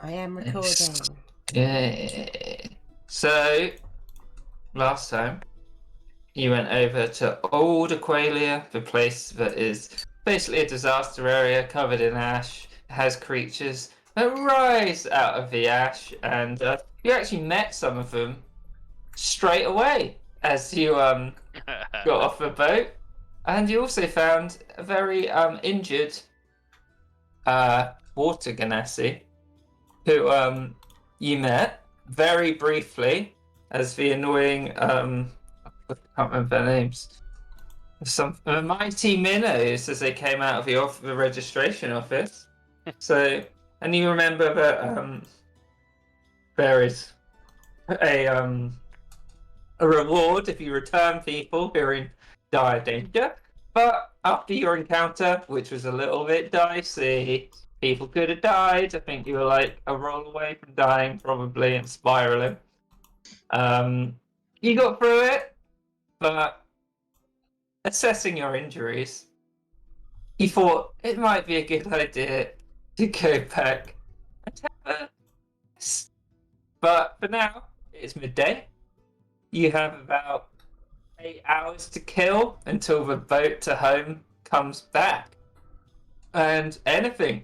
I am recording. Yeah. So, last time you went over to Old Aqualia, the place that is basically a disaster area covered in ash, has creatures that rise out of the ash, and you actually met some of them straight away as you got off the boat, and you also found a very injured water genasi who you met very briefly as the annoying I can't remember their names. Some mighty minnows as they came out of the registration office. So, and you remember that there is a reward if you return people who are in dire danger. But after your encounter, which was a little bit dicey, people could have died. I think you were like a roll away from dying, probably, and spiraling. You got through it, but assessing your injuries, you thought it might be a good idea to go back and have a rest. But for now, it's midday. You have about 8 hours to kill until the boat to home comes back. And anything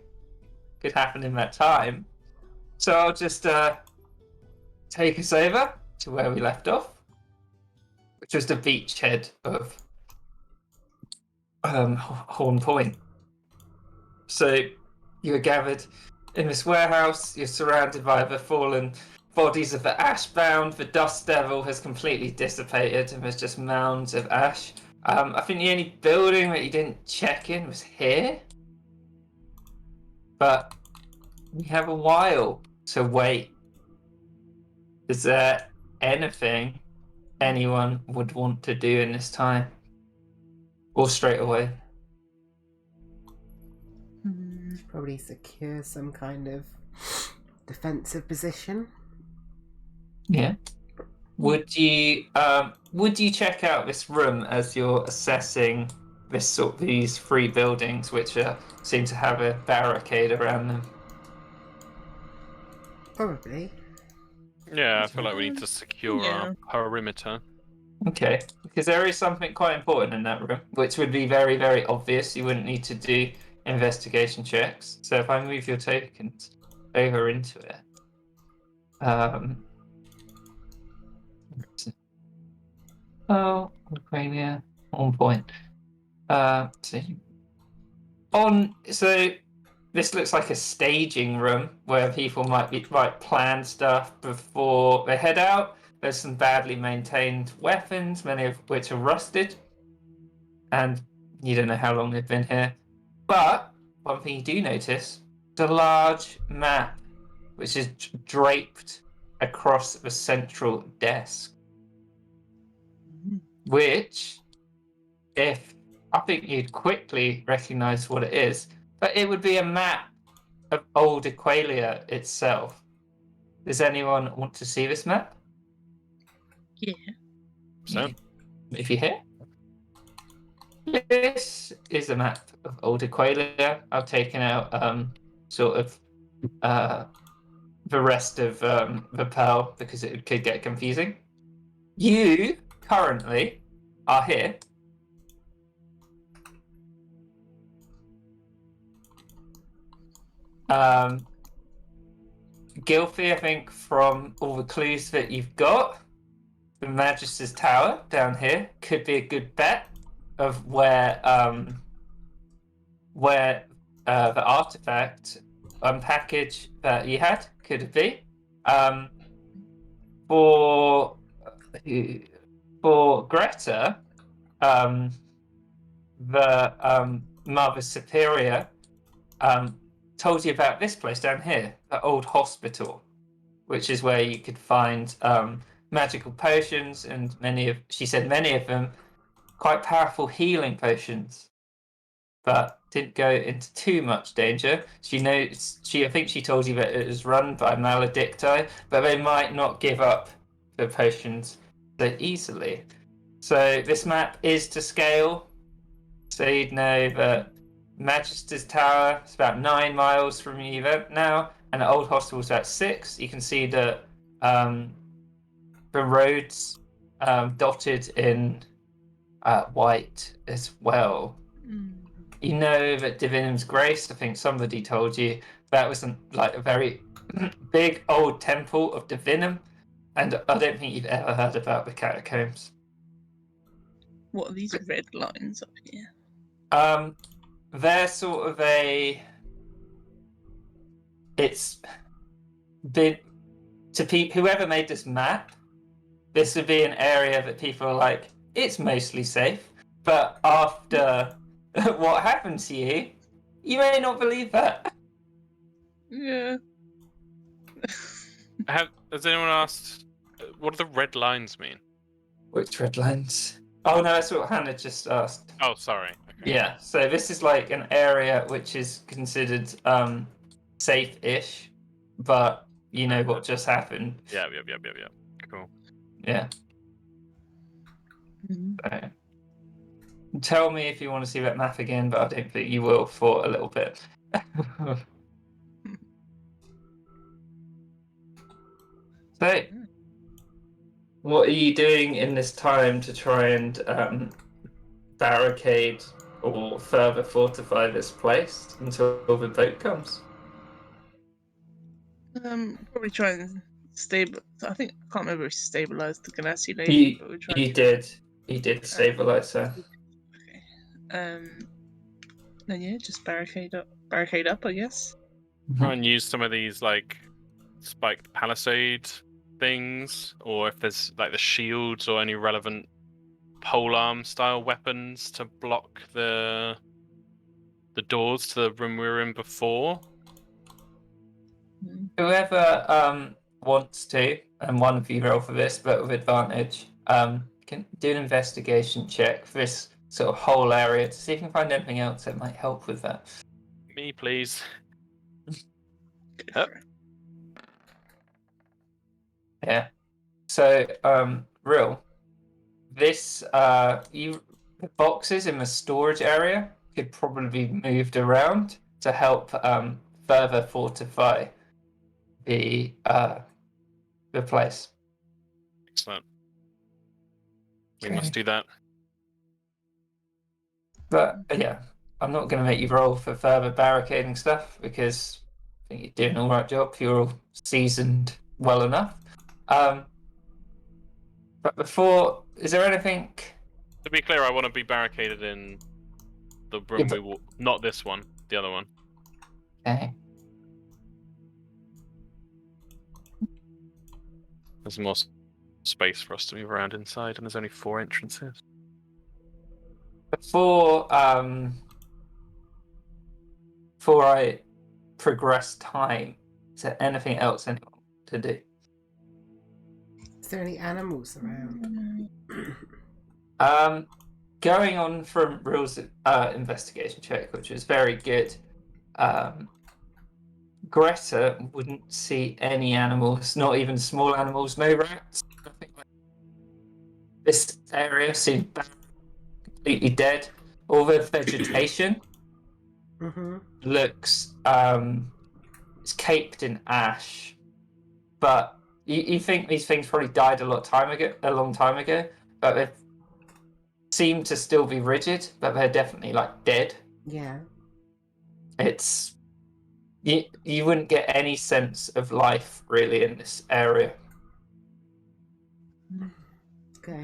could happen in that time. So I'll just take us over to where we left off, which was the beachhead of Horn Point. So you are gathered in this warehouse. You're surrounded by the fallen bodies of the Ashbound. The Dust Devil has completely dissipated, and there's just mounds of ash. I think the only building that you didn't check in was here. But we have a while to wait. Is there anything anyone would want to do in this time? Or straight away? Probably secure some kind of defensive position. Yeah. Would you check out this room as you're assessing these three buildings which seem to have a barricade around them? Probably. Yeah, I feel like we need to secure our perimeter. Okay, because there is something quite important in that room, which would be very, very obvious. You wouldn't need to do investigation checks. So if I move your tokens over into it, Ukraine, on point. So this looks like a staging room where people might plan stuff before they head out. There's some badly maintained weapons, many of which are rusted, and you don't know how long they've been here. But one thing you do notice is a large map which is draped across the central desk, which, if I think you'd quickly recognize what it is, but it would be a map of Old Aqualia itself. Does anyone want to see this map? Yeah. So? If you're here. This is a map of Old Aqualia. I've taken out sort of the rest of the Pearl because it could get confusing. You currently are here. Gilfie, I think from all the clues that you've got, the Magister's Tower down here could be a good bet of where the artifact package that you had could be. For Greta, the Mother Superior told you about this place down here, the old hospital, which is where you could find magical potions, and she said many of them quite powerful healing potions, but didn't go into too much danger. I think she told you that it was run by Maledicti, but they might not give up the potions so easily. So this map is to scale, so you'd know that Magister's Tower is about 9 miles from you now, and the old hostel's at 6. You can see that the roads dotted in white as well. You know that Divinum's Grace, I think somebody told you, that was like a very big old temple of Divinum, and I don't think you've ever heard about the catacombs. What are these red lines up here? They're sort of it's been to whoever made this map, this would be an area that people are like, it's mostly safe, but after what happened to you, you may not believe that. Yeah. Has anyone asked what do the red lines mean? Which red lines? Oh no, that's what Hannah just asked. Oh, sorry. Okay. Yeah, so this is like an area which is considered safe-ish, but you know what just happened. Yeah. Cool. Yeah. Mhm. So, tell me if you want to see that map again, but I don't think you will for a little bit. So, what are you doing in this time to try and barricade or further fortify this place until the boat comes? Probably try and stable. I think I can't remember if we stabilized the Ganassi lady. You But we'll try you did stabilize her. Okay. Then yeah, just barricade up, I guess. Try and use some of these like spiked palisade things, or if there's like the shields or any relevant polearm style weapons to block the doors to the room we were in before. Whoever wants to, and one of you roll for this, but with advantage, can do an investigation check for this sort of whole area to see if you can find anything else that might help with that. Me, please. Go Yep. for it. Yeah. So, real. This the boxes in the storage area could probably be moved around to help further fortify the place. Excellent. We must do that. But yeah, I'm not going to make you roll for further barricading stuff because I think you're doing an all right job. You're all seasoned well enough. But before, is there anything? To be clear, I want to be barricaded in the room Yeah, we will. Not this one, the other one. Okay. There's more space for us to move around inside, and there's only 4 entrances. Before I progress time, is there anything else anyone want to do? Is there any animals around? Going on from Real's investigation check, which was very good, Greta wouldn't see any animals, not even small animals, no rats, nothing like that. This area seems completely dead. All the vegetation looks it's caked in ash, but you think these things probably died a long time ago, but they seem to still be rigid, but they're definitely like dead. Yeah. It's you wouldn't get any sense of life really in this area. Okay.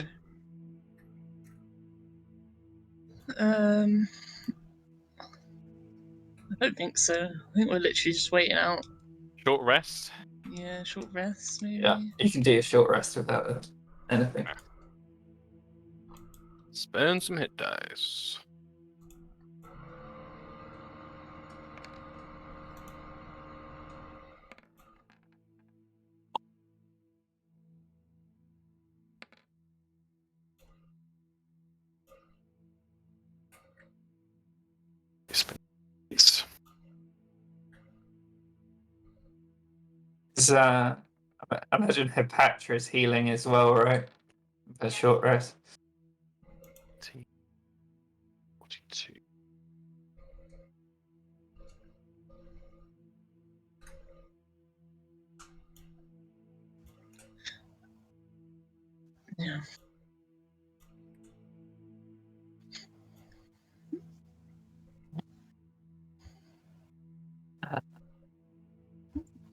I don't think so. I think we're literally just waiting out. Short rest. Yeah, short rests maybe. Yeah, you can do a short rest without anything. Spend some hit dice. Spend these. I imagine Hepatra is healing as well, right? For short rest. 42. Yeah.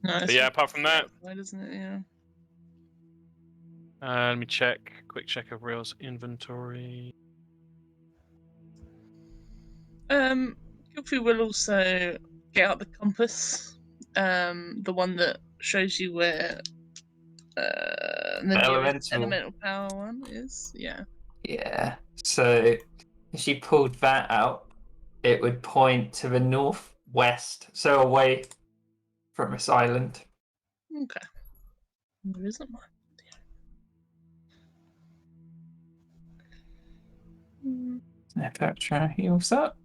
No, But yeah, apart from that, why doesn't it? Yeah. let me check. Quick check of Real's inventory. Gilfrey will also get out the compass, the one that shows you where the nearest Elemental. elemental power one is. Yeah. Yeah. So if she pulled that out, it would point to the northwest, so away from this island. Okay. There isn't one. Hmm. Petra heals up.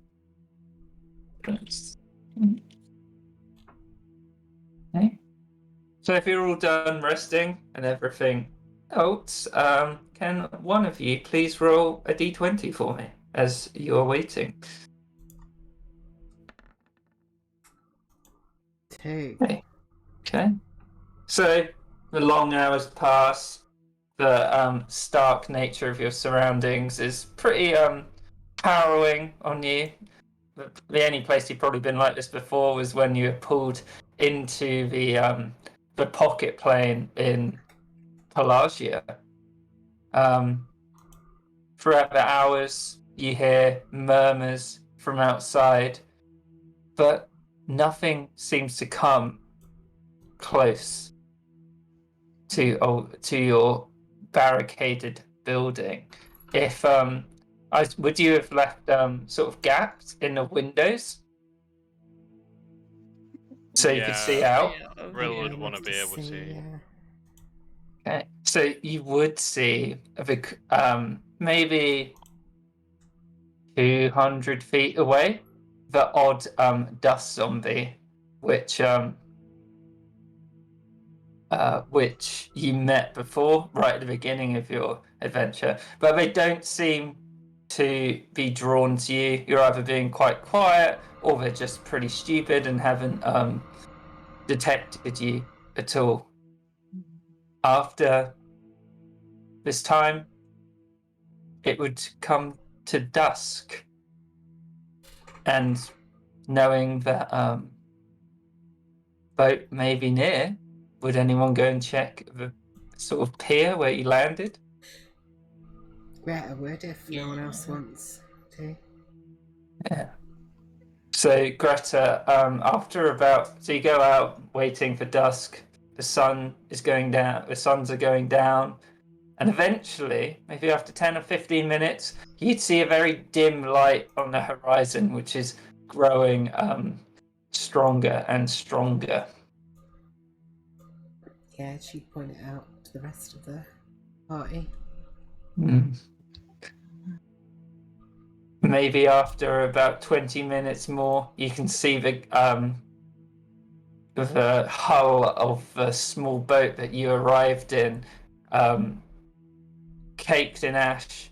Okay. So if you're all done resting and everything else, can one of you please roll a d20 for me as you're waiting? 2. Okay. So the long hours pass. The stark nature of your surroundings is pretty harrowing on you. The only place you've probably been like this before was when you were pulled into the pocket plane in Pelagia. Throughout the hours, you hear murmurs from outside, but nothing seems to come close to your barricaded building. If would you have left sort of gaps in the windows so you could see out? Yeah, Real yeah. would want to be able to. Yeah. Okay, so you would see maybe 200 feet away the odd dust zombie, which you met before, right at the beginning of your adventure, but they don't seem to be drawn to you. You're either being quite quiet, or they're just pretty stupid and haven't detected you at all. After this time, it would come to dusk, and knowing that boat may be near, would anyone go and check the sort of pier where you landed? Yeah, I would if no one else wants to. Yeah. So Greta, so you go out waiting for dusk. The sun is going down. The suns are going down, and eventually, maybe after 10 or 15 minutes, you'd see a very dim light on the horizon, which is growing stronger and stronger. Yeah, she'd point it out to the rest of the party. Maybe after about 20 minutes more, you can see the hull of the small boat that you arrived in, caked in ash,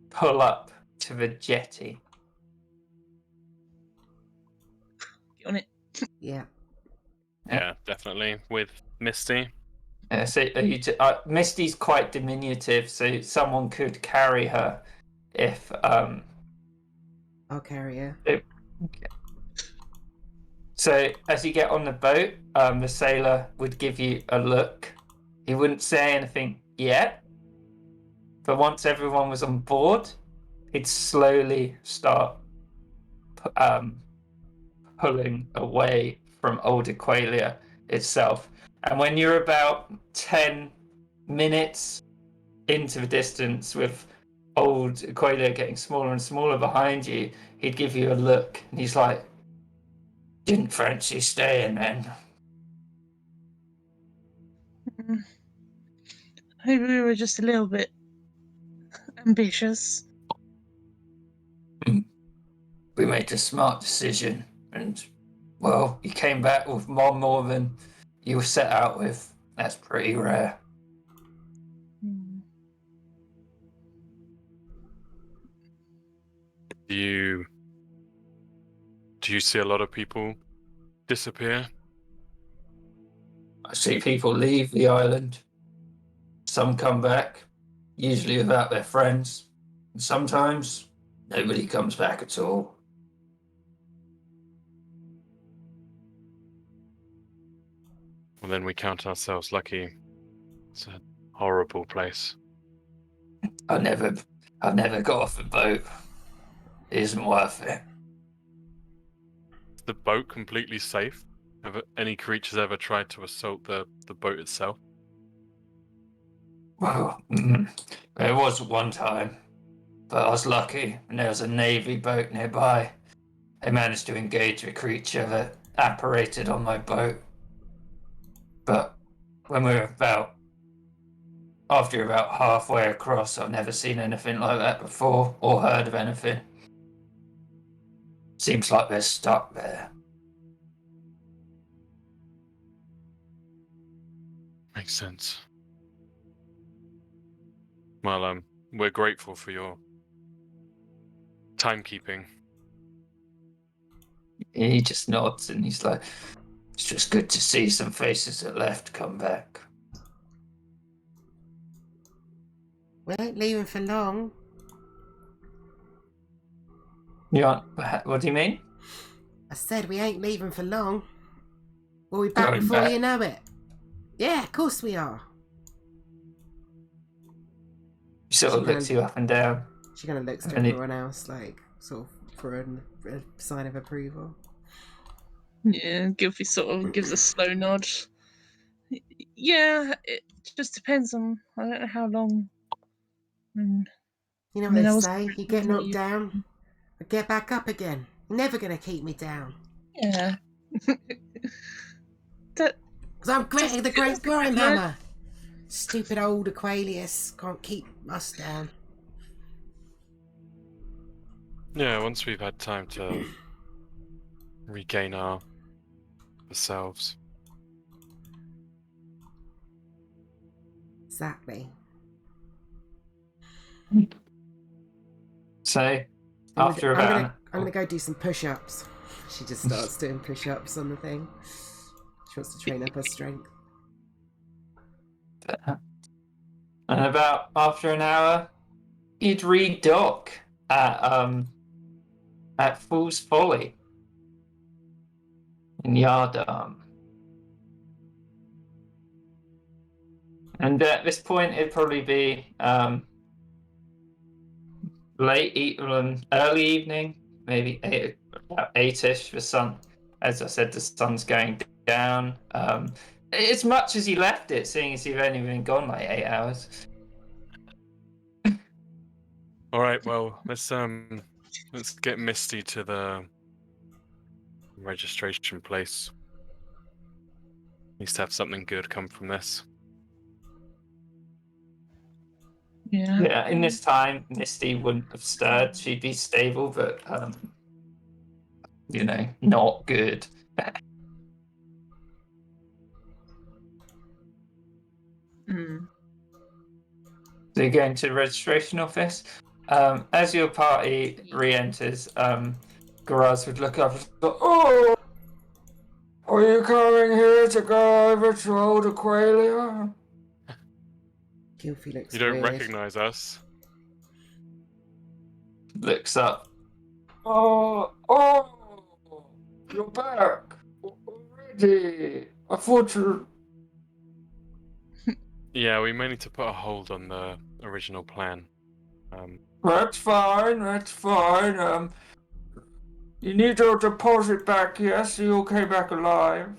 pull up to the jetty. Get on it. Yeah. Yeah, definitely. With Misty. So Misty's quite diminutive, so someone could carry her if I'll carry her. So as you get on the boat, the sailor would give you a look. He wouldn't say anything yet, but once everyone was on board, he'd slowly start pulling away from Old Aqualia itself. And when you're about 10 minutes into the distance with Old Aqualia getting smaller and smaller behind you, he'd give you a look and he's like, "Didn't fancy staying then?" Maybe we were just a little bit ambitious. We made a smart decision, and well, you came back with more than you were set out with. That's pretty rare. Do you see a lot of people disappear? I see people leave the island. Some come back, usually without their friends. And sometimes nobody comes back at all. Well, then we count ourselves lucky. It's a horrible place. I've never got off a boat. It isn't worth it. Is the boat completely safe? Have any creatures ever tried to assault the boat itself? Well, there was one time, but I was lucky, and there was a navy boat nearby. They managed to engage a creature that apparated on my boat. But when we were after about halfway across, I've never seen anything like that before, or heard of anything. Seems like they're stuck there. Makes sense. Well, we're grateful for your timekeeping. He just nods and he's like, it's just good to see some faces that left come back. We ain't leaving for long. You aren't, what do you mean? I said we ain't leaving for long. We'll be back Going before back? you know it. Yeah, of course we are. He sort of looks you up and down. She's gonna look to And it- everyone else, like, sort of for a sign of approval. Yeah, Gilfy sort of gives a slow nod. Yeah, it just depends on. I don't know how long. You know I what mean, they I was- say? You get knocked down, but get back up again. You're never gonna keep me down. Yeah. That Because I'm the Just- great Grime Hammer. Stupid old Aqualius can't keep us down. Yeah, once we've had time to regain ourselves. Exactly. So, after about... I'm gonna go do some push-ups. She just starts doing push-ups on the thing. She wants to train up her strength. And about after an hour, you'd redock at Fool's Folly in Yardam. And at this point, it'd probably be early evening, maybe about 8ish. The sun, as I said, the sun's going down. As much as you left it, seeing as you've only been gone like 8 hours. All right, well, let's get Misty to the registration place. Needs to have something good come from this. yeah. Yeah, in this time, Misty wouldn't have stirred. She'd be stable, but not good. Mm. So you're going to the registration office. As your party re-enters, Garaz would look up and go, "Oh, are you coming here to go over to old Aqualia?" Gilfy looks You don't weird. recognize us. Looks up. Oh, you're back already. I thought you... Yeah, we may need to put a hold on the original plan. That's fine. You need your deposit back, yes? You all came back alive.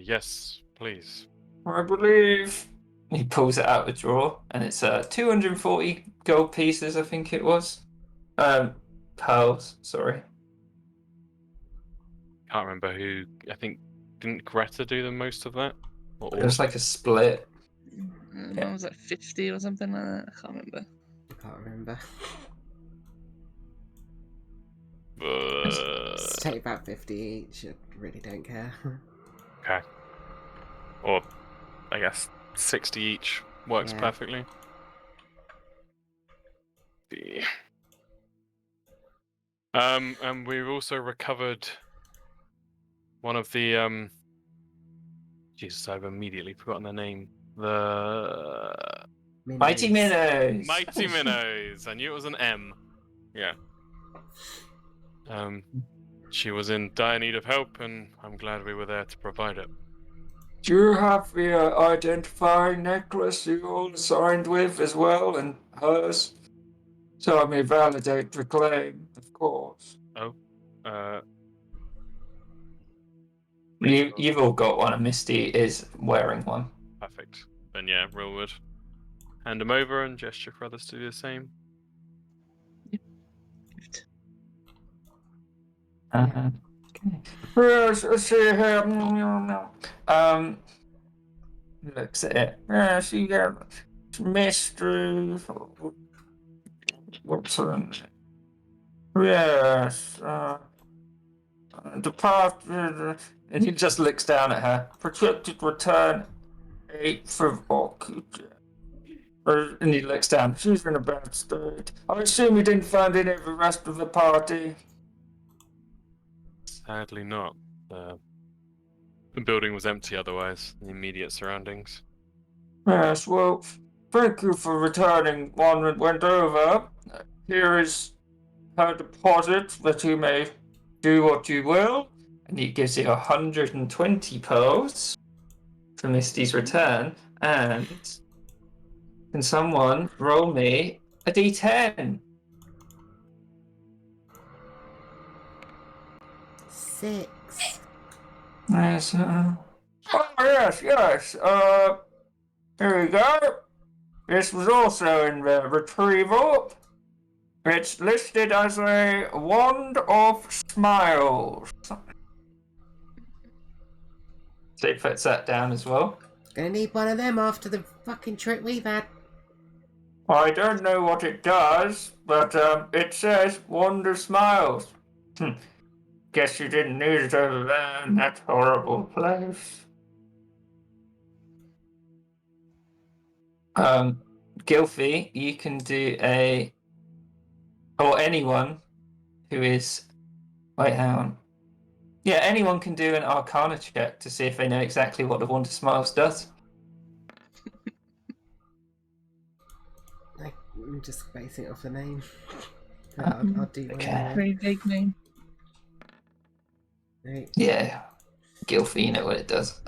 Yes, please. I believe. He pulls it out of the drawer, and it's 240 gold pieces, I think it was. Pearls, sorry. Can't remember who. I think didn't Greta do the most of that? Or It was like a split. Mine was like 50 or something like that. I can't remember. I can't remember. Uh, Just take about 50 each. I really don't care. okay. Or I guess 60 each works Yeah. perfectly. The- And we've also recovered one of the Jesus, I've immediately forgotten the name. The Mighty Minnows. Mighty Minnows. I knew it was an M. Yeah. She was in dire need of help, and I'm glad we were there to provide it. Do you have the identifying necklace you all signed with as well, and hers? So I may validate the claim, of course. You've all got one, and Misty is wearing one. Perfect. Then yeah, Real would hand them over and gesture for others to do the same. Okay. Yes, I see here. Looks at it. Yes, you got mystery. What's her name? Yes. Departed. And he just looks down at her. Projected return 8th of October. And he looks down. She's in a bad state. I assume you didn't find any of the rest of the party. Sadly not. The building was empty otherwise, the immediate surroundings. Yes, well, thank you for returning one that went over. Here is her deposit that you may do what you will. And he gives you 120 pearls for Misty's return. And can someone roll me a d10? 6. Yes, oh, yes. Here we go. This was also in the retrieval. It's listed as a Wand of Smiles. So he puts that down as well. Gonna need one of them after the fucking trip we've had. I don't know what it does, but it says Wand of Smiles. Guess you didn't need it over there in that horrible place. Gilfy, you can do or anyone who is, wait, hang on. Yeah, anyone can do an Arcana check to see if they know exactly what the Wand of Smiles does. I'm just basing it off the name. But I'll do one okay. anyway. Very vague name. Right. Yeah, Gilfy, you know what it does.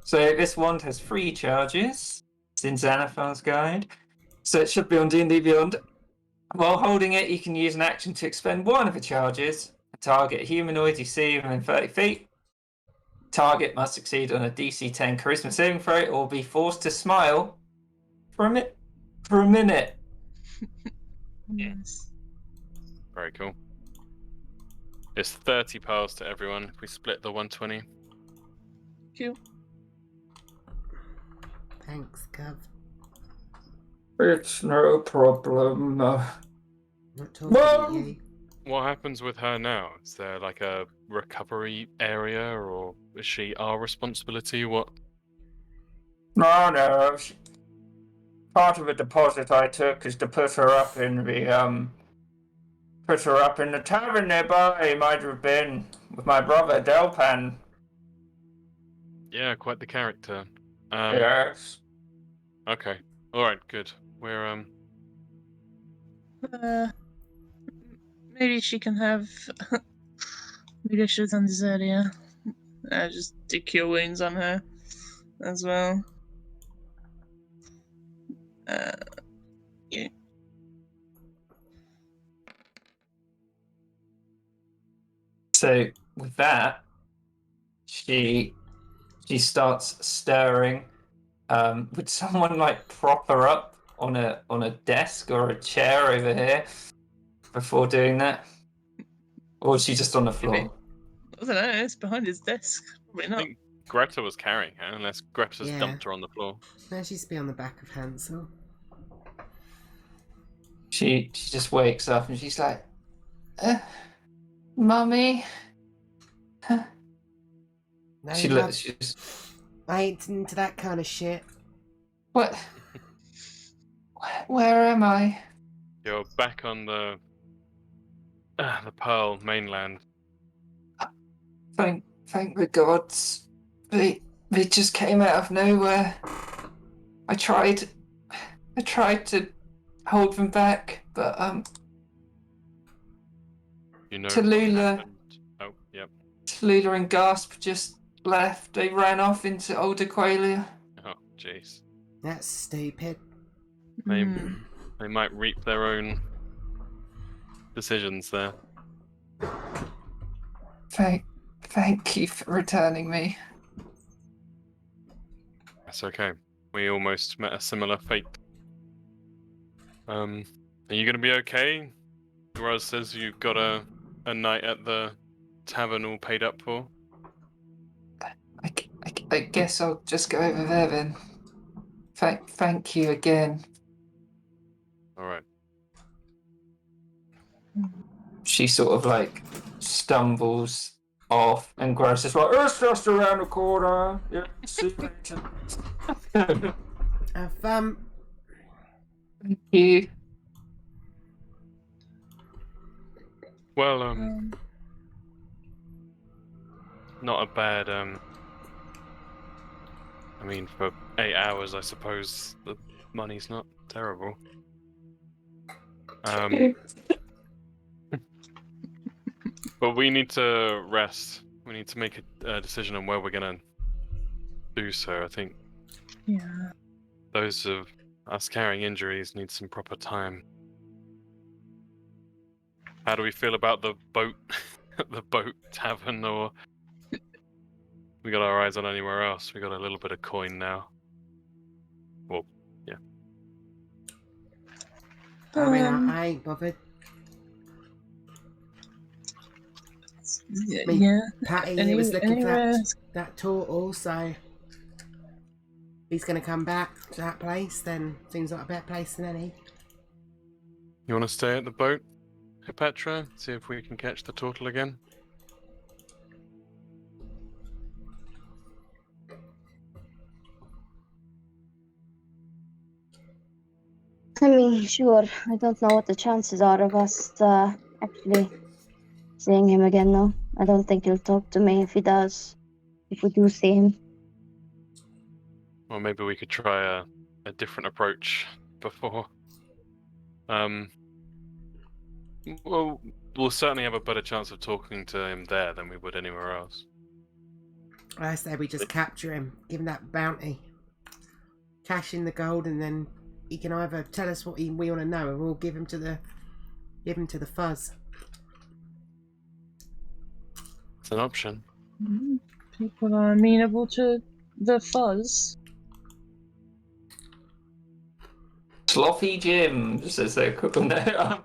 So this wand has 3 charges. It's in Xanathar's guide. So it should be on D&D Beyond. While holding it, you can use an action to expend one of the charges. Target a humanoid you see within 30 feet. Target must succeed on a DC 10 Charisma saving throw or be forced to smile for a minute. Yes. Very cool. It's 30 pearls to everyone if we split the 120. Cool. Thanks, Gov. It's no problem. Not talking Well- to you. What happens with her now? Is there like a recovery area, or is she our responsibility? What? No. Part of the deposit I took is to put her up in the tavern nearby. Might have been with my brother Delpan. Yeah, quite the character. Yes. Okay. All right. Good. We're Maybe she can have. Maybe I should have done this earlier. Just do cure wounds on her as well. Yeah. So with that, she starts stirring. Would someone like prop her up on a desk or a chair over here before doing that? Or is she just on the floor? I don't know. It's behind his desk. Probably I not. think Greta was carrying her, unless Greta's Yeah. dumped her on the floor. No, she's be on the back of Hansel. She just wakes up and she's like, Mummy. No, She love, looks. She's I ain't into that kind of shit. what? Where am I? You're back on the Pearl mainland. Thank the gods. they just came out of nowhere. I tried to hold them back, but You know. Tallulah- what happened? Oh, yep. Tallulah and Gasp just left. They ran off into Old Aqualia. Oh, jeez. That's stupid. They Hmm. they might reap their own decisions there. Thank you for returning me. That's okay. We almost met a similar fate. Are you gonna be okay? Raz says you've got a night at the tavern all paid up for. I guess I'll just go over there then. Thank you again. All right. She sort of like stumbles off, and Grace is like, "It's just around the corner. Yeah, see you later." Have Thank you. Well, Um, not a bad I mean, for 8 hours, I suppose the money's not terrible. But we need to rest. We need to make a decision on where we're gonna do so. I think yeah. those of us carrying injuries need some proper time. How do we feel about the boat, the boat tavern, or we got our eyes on anywhere else? We got a little bit of coin now. Well, yeah. I mean, Um, I ain't bothered. Yeah. Me- yeah. Patty here was looking for Anywhere. that turtle, so he's going to come back to that place. Then seems like a better place than any. You want to stay at the boat, Petra? See if we can catch the turtle again. I mean, sure. I don't know what the chances are of us actually seeing him again, though. I don't think he'll talk to me if he does. If we do see him. Or maybe we could try a different approach before. Well, we'll certainly have a better chance of talking to him there than we would anywhere else. I say we just capture him, give him that bounty, cash in the gold, and then he can either tell us what we want to know, or we'll give him to the fuzz. It's an option. People are amenable to the fuzz. Sloppy Jim, says they're cooking there.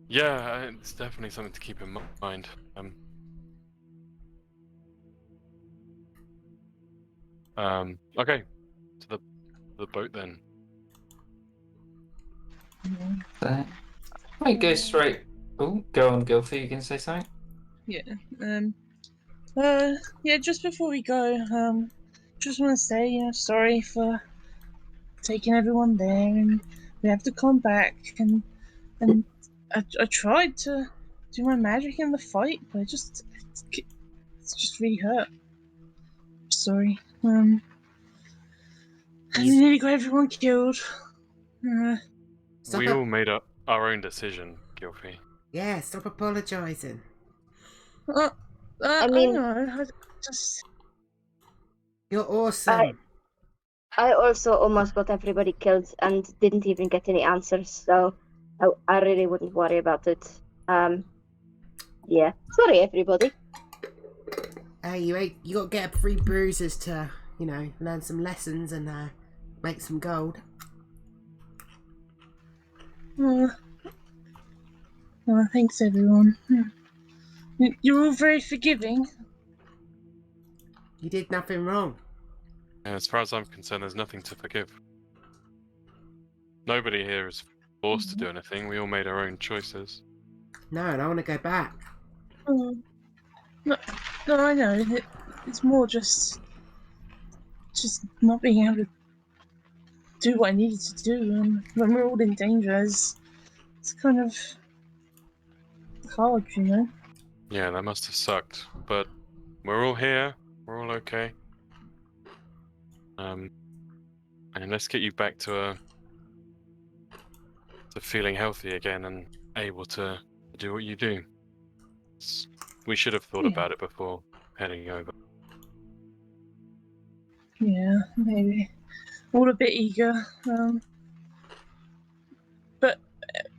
Yeah, it's definitely something to keep in mind. Okay, to the boat then. I might go straight. Oh, go on, Gilfie. You can say something. Yeah. Yeah. Just before we go, just want to say, sorry for taking everyone there, and we have to come back. And I tried to do my magic in the fight, but it's just really hurt. Sorry. I nearly got everyone killed. Stop We ap- all made up our own decision, Gilfie. Yeah, stop apologising. I mean- know. I just You're awesome. I also almost got everybody killed and didn't even get any answers, so I really wouldn't worry about it. Yeah. Sorry, everybody. Hey, you got to get up 3 bruises to, learn some lessons and make some gold. thanks everyone. You're all very forgiving. You did nothing wrong. And as far as I'm concerned, there's nothing to forgive. Nobody here is forced to do anything. We all made our own choices. No, and I want to go back. No, I know. It's more just not being able to do what I needed to do, and when we're all in danger, it's kind of hard, Yeah, that must have sucked. But We're all here. We're all okay. And let's get you back to feeling healthy again and able to do what you do. We should have thought Yeah. about it before heading over. Yeah, maybe. All a bit eager. But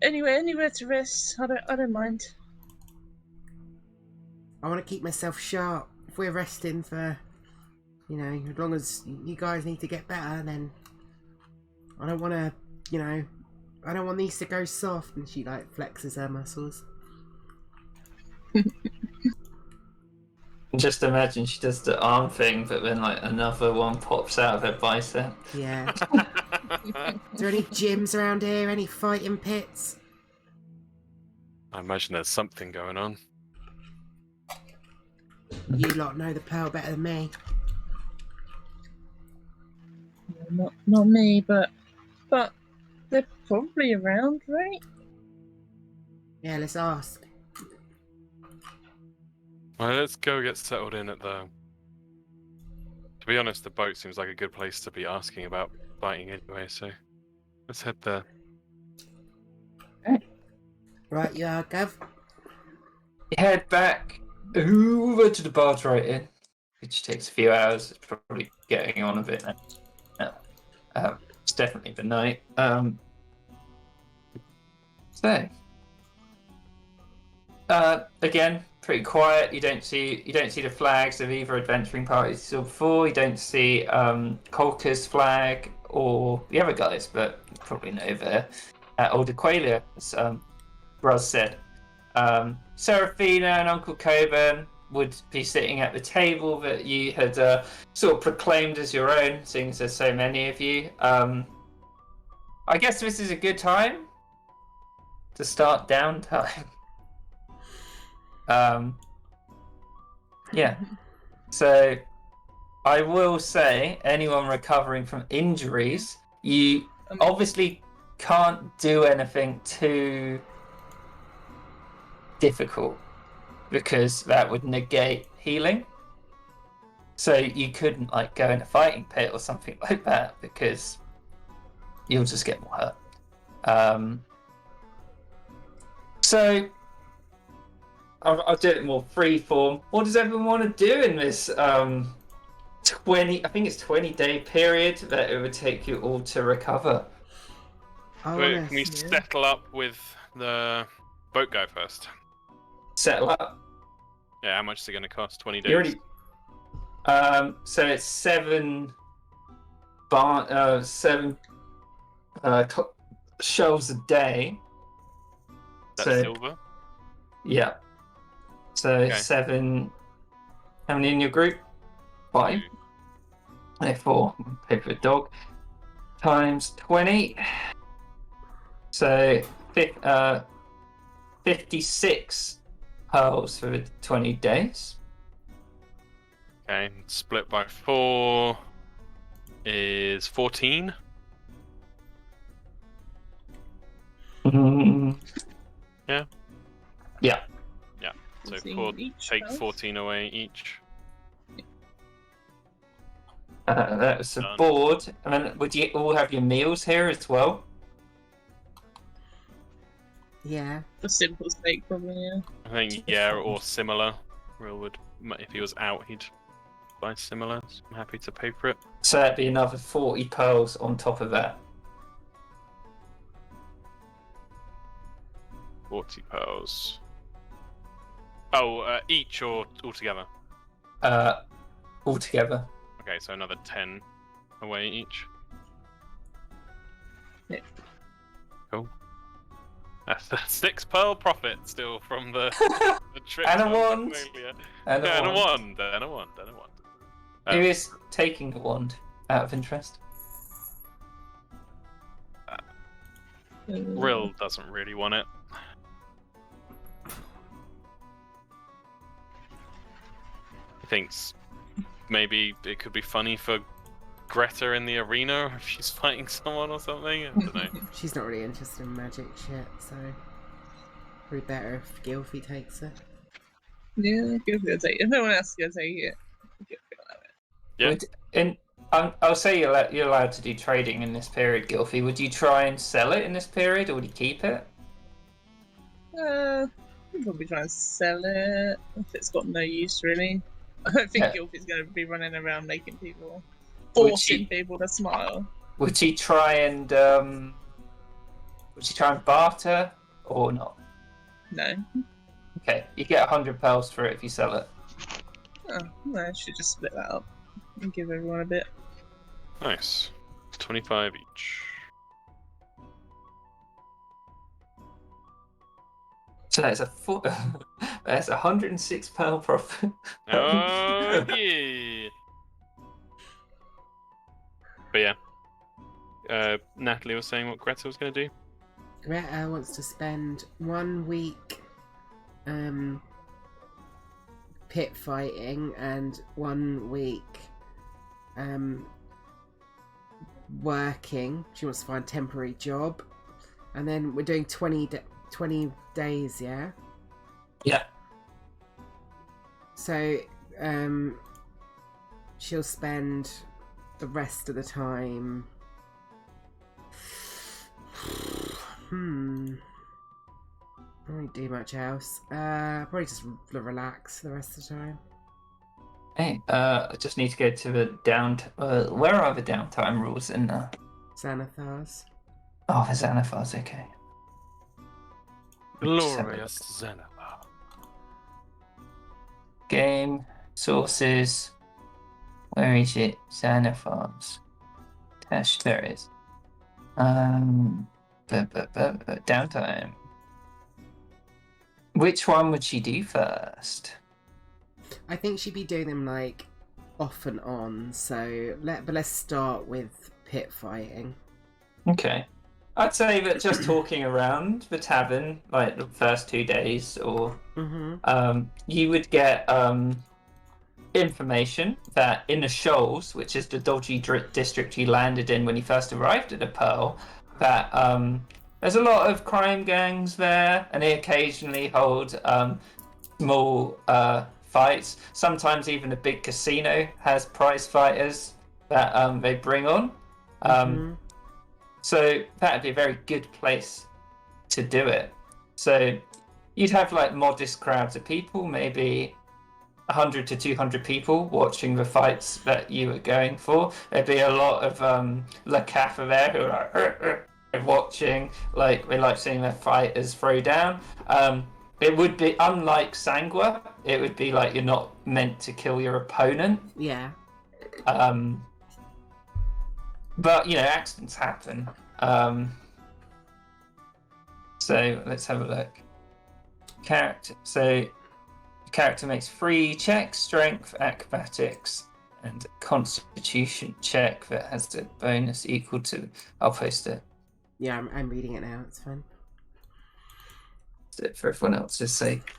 anyway, anywhere to rest. I don't mind. I want to keep myself sharp. If we're resting for, you know, as long as you guys need to get better, then I don't want to, you know, I don't want these to go soft. And she like flexes her muscles. Just imagine she does the arm thing, but then like another one pops out of her bicep. Yeah. Is there any gyms around here? Any fighting pits? I imagine there's something going on. You lot know the pearl better than me. Not me, but they're probably around, right? Yeah, let's ask. Well, let's go get settled in at the... To be honest, the boat seems like a good place to be asking about fighting anyway, so let's head there. Right, you are, Gav. Head back over to the barge right in, which takes a few hours. It's probably getting on a bit now. It's definitely the night. Again, pretty quiet. You don't see the flags of either adventuring parties you saw before. You don't see Colker's flag or the other guys, but you probably know they're at Old Aqualia, as Raz said. Seraphina and Uncle Coburn would be sitting at the table that you had sort of proclaimed as your own, seeing as there's so many of you. I guess this is a good time to start downtime. Yeah. So I will say, anyone recovering from injuries, you obviously can't do anything too difficult because that would negate healing. So you couldn't like go in a fighting pit or something like that because you'll just get more hurt. So I'll do it more free form. What does everyone want to do in this 20-day period that it would take you all to recover? Wait, can we settle up with the boat guy first? Settle up. Yeah, how much is it going to cost? 20 days? You already. So it's 7 shells a day. That's so, silver? Yeah. So Okay. 7. How many in your group? 5. No, 4. Paper dog. Times 20. So 56 pearls for 20 days. Okay, split by 4 is 14. Yeah? Yeah. So 14 each, take right? 14 away each. That was the Done. board. And then would you all have your meals here as well? Yeah. For simple sake, probably, yeah. I think, yeah, or similar. Real would, if he was out, he'd buy similar. So I'm happy to pay for it. So that'd be another 40 pearls on top of that. 40 pearls. Oh, each or altogether? Altogether. Okay, so another 10 away each. Yeah. Cool. That's a 6 pearl profit still from the trip. And a to wand. Australia. And Yeah, and a wand. wand. And a wand. And a wand. Who is taking the wand out of interest? Rill doesn't really want it. He thinks maybe it could be funny for Greta in the arena if she's fighting someone or something. I don't know. She's not really interested in magic shit, so probably better if Gilfie takes it. Yeah, Gilfie will take it. If no one else is going to take it, Gilfie will have it. Yeah. I'll say you're allowed to do trading in this period, Gilfie. Would you try and sell it in this period, or would you keep it? I'll probably try and sell it if it's got no use, really. I don't think Yeah. Gilfie's going to be running around making people, Would forcing she- people to smile. Would you try and barter or not? No. Okay, you get 100 pearls for it if you sell it. Oh, no, I should just split that up and give everyone a bit. Nice. 25 each. So that's that's 106 pearl profit. Oh yeah. But yeah. Natalie was saying what Greta was going to do. Greta wants to spend 1 week pit fighting and 1 week working. She wants to find a temporary job. And then we're doing 20 days, yeah? Yeah. So she'll spend the rest of the time Don't really do much else. Probably just relax the rest of the time. Hey, I just need to go to the where are the downtime rules in there? Xanathars. Oh, the Xanathars, okay. Glorious Xanathar. Game, sources, where is it? Xanathars. Dash, there it is. Downtime. Which one would she do first? I think she'd be doing them like off and on. So let's start with pit fighting. Okay. I'd say that just talking around the tavern, like the first 2 days, or you would get information that in the Shoals, which is the dodgy district you landed in when you first arrived at the Pearl, that there's a lot of crime gangs there, and they occasionally hold small fights. Sometimes even a big casino has prize fighters that they bring on. So that would be a very good place to do it. So you'd have like modest crowds of people, maybe 100 to 200 people watching the fights that you were going for. There'd be a lot of La Cafa there who are like watching, like they like seeing their fighters throw down. It would be unlike Sangua. It would be like you're not meant to kill your opponent. Yeah. But you know, accidents happen. So let's have a look. Character. So the character makes 3 checks: strength, acrobatics, and constitution check that has a bonus equal to. I'll post it. Yeah, I'm reading it now. It's fine. Post it for everyone else's sake.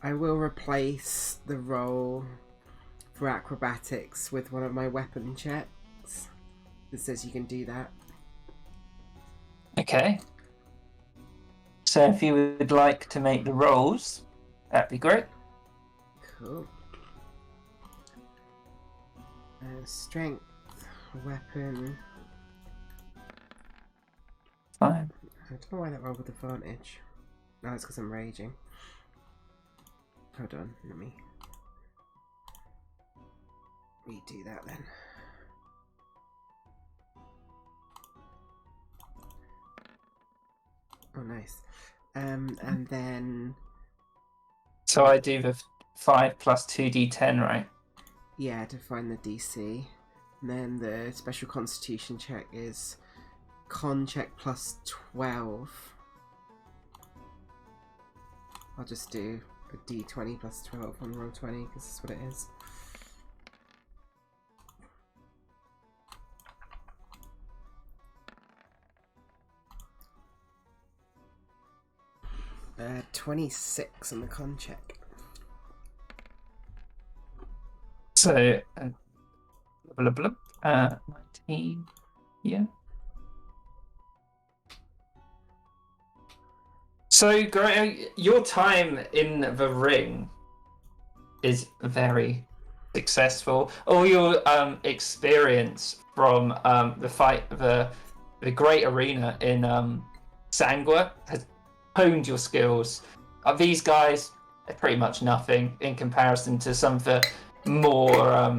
I will replace the roll for acrobatics with one of my weapon checks. It says you can do that. Okay. So if you would like to make the rolls, that'd be great. Cool. Strength, weapon. Fine. I don't know why that rolled with advantage. No, it's because I'm raging. Hold on, let me redo that then. Oh, nice. And then So I do the 5 plus 2d10, right? yeah, to find the DC. And then the special constitution check is con check plus 12. I'll just do a d20 plus 12 on roll 20 because that's what it is. Uh, 26 on the con check. So, blah, blah, blah, 19, yeah. So, your time in the ring is very successful. All your experience from the fight, the great arena in Sangua has honed your skills. These guys are pretty much nothing in comparison to some of the more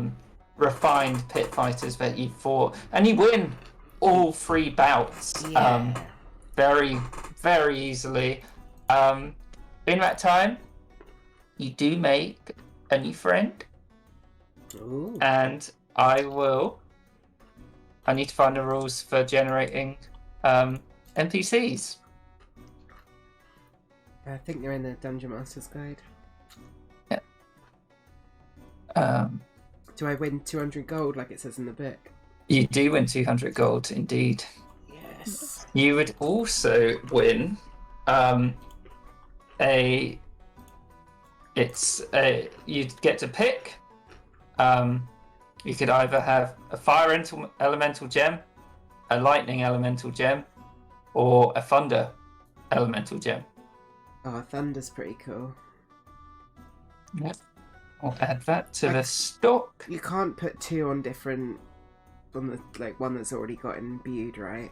refined pit fighters that you fought, and you win all 3 bouts. Yeah. Very, very easily. In that time, you do make a new friend, Ooh. and I need to find the rules for generating NPCs. I think they're in the Dungeon Master's Guide. Do I win 200 gold like it says in the book? You do win 200 gold, indeed. Yes. You would also win you'd get to pick. You could either have a fire elemental gem, a lightning elemental gem, or a thunder elemental gem. Oh, Thunder's pretty cool. Yep. I'll add that to the stock. You can't put 2 on different, on the like one that's already got imbued, right?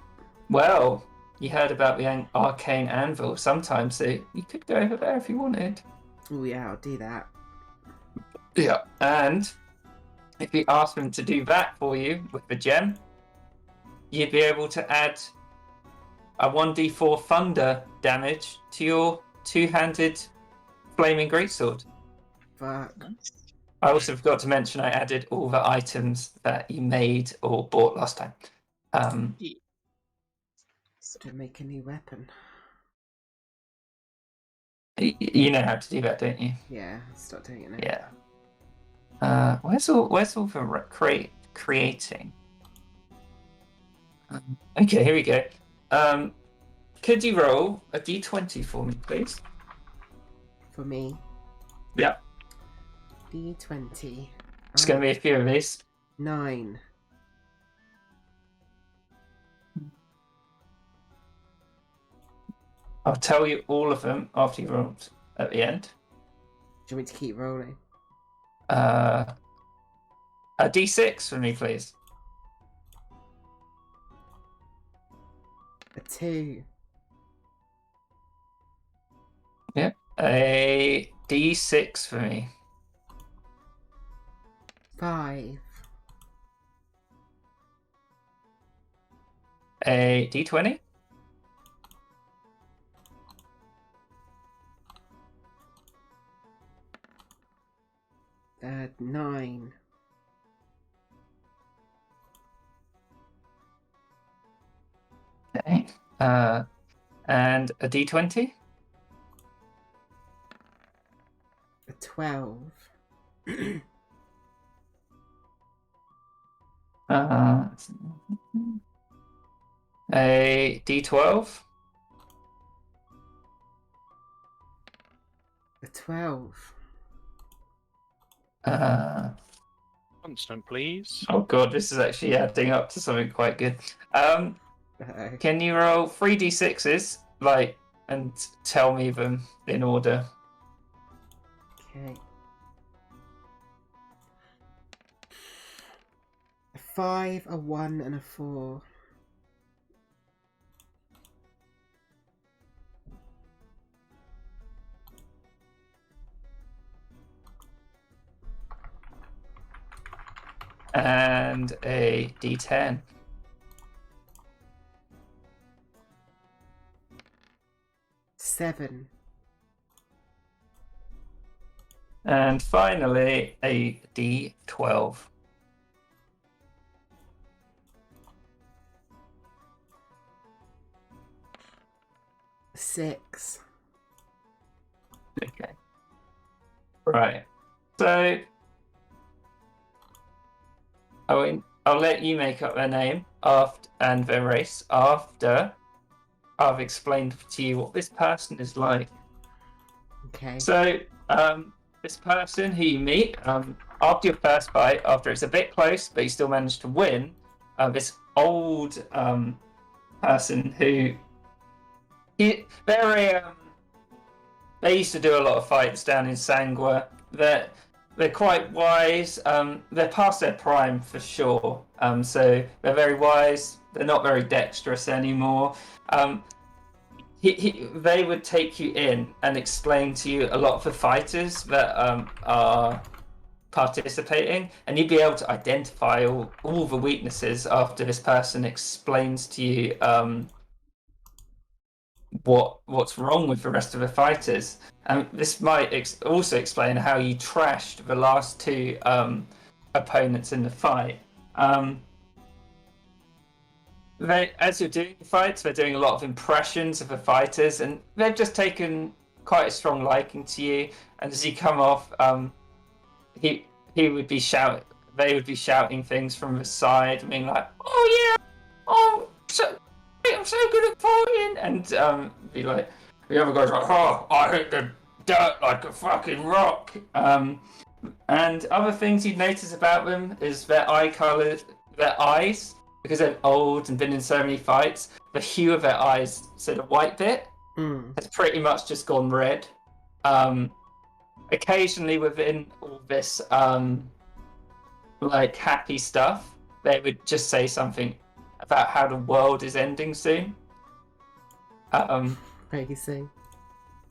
Well, you heard about the arcane anvil. Sometimes you could go over there if you wanted. Oh yeah, I'll do that. Yeah. And if you ask them to do that for you with the gem, you'd be able to add a 1d4 thunder damage to your 2-handed flaming greatsword. Fuck. I also forgot to mention I added all the items that you made or bought last time. To make a new weapon. You know how to do that, don't you? Yeah, I'll start doing it now. Yeah. Where's all the creating? Okay, here we go. Could you roll a d20 for me, please? For me. Yeah. D20. It's going to be a few of these. 9. I'll tell you all of them after you rolled at the end. Do you want me to keep rolling? A d6 for me, please. A 2. Yeah. A d6 for me. 5. A d20. 9. Okay. And a d20. A 12. A d12. A 12. Constant, please. Oh god, this is actually adding up to something quite good. Uh-oh. Can you roll 3d6s, and tell me them in order? Okay. A 5, a 1, and a 4. And a d10. 7. And finally, a d12. 6. Okay. Right. So, I'll let you make up their name and their race after I've explained to you what this person is like. Okay. So, this person who you meet after your first fight, after it's a bit close, but you still manage to win, this old person who they're they used to do a lot of fights down in Sangua. They're quite wise. They're past their prime for sure. So they're very wise. They're not very dexterous anymore. They would take you in and explain to you a lot of the fighters that are participating, and you'd be able to identify all the weaknesses after this person explains to you what's wrong with the rest of the fighters. And this might also explain how you trashed the last two opponents in the fight. As you're doing the fights, they're doing a lot of impressions of the fighters, and they've just taken quite a strong liking to you. And as you come off, he would be shouting. They would be shouting things from the side, being like, "Oh yeah, oh I'm so good at fighting," and be like, the other guy's like, "Oh, I hit the dirt like a fucking rock." And other things you'd notice about them is their eye color, their eyes, because they're old and been in so many fights. The hue of their eyes, so the white bit, has pretty much just gone red. Occasionally within all this like happy stuff, they would just say something about how the world is ending soon. Very soon.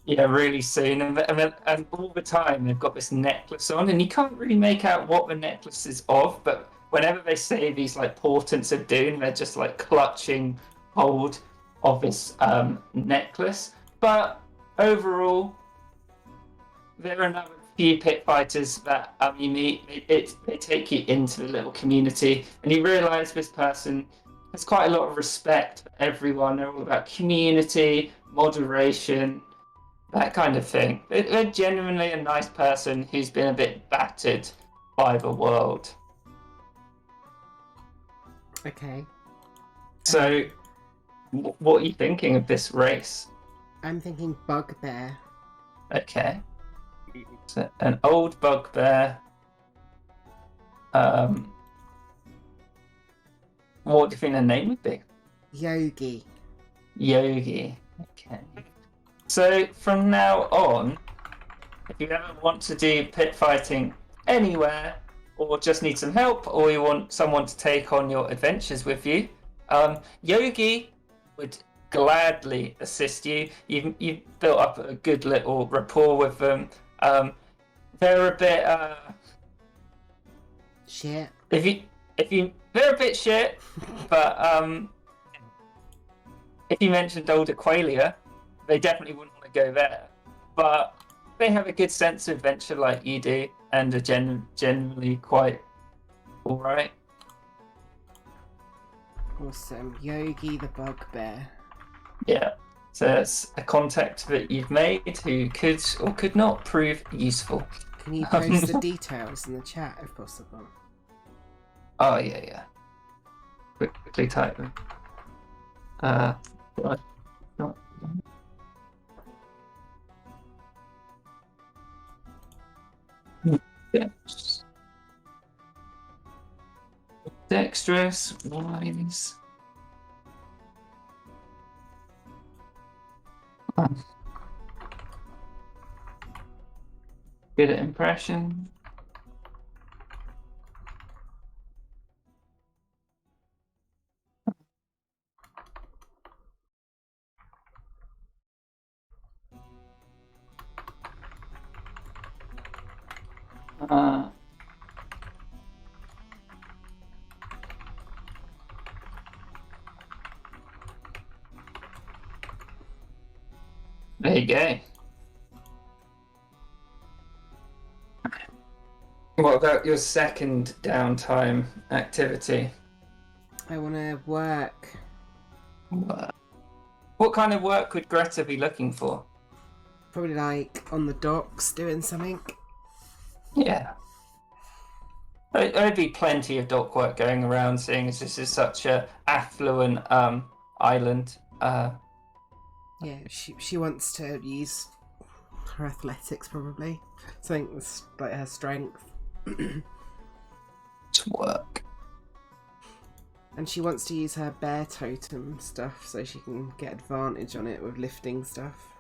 Yeah, really soon. And all the time they've got this necklace on, and you can't really make out what the necklace is of, but whenever they say these like portents of doom, they're just like clutching hold of this necklace. But overall, there are another few pit fighters that you meet. They take you into the little community, and you realise this person has quite a lot of respect for everyone. They're all about community, moderation, that kind of thing. They're genuinely a nice person who's been a bit battered by the world. Okay. So, what are you thinking of this race? I'm thinking bugbear. Okay. So, an old bugbear. What do you think the name would be? Yogi. Yogi. Okay. So from now on, if you ever want to do pit fighting anywhere, or just need some help, or you want someone to take on your adventures with you, Yogi would gladly assist you. You've built up a good little rapport with them. They're a bit Shit. They're a bit shit, but if you mentioned Old Aqualia, they definitely wouldn't want to go there. But they have a good sense of adventure like you do, and are generally quite alright. Awesome. Yogi the bugbear. Yeah. So that's a contact that you've made who could or could not prove useful. Can you post the details in the chat if possible? Oh yeah. Quickly type them. Right. Not. Yes. Dexterous, wise. Good at impression. There you go. What about your second downtime activity? I want to work. What kind of work would Greta be looking for? Probably like on the docks doing something. Yeah. There'd be plenty of dock work going around, seeing as this is such a affluent island. Yeah, she wants to use her athletics probably. Something that's like her strength. To work. And she wants to use her bear totem stuff so she can get advantage on it with lifting stuff.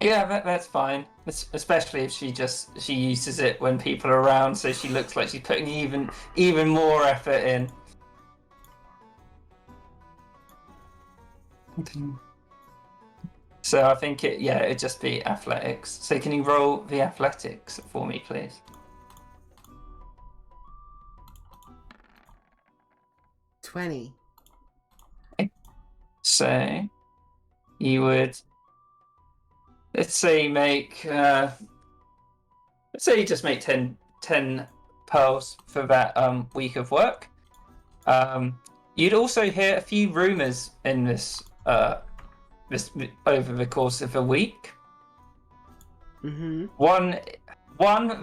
Yeah, that's fine. Especially if she uses it when people are around, so she looks like she's putting even more effort in. So I think it'd just be athletics. So can you roll the athletics for me, please? 20. So you would, let's say you just make 10 pearls for that week of work. You'd also hear a few rumors in this over the course of a week. Mm-hmm. One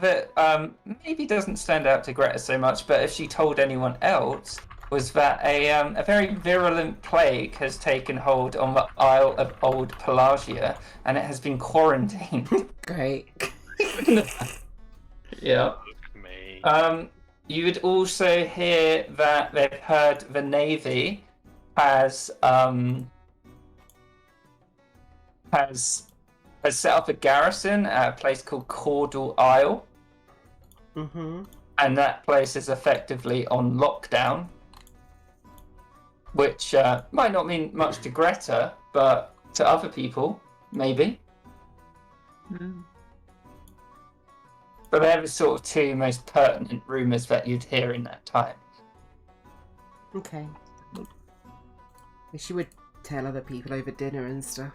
that maybe doesn't stand out to Greta so much, but if she told anyone else, was that a very virulent plague has taken hold on the Isle of Old Pelagia, and it has been quarantined. Great. Yeah. Me. You would also hear that they've heard the Navy has set up a garrison at a place called Caudle Isle, Mm-hmm. and that place is effectively on lockdown, which might not mean much to Greta, but to other people, maybe. But they're the sort of two most pertinent rumours that you'd hear in that time. Okay. She would tell other people over dinner and stuff.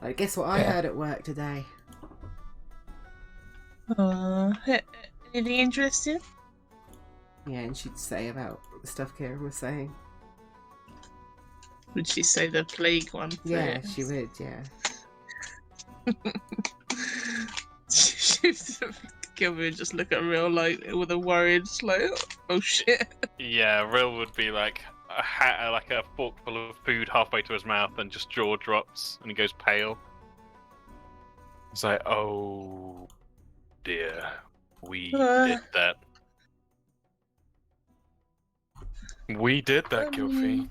Like, guess what I Yeah. heard at work today? Anything interesting? Yeah, and she'd say about the stuff Kieran was saying. Would she say the plague one? Yeah, she would, yeah. Gilbert would just look at Real like with a worried, like, oh shit. Yeah, Rill would be like a fork full of food halfway to his mouth, and just jaw drops, and he goes pale. It's like, oh dear, we did that. We did that, Gilfie.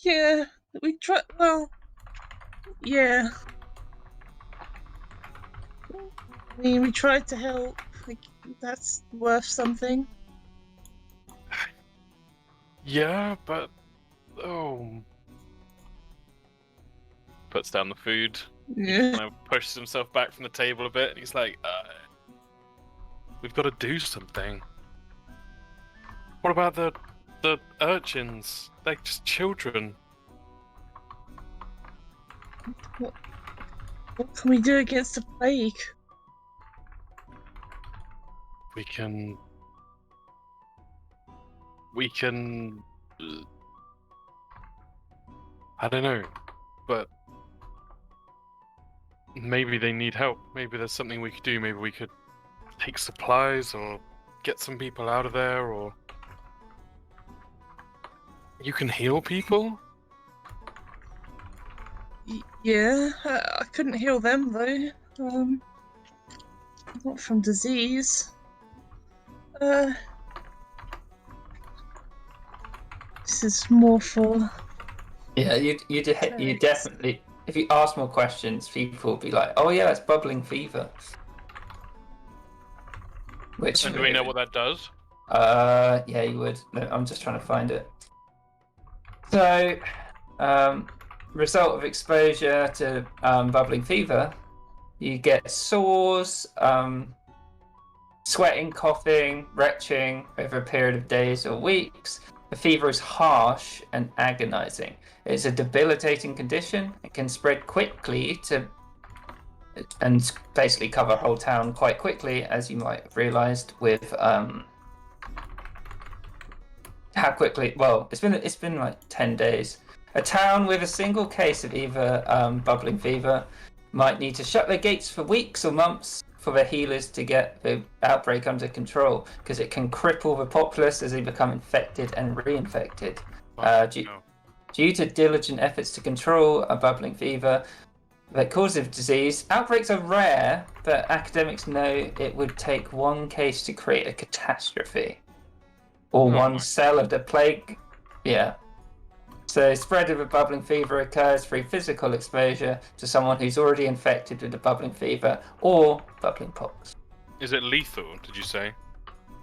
Yeah, we tried. Well, yeah. I mean, we tried to help. Like, that's worth something. Yeah, but puts down the food, Yeah. kind of pushes himself back from the table a bit, and he's like, we've got to do something. What about the urchins? They're just children. What can we do against the plague? We can. I don't know, but maybe they need help. Maybe there's something we could do. Maybe we could take supplies or get some people out of there, or you can heal people. Yeah, I couldn't heal them though. Not from disease. This is more for. Yeah, you definitely. If you ask more questions, people will be like, "Oh yeah, it's bubbling fever." Which And do we know what that does? Yeah, you would. No, I'm just trying to find it. So, result of exposure to bubbling fever, you get sores, sweating, coughing, retching over a period of days or weeks. The fever is harsh and agonizing. It's a debilitating condition. It can spread quickly and basically cover a whole town quite quickly, as you might have realized with how quickly. Well, it's been like 10 days. A town with a single case of either bubbling fever might need to shut their gates for weeks or months for their healers to get the outbreak under control, because it can cripple the populace as they become infected and reinfected. Due to diligent efforts to control a bubbling fever, the cause of disease, outbreaks are rare, but academics know it would take one case to create a catastrophe. Or one cell of the plague. Yeah. So, spread of a bubbling fever occurs through physical exposure to someone who's already infected with a bubbling fever or bubbling pox. Is it lethal, did you say?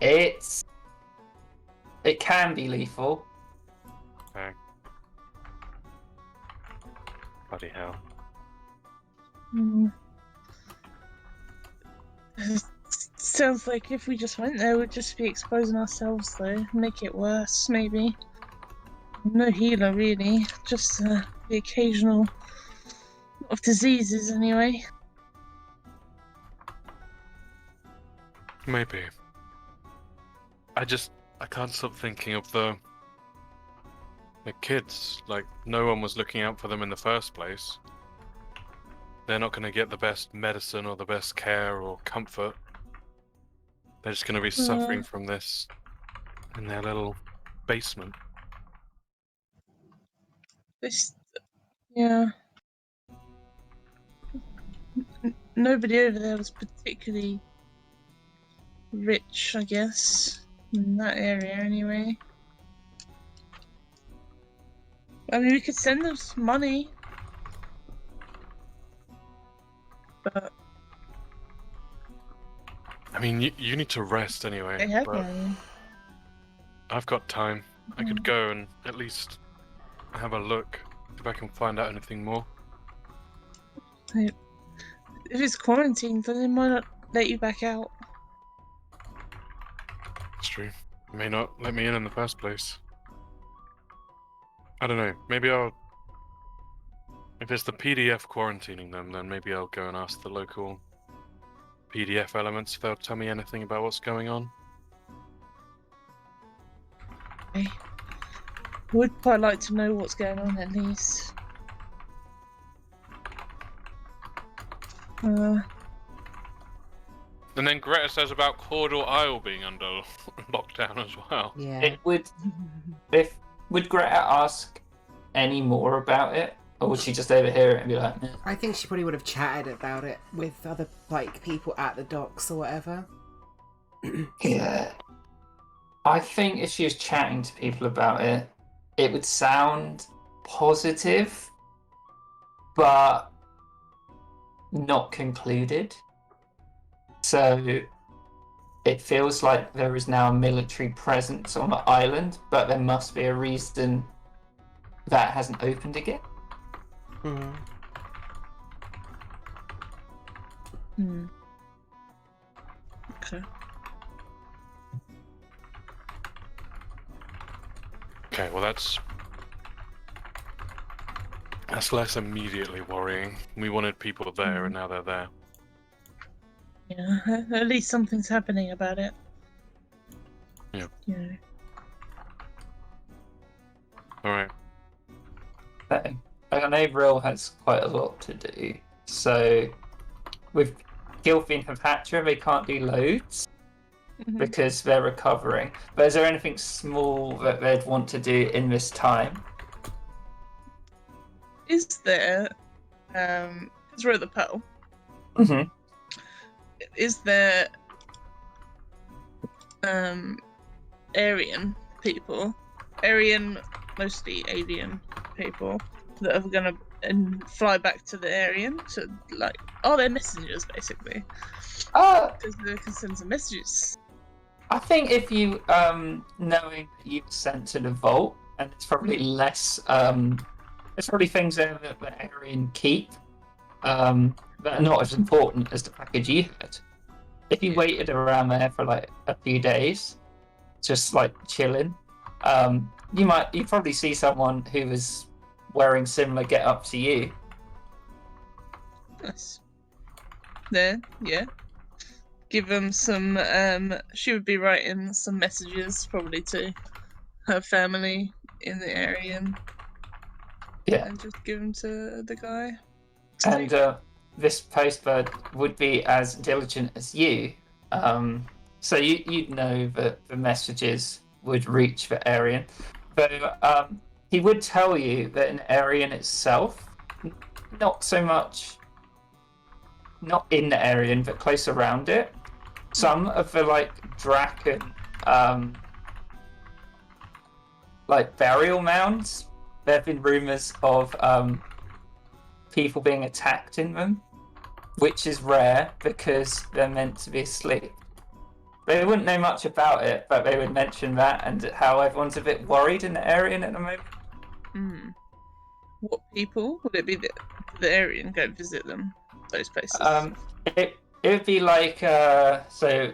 It can be lethal. Okay. Bloody hell. Sounds like if we just went there, we'd just be exposing ourselves, though. Make it worse, maybe. No healer, really. Just the occasional of diseases, anyway. Maybe. I can't stop thinking of the kids. Like, no one was looking out for them in the first place. They're not going to get the best medicine or the best care or comfort. They're just going to be suffering from this in their little basement. Yeah. Nobody over there was particularly rich, I guess. In that area, anyway. I mean, we could send them some money. But I mean, you need to rest anyway. they have but money. I've got time. I could go and at least have a look if I can find out anything more. If it's quarantined, then they might not let you back out. It's true. They may not let me in the first place. I don't know. Maybe I'll... If it's the PDF quarantining them, then maybe I'll go and ask the local PDF elements if they'll tell me anything about what's going on. I would quite like to know what's going on, at least. And then Greta says about Cordor Isle being under lockdown as well. Yeah. It would. Would Greta ask any more about it, or would she just overhear it and be like, "Eh." I think she probably would have chatted about it with other people at the docks or whatever. Yeah. I think if she was chatting to people about it, it would sound positive, but not concluded. So it feels like there is now a military presence on the island, but there must be a reason that hasn't opened again. Mm. Okay. Okay, well that's less immediately worrying. We wanted people there, and now they're there. Yeah, at least something's happening about it. Yeah. Yeah. All right. I know Vril has quite a lot to do, so with Gilfin and Hatra, they can't do loads because they're recovering. But is there anything small that they'd want to do in this time? Is there, because we're at the Pearl, Mm-hmm. is there, Aryan people, mostly alien people, that are gonna fly back to the Aryan to, like, they're messengers, basically. Because they can send some messages. I think if you, knowing that you were sent to the vault, and it's probably less, there's probably things there that the Aryan keep, that are not as important as the package you had. If you waited around there for like a few days, just like chilling, you'd probably see someone who was wearing similar get up to you. Nice. There, yeah. Give them some, she would be writing some messages, probably to her family in the area, Yeah. and just give them to the guy. And this postbird would be as diligent as you, so you'd know that the messages would reach the Aryan. But he would tell you that an Aryan itself, not so much, not in the Aryan, but close around it, some of the like Draken, like burial mounds, there have been rumours of people being attacked in them, which is rare because they're meant to be asleep. They wouldn't know much about it, but they would mention that and how everyone's a bit worried in the area at the moment. Hmm. What people? Would it be the area and go visit them? Those places? It would be like so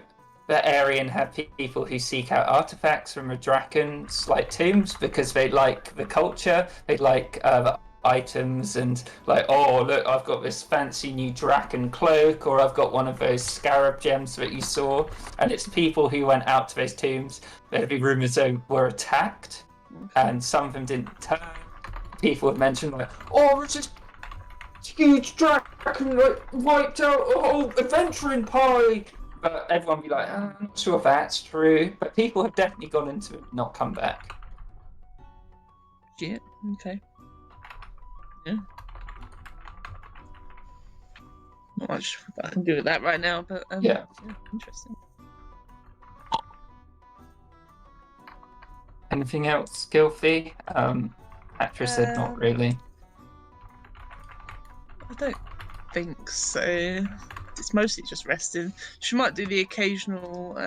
the Aryan have people who seek out artifacts from the Draken's like tombs because they like the culture, they like the items, and like, oh look, I've got this fancy new Draken cloak, or I've got one of those scarab gems that you saw, and it's people who went out to those tombs. There'd be rumors they were attacked, and some of them didn't turn. People would mention like, oh, it's this huge Draken like wiped out a whole adventuring party. But everyone would be like, I'm not sure if that's true. But people have definitely gone into it and not come back. Yeah. Okay. Yeah. Not much I can do with that right now, but Yeah. Interesting. Anything else, Gilfie? Actress said not really. I don't think so. It's mostly just resting. She might do the occasional.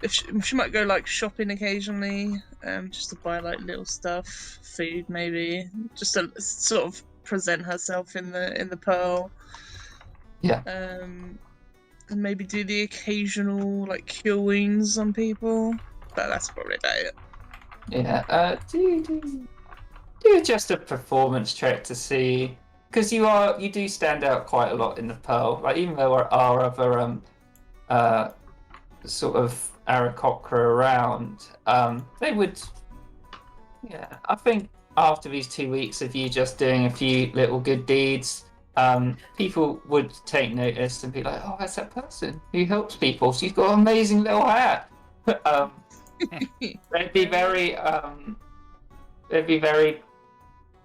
If she might go like shopping occasionally, just to buy like little stuff, food maybe, just to sort of present herself in the Pearl. Yeah. And maybe do the occasional like cure wounds on people, but that's probably about it. Yeah. Do just a performance check to see, because you do stand out quite a lot in the Pearl. Like, even though there are other sort of Aarakocra around, they would. Yeah, I think after these 2 weeks of you just doing a few little good deeds, people would take notice and be like, "Oh, that's that person who helps people. She's got an amazing little hat." They'd be very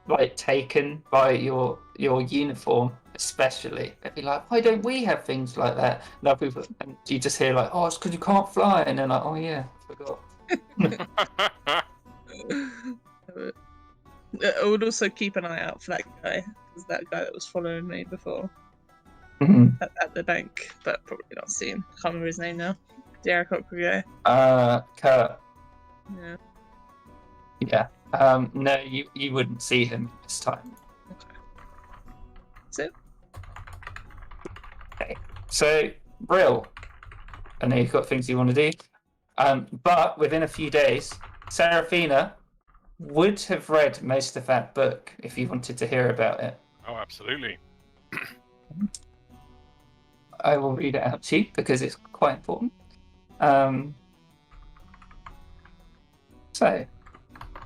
like taken by your uniform, especially. They'd be like, "Why don't we have things like that?" Now people, and you just hear like, "Oh, it's because you can't fly," and they're like, "Oh yeah, I forgot." I would also keep an eye out for that guy, because that guy that was following me before at the bank, but probably not see him. Can't remember his name now. The Aarakocra guy. Kurt. Yeah. Yeah. No, you wouldn't see him this time. Okay. That's it. Okay. So, Brill, I know you've got things you want to do. But within a few days, Seraphina would have read most of that book if you wanted to hear about it. Oh, absolutely. I will read it out to you because it's quite important. So,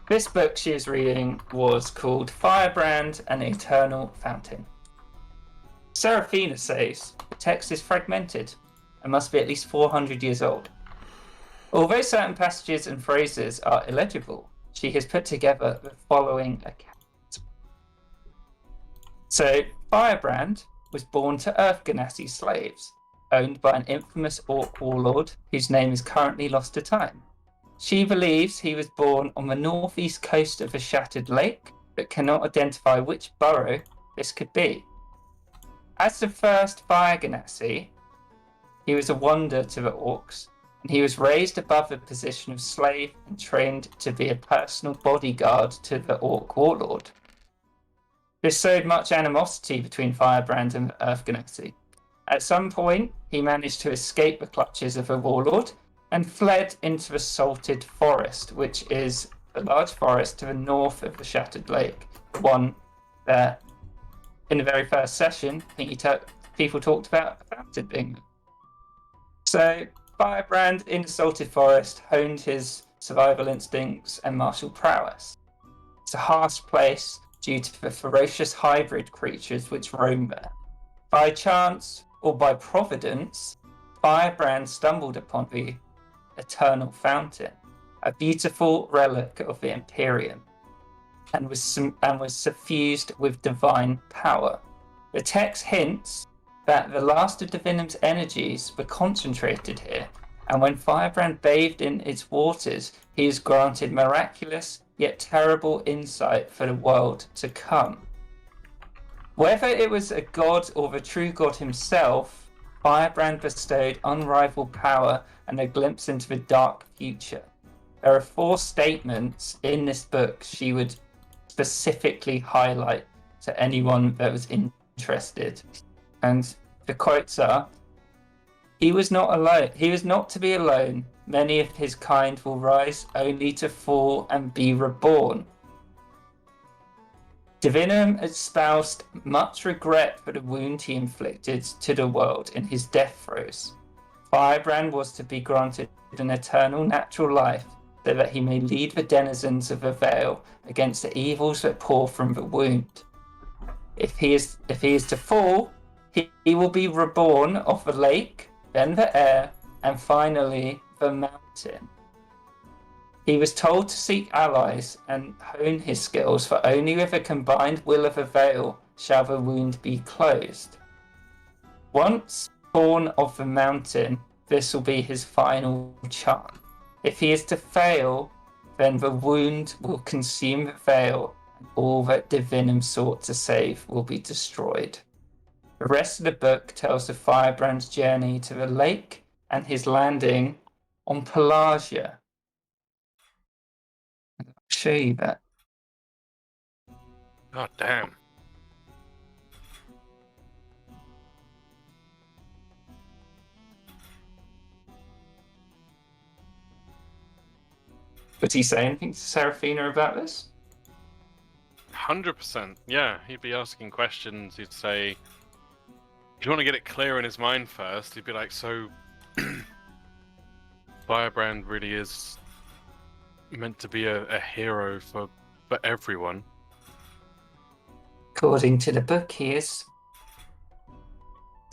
this book she is reading was called Firebrand and Eternal Fountain. Seraphina says the text is fragmented and must be at least 400 years old. Although certain passages and phrases are illegible, she has put together the following account. So, Firebrand was born to Earth Ganassi slaves, owned by an infamous orc warlord whose name is currently lost to time. She believes he was born on the northeast coast of a shattered lake, but cannot identify which burrow this could be. As the first Fire Ganassi, he was a wonder to the orcs, and he was raised above the position of slave and trained to be a personal bodyguard to the orc warlord. This sowed much animosity between Firebrand and Earth Ganassi. At some point, he managed to escape the clutches of the warlord and fled into the Salted Forest, which is a large forest to the north of the Shattered Lake. The one that, in the very first session, I think people talked about a fountain being. So, Firebrand in the Salted Forest honed his survival instincts and martial prowess. It's a harsh place due to the ferocious hybrid creatures which roam there. By chance, or by providence, Firebrand stumbled upon the Eternal Fountain, a beautiful relic of the Imperium, and was suffused with divine power. The text hints that the last of Divinum's energies were concentrated here, and when Firebrand bathed in its waters, he is granted miraculous yet terrible insight for the world to come. Whether it was a god or the true god himself, Firebrand bestowed unrivaled power and a glimpse into the dark future. There are 4 statements in this book she would specifically highlight to anyone that was interested. And the quotes are, "He was not alone. He was not to be alone. Many of his kind will rise only to fall and be reborn. Divinum espoused much regret for the wound he inflicted to the world in his death throes. Firebrand was to be granted an eternal natural life so that he may lead the denizens of the Vale against the evils that pour from the wound. If he is to fall, he will be reborn of the lake, then the air, and finally the mountain. He was told to seek allies and hone his skills, for only with a combined will of the Vale shall the wound be closed. Once born of the mountain, this will be his final chance. If he is to fail, then the wound will consume the Vale, and all that Divinum sought to save will be destroyed. The rest of the book tells of Firebrand's journey to the lake and his landing on Pelagia." I'll show you that. God damn. Would he say anything to Seraphina about this? 100%. Yeah, he'd be asking questions. He'd say, if you want to get it clear in his mind first, he'd be like, so Firebrand really is meant to be a hero for everyone. According to the book, he is.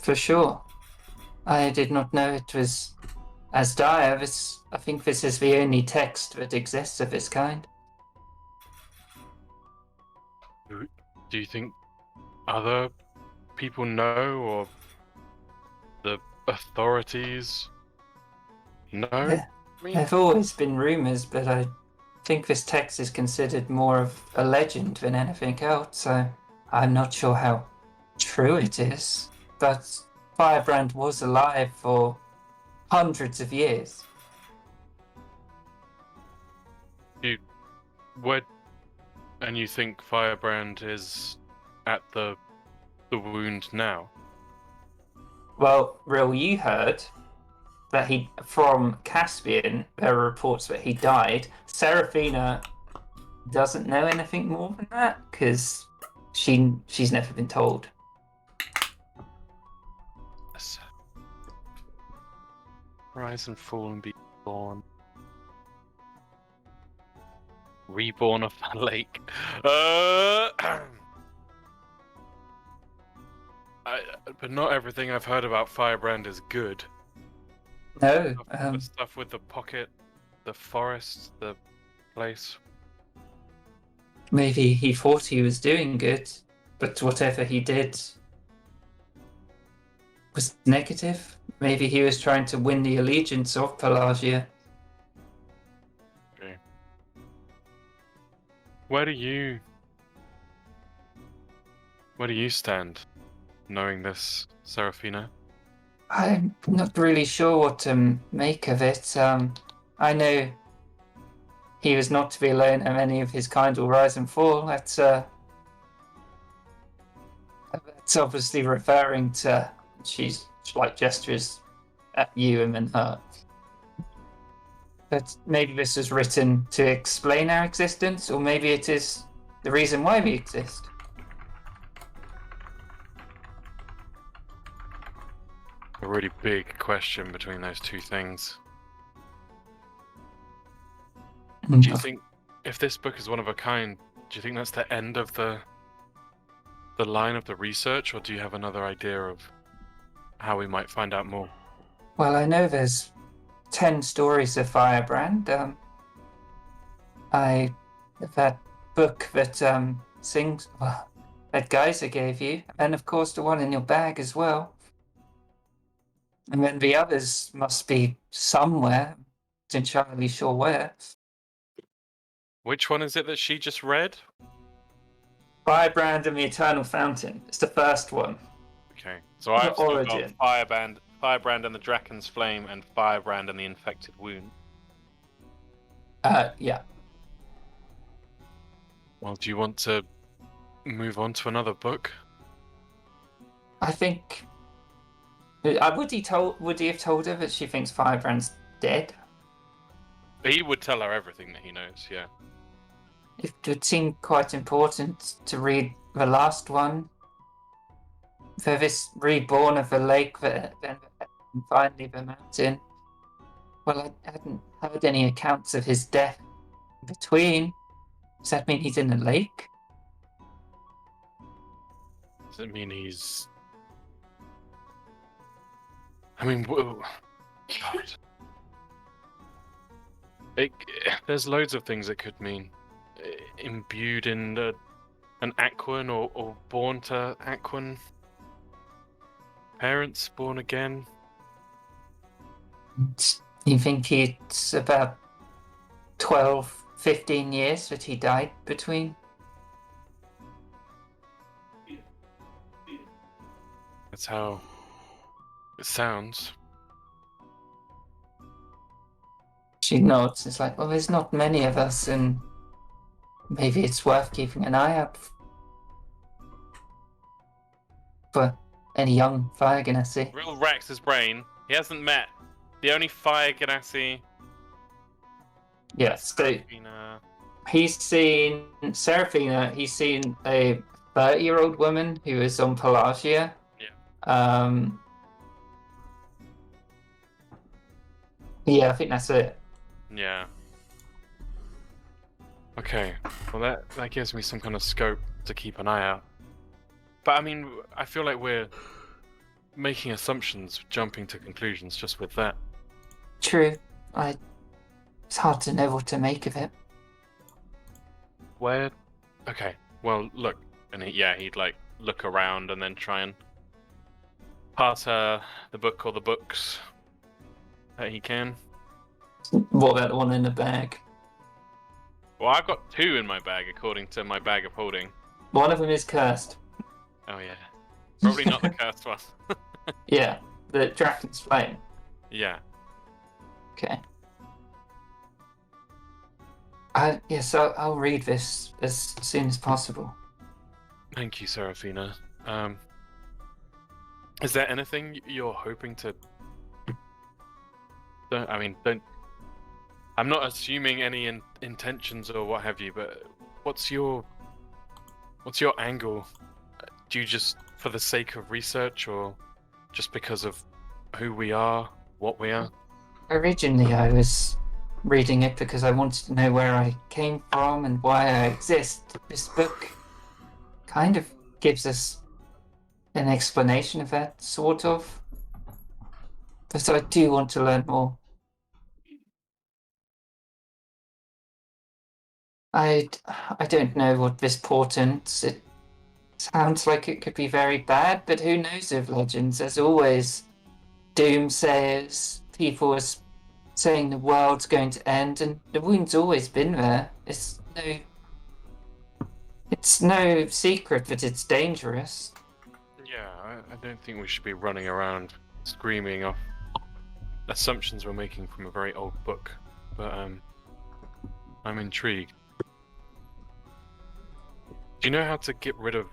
For sure. I did not know it was as dire. I think this is the only text that exists of this kind. Do you think other people know, or the authorities know? Yeah. I mean, There have always been rumours, but I think this text is considered more of a legend than anything else, so I'm not sure how true it is. But Firebrand was alive for hundreds of years. and you think Firebrand is at the wound now? Well, Rill, you heard that from Caspian, there are reports that he died. Seraphina doesn't know anything more than that, because she's never been told. Yes. Rise and fall and be born. Reborn of the lake. But not everything I've heard about Firebrand is good. No, The stuff with the pocket, the forest, the place. maybe he thought he was doing good, but whatever he did was negative. Maybe he was trying to win the allegiance of Pelagia. Okay. Where do you stand, knowing this, Seraphina? I'm not really sure what to make of it. I know he was not to be alone, and many of his kind will rise and fall. That's obviously referring to, she's like gestures at you and then her. But maybe this was written to explain our existence, or maybe it is the reason why we exist. A really big question between those two things. Do you think, if this book is one of a kind, do you think that's the end of the line of the research, or do you have another idea of how we might find out more? Well, I know there's 10 stories of Firebrand. I have that book that that Geyser gave you, and of course the one in your bag as well. And then the others must be somewhere. Not entirely sure where. Which one is it that she just read? Firebrand and the Eternal Fountain. It's the first one. Okay, so I've still got Origin. Firebrand and the Draken's Flame, and Firebrand and the Infected Wound. Yeah. Well, do you want to move on to another book? I think. Would he have told her that she thinks Firebrand's dead? He would tell her everything that he knows, yeah. It would seem quite important to read the last one. For this reborn of the lake, then finally the mountain. Well, I hadn't heard any accounts of his death in between. Does that mean he's in a lake? Does it mean he's... I mean, whoa. God. There's loads of things it could mean. Imbued in an Aquan or born to Aquan. Parents born again. You think it's about 12, 15 years that he died between? That's how it sounds. She nods. It's like, well, there's not many of us, and maybe it's worth keeping an eye out for any young Fire Ganassi. Real racks his brain. He hasn't met the only Fire Ganassi. Yes, so Seraphina. he's seen Seraphina. He's seen a 30-year-old woman who is on Pelagia. Yeah. Yeah, I think that's it. Yeah. Okay. Well, that gives me some kind of scope to keep an eye out. But I mean, I feel like we're making assumptions, jumping to conclusions just with that. True. It's hard to know what to make of it. Where? Okay. Well, look, and he'd like look around and then try and pass her the book or the books that he can. What about the one in the bag? Well, I've got 2 in my bag, according to my bag of holding. One of them is cursed. Oh yeah, probably not the cursed one. Yeah, the Draken's Flame. Yeah. Okay. Yes, I'll read this as soon as possible. Thank you, Seraphina. Is there anything you're hoping to? Don't. I'm not assuming any intentions or what have you, but what's your angle? Do you just for the sake of research, or just because of who we are, what we are? Originally, I was reading it because I wanted to know where I came from and why I exist. This book kind of gives us an explanation of that, sort of. But I do want to learn more. I don't know what this portents. It sounds like it could be very bad, but who knows of legends? There's always doomsayers, people are saying the world's going to end, and the wound's always been there. It's no secret that it's dangerous. Yeah, I don't think we should be running around screaming off assumptions we're making from a very old book, but I'm intrigued. Do you know how to get rid of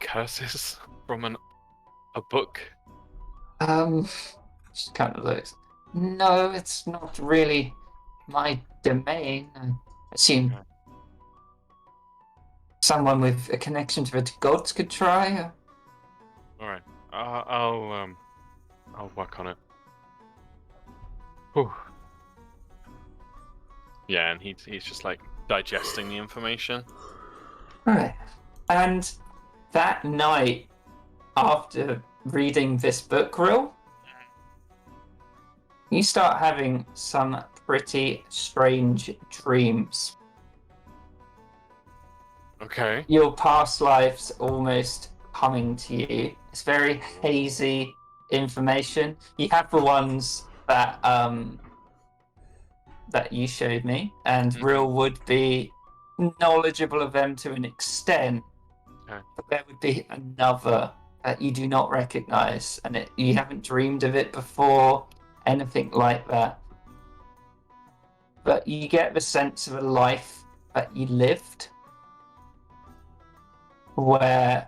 curses from a book? She kind of looks. No, it's not really my domain. I assume someone with a connection to the gods could try. All right, I'll work on it. Whew. Yeah, and he's just like digesting the information. Right. And that night, after reading this book, Rill, you start having some pretty strange dreams. Okay. Your past life's almost coming to you. It's very hazy information. You have the ones that that you showed me, and Rill would be knowledgeable of them to an extent, Okay. but there would be another that you do not recognize, and you haven't dreamed of it before, anything like that. But you get the sense of a life that you lived, where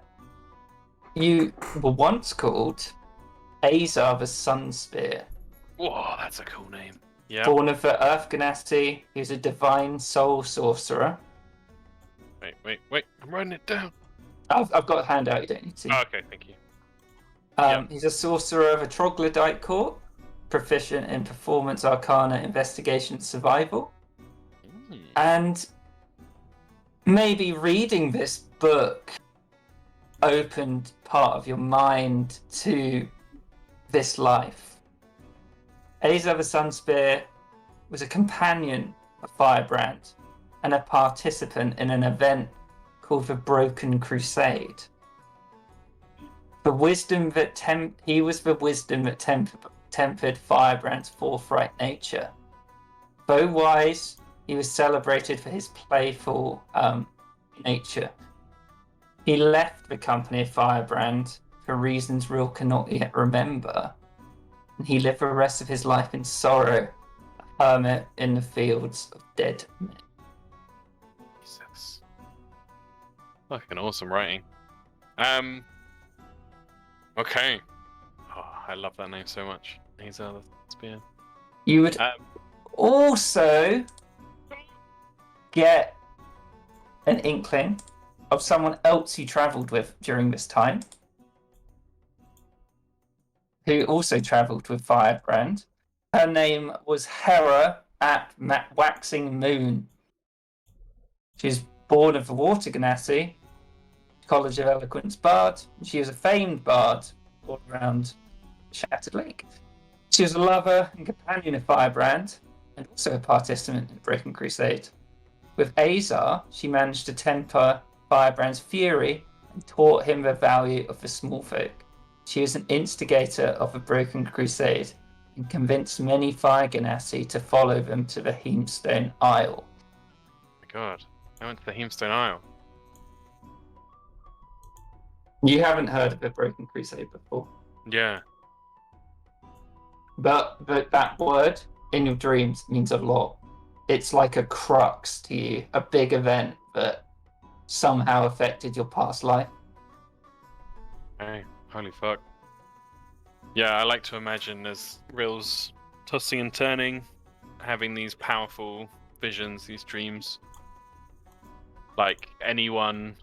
you were once called Azar the Sunspear. Whoa, that's a cool name. Yeah. Born of the Earth Ganassi, he was a divine soul sorcerer. Wait. I'm writing it down. I've got a handout, you don't need to. Oh, okay, thank you. He's a sorcerer of a troglodyte court, proficient in performance, arcana, investigation, survival. And maybe reading this book opened part of your mind to this life. Azar the Sunspear was a companion of Firebrand and a participant in an event called the Broken Crusade. The wisdom that he was the wisdom that tempered Firebrand's forthright nature. Though wise, he was celebrated for his playful nature. He left the company of Firebrand for reasons Real cannot yet remember, and he lived the rest of his life in sorrow, a hermit in the fields of dead men. Jesus. Fucking awesome writing. Okay. Oh, I love that name so much. Azar the Spear. You would also get an inkling of someone else you travelled with during this time, who also travelled with Firebrand. Her name was Hera at Waxing Moon. She's born of the Water Ganassi, College of Eloquence Bard. She was a famed bard all around Shattered Lake. She was a lover and companion of Firebrand, and also a participant in the Broken Crusade. With Azar, she managed to temper Firebrand's fury and taught him the value of the small folk. She was an instigator of the Broken Crusade and convinced many Fire Ganassi to follow them to the Hemstone Isle. Oh my god. I went to the Hemstone Isle. You haven't heard of the Broken Crusade before, Yeah. but that word in your dreams means a lot. It's like a crux to you, a big event that somehow affected your past life. Hey, holy fuck. Yeah, I like to imagine as Real's tossing and turning, having these powerful visions, these dreams. Like anyone,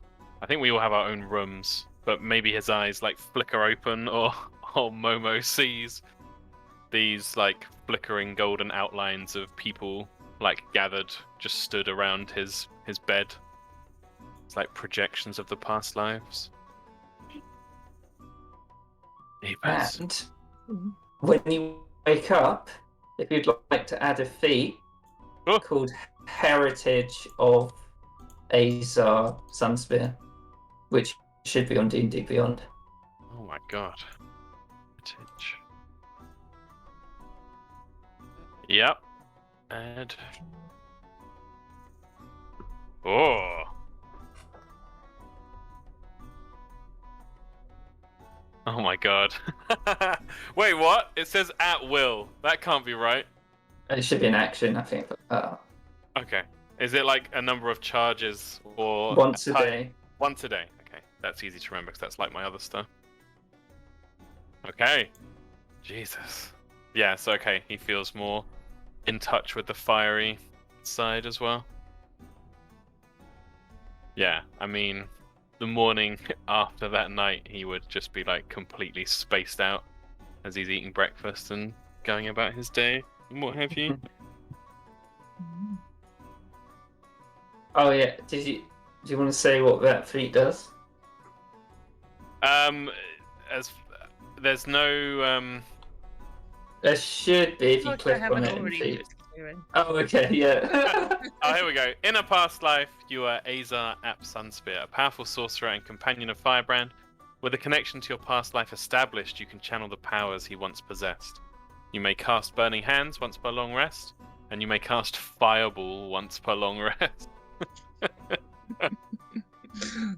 I think we all have our own rooms, but maybe his eyes like flicker open, or Momo sees these like flickering golden outlines of people like gathered, just stood around his bed. It's like projections of the past lives. And when you wake up, if you'd like to add a feat called Heritage of Azar Sunspear, which should be on D&D Beyond. Oh my god. Heritage. Yep. Add. Oh. Oh my god. Wait, what? It says at will. That can't be right. It should be an action, I think. Okay. Is it like a number of charges or Once a day. Once a day. Okay. That's easy to remember because that's like my other stuff. Okay. Jesus. Yeah, so okay, he feels more in touch with the fiery side as well. Yeah, I mean, the morning after that night, he would just be like completely spaced out as he's eating breakfast and going about his day and what have you. Oh yeah, do you want to say what that feat does? As there's no There should be if you Like I click on haven't it in already feat. used it. Oh, okay, yeah. Oh, here we go. In a past life, you are Azar ap Sunspear, a powerful sorcerer and companion of Firebrand. With a connection to your past life established, you can channel the powers he once possessed. You may cast Burning Hands once per long rest, and you may cast Fireball once per long rest.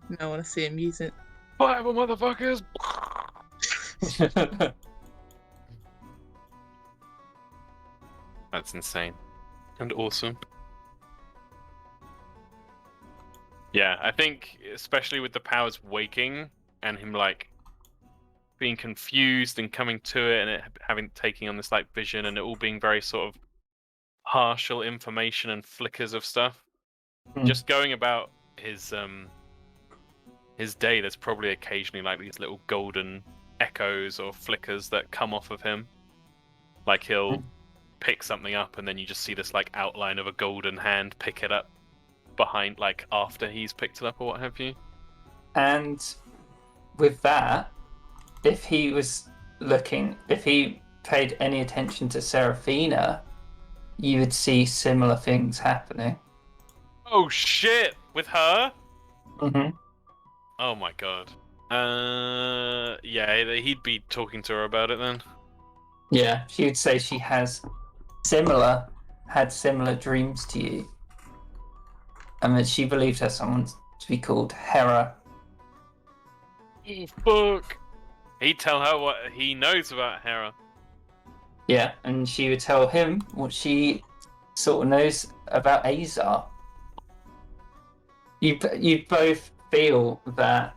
Now I want to see him use it. Fireball, motherfuckers! That's insane. And awesome. Yeah, I think especially with the powers waking and him like being confused and coming to it and it having taking on this like vision and it all being very sort of partial information and flickers of stuff. Just going about his day, there's probably occasionally like these little golden echoes or flickers that come off of him. Like he'll pick something up and then you just see this like outline of a golden hand pick it up behind, like after he's picked it up or what have you. And with that, if he paid any attention to Seraphina, you would see similar things happening. Oh shit! With her? Mm-hmm. Oh my god. Yeah, he'd be talking to her about it then. Yeah, she would say she had similar dreams to you. And that she believed her someone to be called Hera. Oh, fuck! He'd tell her what he knows about Hera. Yeah, and she would tell him what she sort of knows about Azar. You both feel that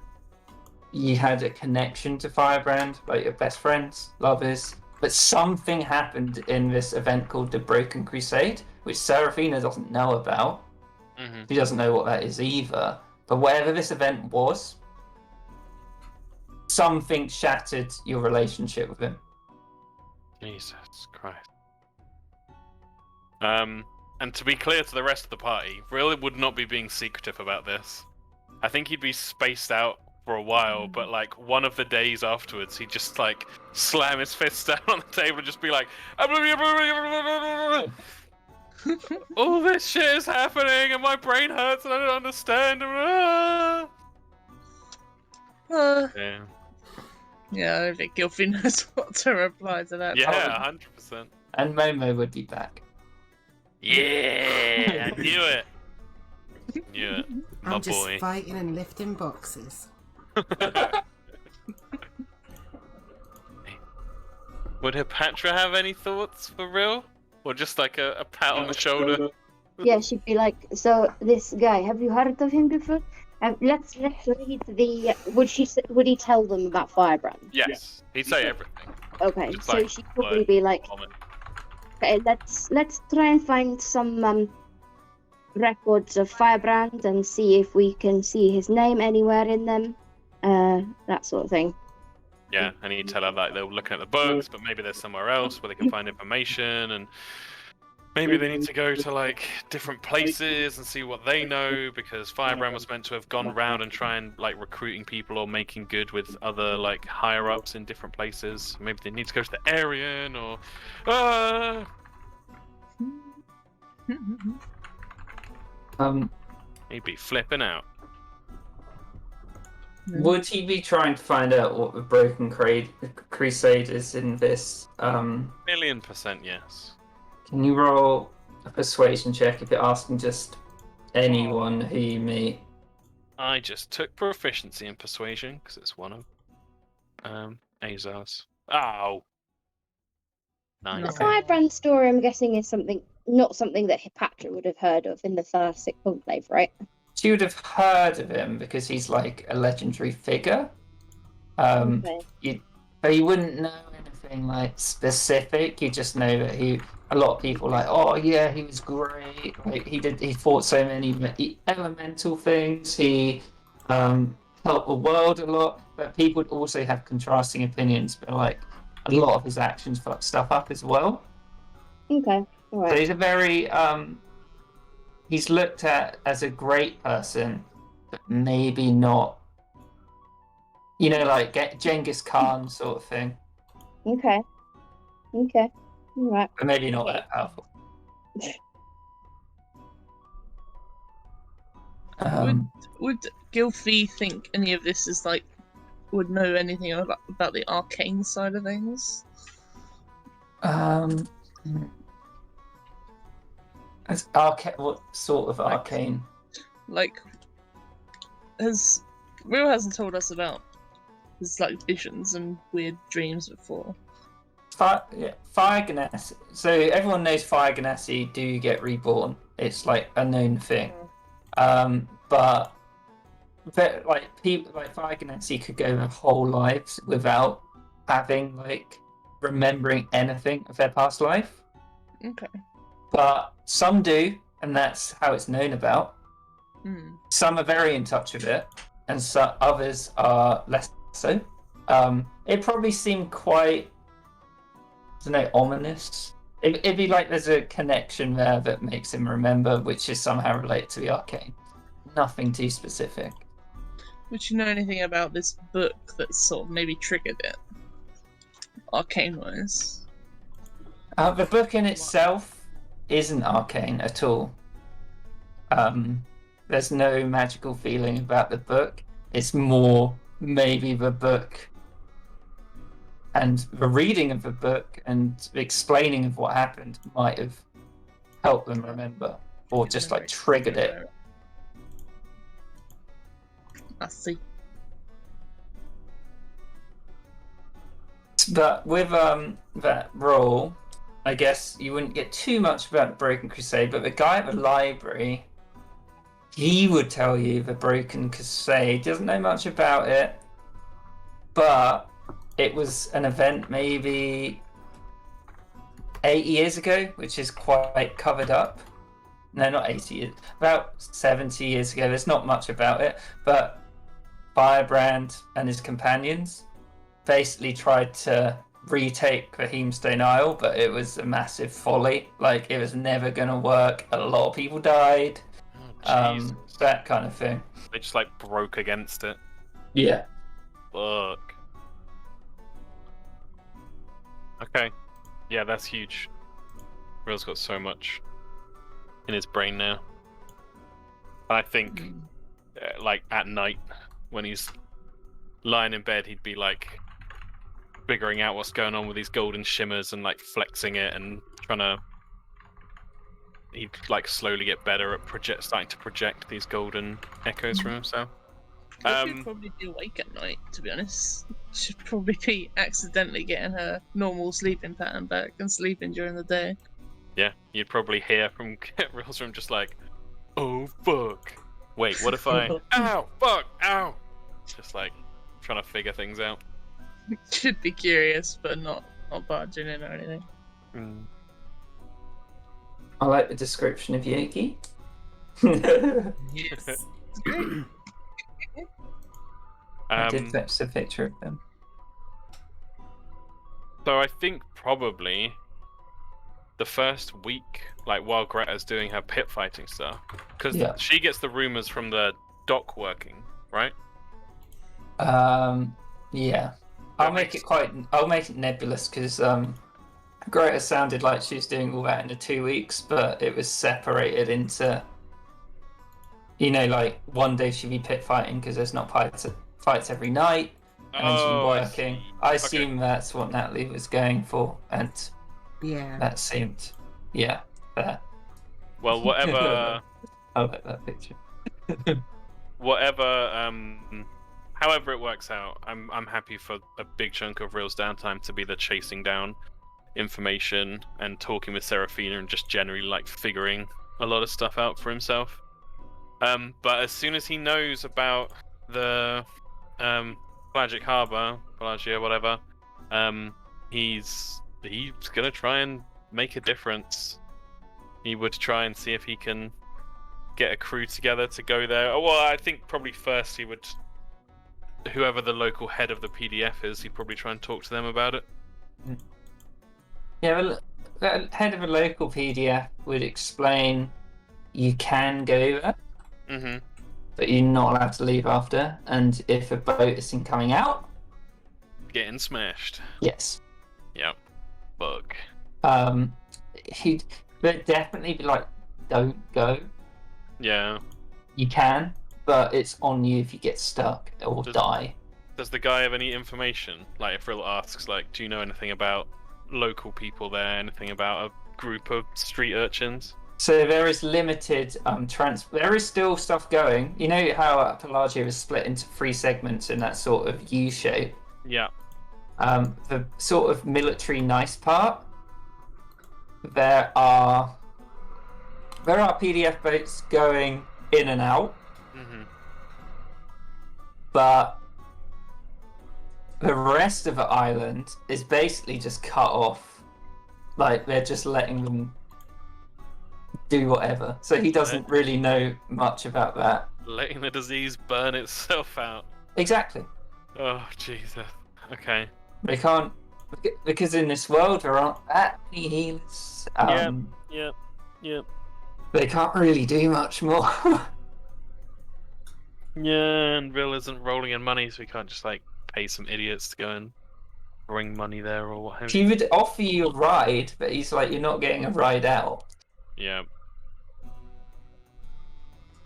you had a connection to Firebrand, like your best friends, lovers, but something happened in this event called the Broken Crusade, which Seraphina doesn't know about. Mm-hmm. She doesn't know what that is either. But whatever this event was, something shattered your relationship with him. Jesus Christ. And to be clear to the rest of the party, Vril would not be being secretive about this. I think he'd be spaced out for a while, but like one of the days afterwards, he'd just like slam his fist down on the table and just be like, all this shit is happening and my brain hurts and I don't understand. Yeah. Yeah, I don't think Gilfie knows what to reply to that. Yeah, 100%. And Momo would be back. Yeah, I knew it. Knew it. My I'm just boy. fighting and lifting boxes. Would Hepatra have any thoughts for real? Or just like a pat on the shoulder? Yeah, she'd be like, so this guy, have you heard of him before? Let's read the. Would he tell them about Firebrand? Yes. He'd say everything. Okay, Just so like she'd probably word be like, vomit. okay, let's try and find some records of Firebrand and see if we can see his name anywhere in them, that sort of thing. Yeah, and he'd tell her like they were looking at the books, but maybe there's somewhere else where they can find information, and maybe they need to go to like different places and see what they know, because Firebrand was meant to have gone round and try and like recruiting people or making good with other like higher ups in different places. Maybe they need to go to the Aryan or he'd be flipping out. Would he be trying to find out what the Broken Crusade is in this? 1,000,000% yes. Can you roll a persuasion check if you're asking just anyone who you meet? I just took proficiency in persuasion because it's one of Azar's. Oh. Nice. The Firebrand story, I'm guessing, is not something that Hepatra would have heard of in the Thalassic Conclave, right? She would have heard of him because he's like a legendary figure. Okay. But you wouldn't know anything like specific. You just know that a lot of people are like, oh yeah, he was great. Like he fought so many elemental things. He helped the world a lot. But people would also have contrasting opinions. But like a lot of his actions fuck stuff up as well. Okay, all right. So he's a very he's looked at as a great person, but maybe not. You know, like Genghis Khan sort of thing. Okay, all right. But maybe not that powerful. Would Gilfie think any of this is like would know anything about the arcane side of things? What sort of arcane? Like, Will hasn't told us about his like visions and weird dreams before. Fire Ganassi. So everyone knows Fire Ganassi do get reborn. It's like a known thing. But people like Fire Ganassi could go their whole lives without having remembering anything of their past life. Okay. But some do, and that's how it's known about. Some are very in touch with it, and others are less so. It probably seemed quite, I don't know, ominous. It'd be like there's a connection there that makes him remember, which is somehow related to the arcane. Nothing too specific. Would you know anything about this book that sort of maybe triggered it? Arcane-wise. The book in itself isn't arcane at all. There's no magical feeling about the book. It's more maybe the book and the reading of the book and the explaining of what happened might have helped them remember, or just triggered it. I see. But with that role, I guess you wouldn't get too much about the Broken Crusade, but the guy at the library, he would tell you the Broken Crusade. Doesn't know much about it, but it was an event maybe 8 years ago, which is quite covered up. No, not 80 years. About 70 years ago. There's not much about it, but Firebrand and his companions basically tried to retake the Heemstone Isle, but it was a massive folly. Like, it was never going to work. A lot of people died. That kind of thing. They just broke against it. Yeah. Fuck. Okay. Yeah, that's huge. Will's got so much in his brain now. And I think, at night, when he's lying in bed, he'd be figuring out what's going on with these golden shimmers and flexing it and trying to. He'd slowly get better at starting to project these golden echoes from himself. She'd probably be awake at night, to be honest. She'd probably be accidentally getting her normal sleeping pattern back and sleeping during the day. Yeah, you'd probably hear from Will's room just oh fuck. Wait, what if I ow, fuck, ow. Just trying to figure things out. Should be curious, but not barging in or anything. I like the description of Yogi. Yes. It's great. I did fetch a picture of him. So I think probably the first week, while Greta's doing her pit fighting stuff, because she gets the rumors from the dock working, right? Yeah. I'll make it nebulous because Greta sounded like she was doing all that in the 2 weeks, but it was separated into, one day she'd be pit fighting because there's not fights every night, and then she'd be working. I assume that's what Natalie was going for, and that seemed, fair. Well, whatever. I like that picture. However it works out, I'm happy for a big chunk of Real's downtime to be the chasing down information and talking with Seraphina and just generally figuring a lot of stuff out for himself. But as soon as he knows about the Pelagic Harbour, Pelagia, whatever, he's gonna try and make a difference. He would try and see if he can get a crew together to go there. Well, I think probably first he would, whoever the local head of the PDF is, he'd probably try and talk to them about it. Yeah, well, the head of a local PDF would explain you can go there, but you're not allowed to leave after, and if a boat is seen coming out, getting smashed. Yes. Yep. Bug. He'd definitely be don't go. Yeah. You can, but it's on you if you get stuck or die. Does the guy have any information? If Rill asks, do you know anything about local people there? Anything about a group of street urchins? So there is limited there is still stuff going. You know how Pelagia is split into 3 segments in that sort of U shape. Yeah. The sort of military nice part. There are PDF boats going in and out, but the rest of the island is basically just cut off. Like they're just letting them do whatever. So he doesn't really know much about that. Letting the disease burn itself out. Exactly. Oh, Jesus. Okay. They can't, because in this world there aren't that many healers. Yep. They can't really do much more. Yeah, and Bill isn't rolling in money, so we can't just like pay some idiots to go and bring money there or what have you. He would offer you a ride, but he's like, you're not getting a ride out. Yeah.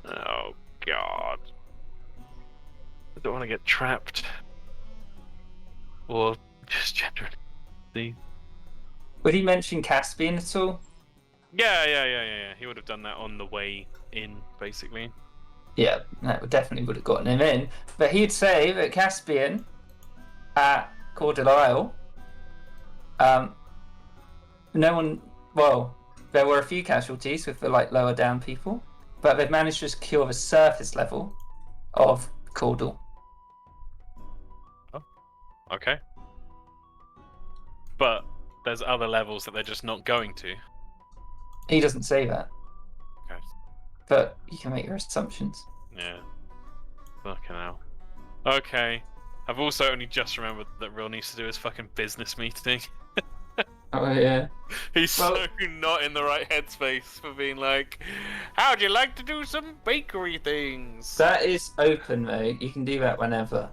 Oh God. I don't want to get trapped. Or just generally. See? Would he mention Caspian at all? Yeah. He would have done that on the way in, basically. Yeah, that definitely would have gotten him in. But he'd say that Caspian at Cordelisle, no one. Well, there were a few casualties with the lower down people, but they've managed to secure the surface level of Cordal. Oh, okay. But there's other levels that they're just not going to. He doesn't say that. Okay. But you can make your assumptions. Yeah. Fucking hell. Okay. I've also only just remembered that Real needs to do his fucking business meeting. Oh yeah. He's so not in the right headspace for being like, how'd you like to do some bakery things? That is open though. You can do that whenever.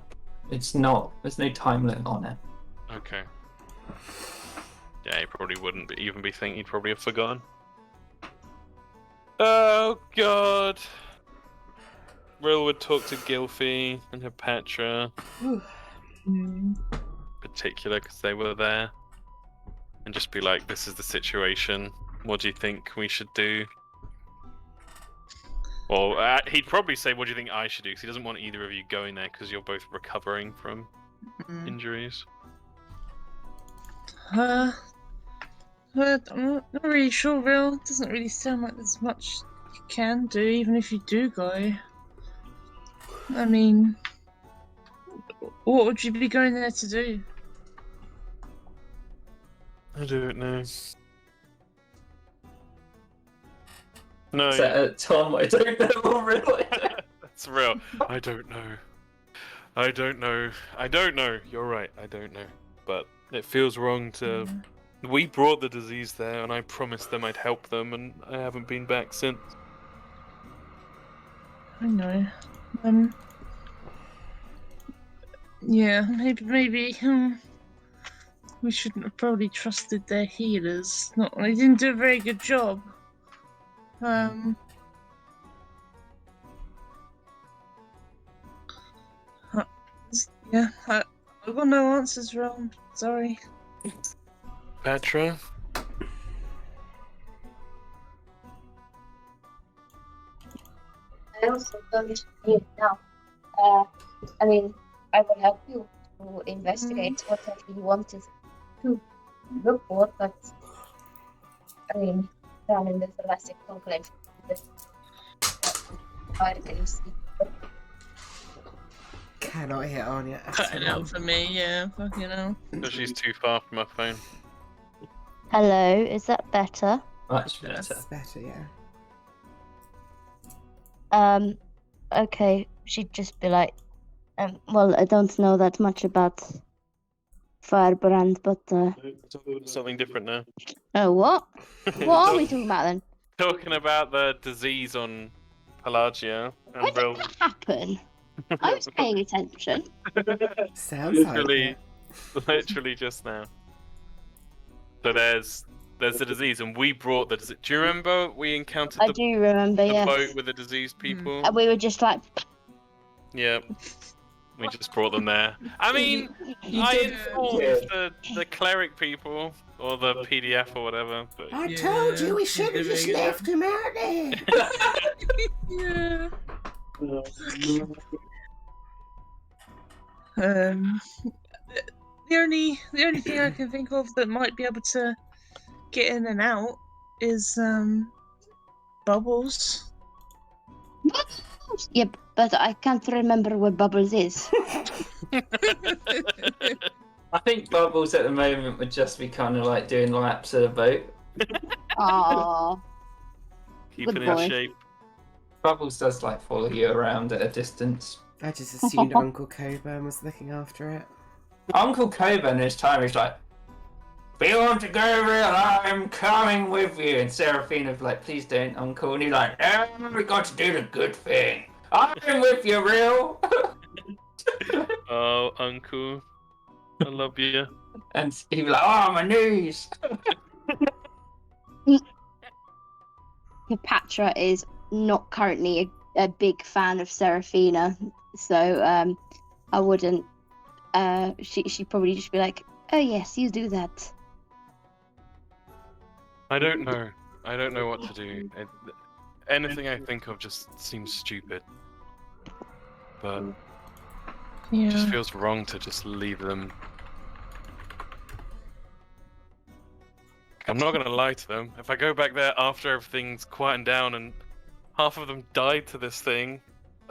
It's not. There's no time limit on it. Okay. Yeah, he probably wouldn't even be thinking. He'd probably have forgotten. Oh God. Rill would talk to Gylfi and Hepatra, in particular, because they were there, and just be like, "This is the situation. What do you think we should do?" Or he'd probably say, "What do you think I should do?" Because he doesn't want either of you going there because you're both recovering from injuries. But I'm not really sure, Real. It doesn't really sound like there's much you can do, even if you do go. I mean, what would you be going there to do? I don't know. No, Is that Tom? I don't know really. that's real. I don't know. I don't know. You're right. I don't know. But it feels wrong to. We brought the disease there, and I promised them I'd help them, and I haven't been back since. I know. Yeah, maybe we shouldn't have probably trusted their healers. They didn't do a very good job. Yeah, I've got no answers, Ron. Sorry. Petra? I also don't need now. I mean, I will help you to investigate what you wanted to look for, but I mean, down in the Thoracic Conclave, Cannot hit Anya. Cutting out for me, yeah, fucking hell. Because she's too far from her phone. Hello, is that better? Much better. That's better, yeah. Okay, she'd just be like, well, I don't know that much about Firebrand, but Something different now. oh, what? What are we talking about then? Talking about the disease on Pelagia When and did Bill. that happen? I was paying attention. Sounds like Literally, it. literally just now. So there's the disease, and we brought the disease. Do you remember we encountered I the do remember, yes. boat with the diseased people? And we were just like, Yeah. We just brought them there. I mean, You I did. informed the cleric people or the PDF or whatever. But I told you we Yeah, should have you did just a very left him out there. Yeah. Um, the only thing I can think of that might be able to get in and out is Bubbles. Yep, but I can't remember where Bubbles is. I think Bubbles at the moment would just be kind of like doing laps of the boat. Aww. keep Good it in boy. shape. Bubbles does like follow you around at a distance. I just assumed Uncle Coburn was looking after it. Uncle Coburn this time is like, if you want to go real, I'm coming with you. And Seraphina's like, please don't, Uncle. And he's like, no, we got to do the good thing. I'm with you, real. Oh, uncle, I love you. And he'd be like, oh, my knees. Patra is not currently a big fan of Seraphina, so I wouldn't. She'd probably just be like, "Oh yes, you do that." I don't know. I don't know what to do. Anything I think of just seems stupid. But it just Yeah. feels wrong to just leave them. I'm not gonna lie to them. If I go back there after everything's quietened down and half of them died to this thing,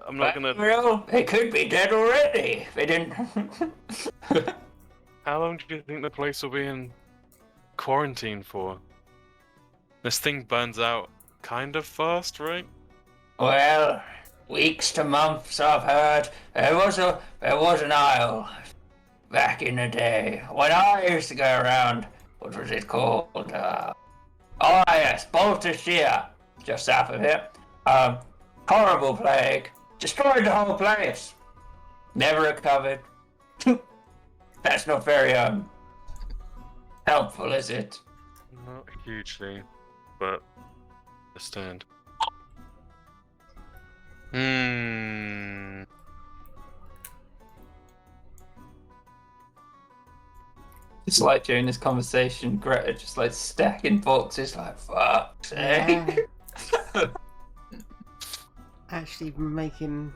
I'm not gonna. Real, they could be dead already. They didn't. How long do you think the place will be in quarantine for? This thing burns out kind of fast, right? Well, weeks to months, I've heard. There was an isle back in the day when I used to go around. What was it called? Oh yes, Baltashir, just south of here. Horrible plague, destroyed the whole place. Never recovered. That's not very helpful, is it? Not hugely, but understand. Hmm. Just like during this conversation, Greta just like stacking boxes, like fuck's sake. Yeah. Actually making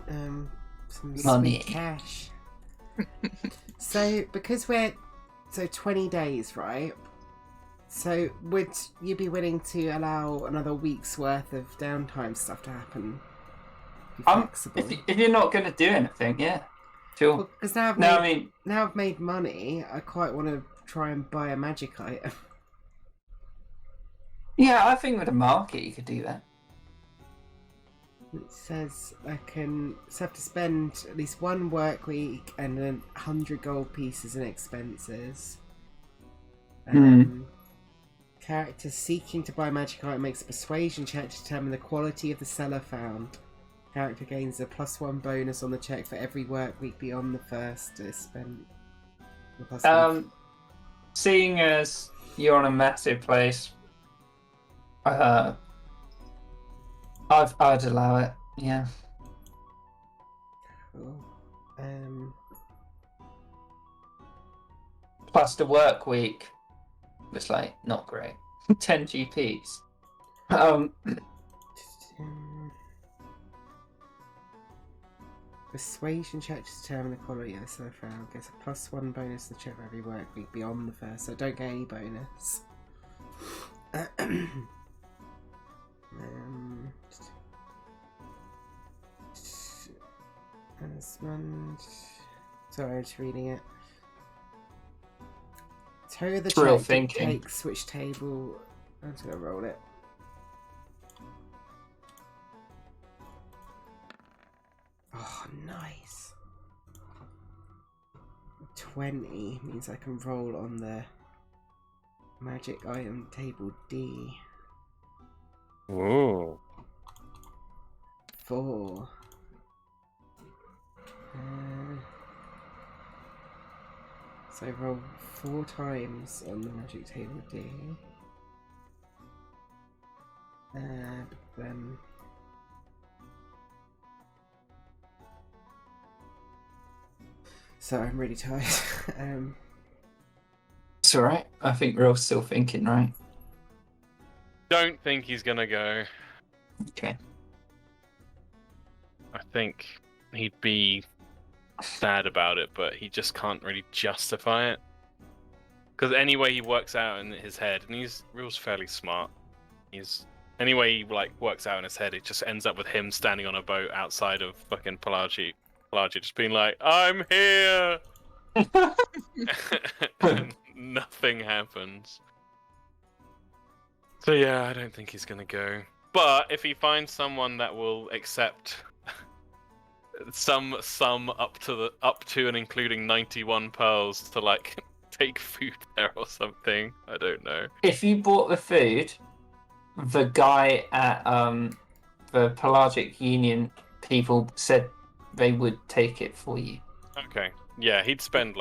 some Money. sweet cash. So because we're 20 days, right? So would you be willing to allow another week's worth of downtime stuff to happen? Be flexible. If you're not going to do anything, yeah, sure. Because now No, I mean, now I've made money, I quite want to try and buy a magic item. yeah, I think with a market you could do that. It says I can have to spend at least one work week and 100 gold pieces in expenses. Character seeking to buy a magic item makes a persuasion check to determine the quality of the seller found. Character gains a +1 bonus on the check for every work week beyond the first spent. Seeing as you're on a massive place, I'd allow it. Yeah. Cool. Plus the work week was like not great. 10 GPs. Persuasion check to determine the quality of the seller found. Gets a +1 bonus to the check for every work week beyond the first, so I don't get any bonus. Sorry, I'm just reading it. Total the real check thinking. takes which table. I'm just gonna roll it. Oh, nice. 20 means I can roll on the magic item table D. Whoa. 4. So I roll 4 times on the magic table D. Then Sorry, I'm really tired. It's alright. I think we're all still thinking, right? Don't think he's gonna go. Okay. I think he'd be sad about it, but he just can't really justify it. Because anyway he works out in his head, and Real's fairly smart. Anyway he works out in his head, it just ends up with him standing on a boat outside of fucking Pelagia just being like, I'm here! And nothing happens. So yeah, I don't think he's gonna go. But if he finds someone that will accept some sum up to and including 91 pearls to take food there or something, I don't know. If you bought the food, the guy at the Pelagic Union people said they would take it for you. Okay, yeah, he'd spend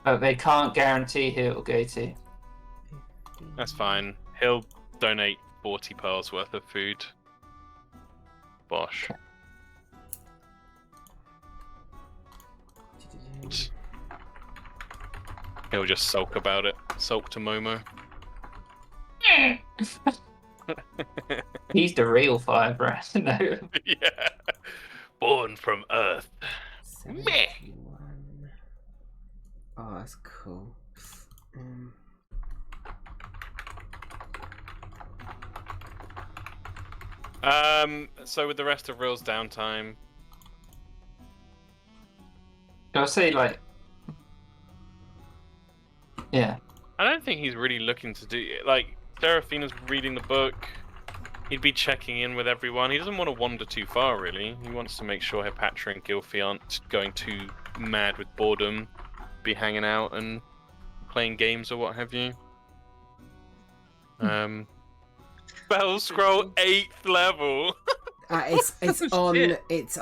But they can't guarantee who it will go to. that's fine. He'll donate 40 pearls worth of food. Bosh. He'll just sulk about it. Sulk to Momo. He's the real firebrand. No. Yeah. Born from Earth. 71. Oh, that's cool. So with the rest of Real's downtime, I'll say yeah. I don't think he's really looking to do Seraphina's reading the book. He'd be checking in with everyone. He doesn't want to wander too far, really. He wants to make sure Hepatra and Gylfi aren't going too mad with boredom, be hanging out and playing games or what have you. Spell scroll 8th level. It's on Shit. it's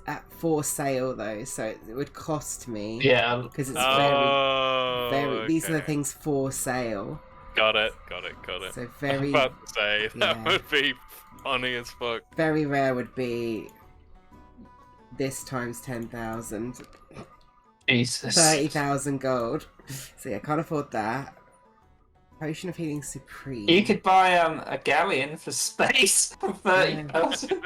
at for sale though, so it would cost me. Yeah. Because it's Oh, very. These are the okay. things for sale. Got it. So I very, was about to say, that yeah. would be funny as fuck. very rare would be this times 10,000, Jesus. 30,000 gold. So yeah, can't afford that. Potion of Healing Supreme. You could buy a galleon for space for 30,000.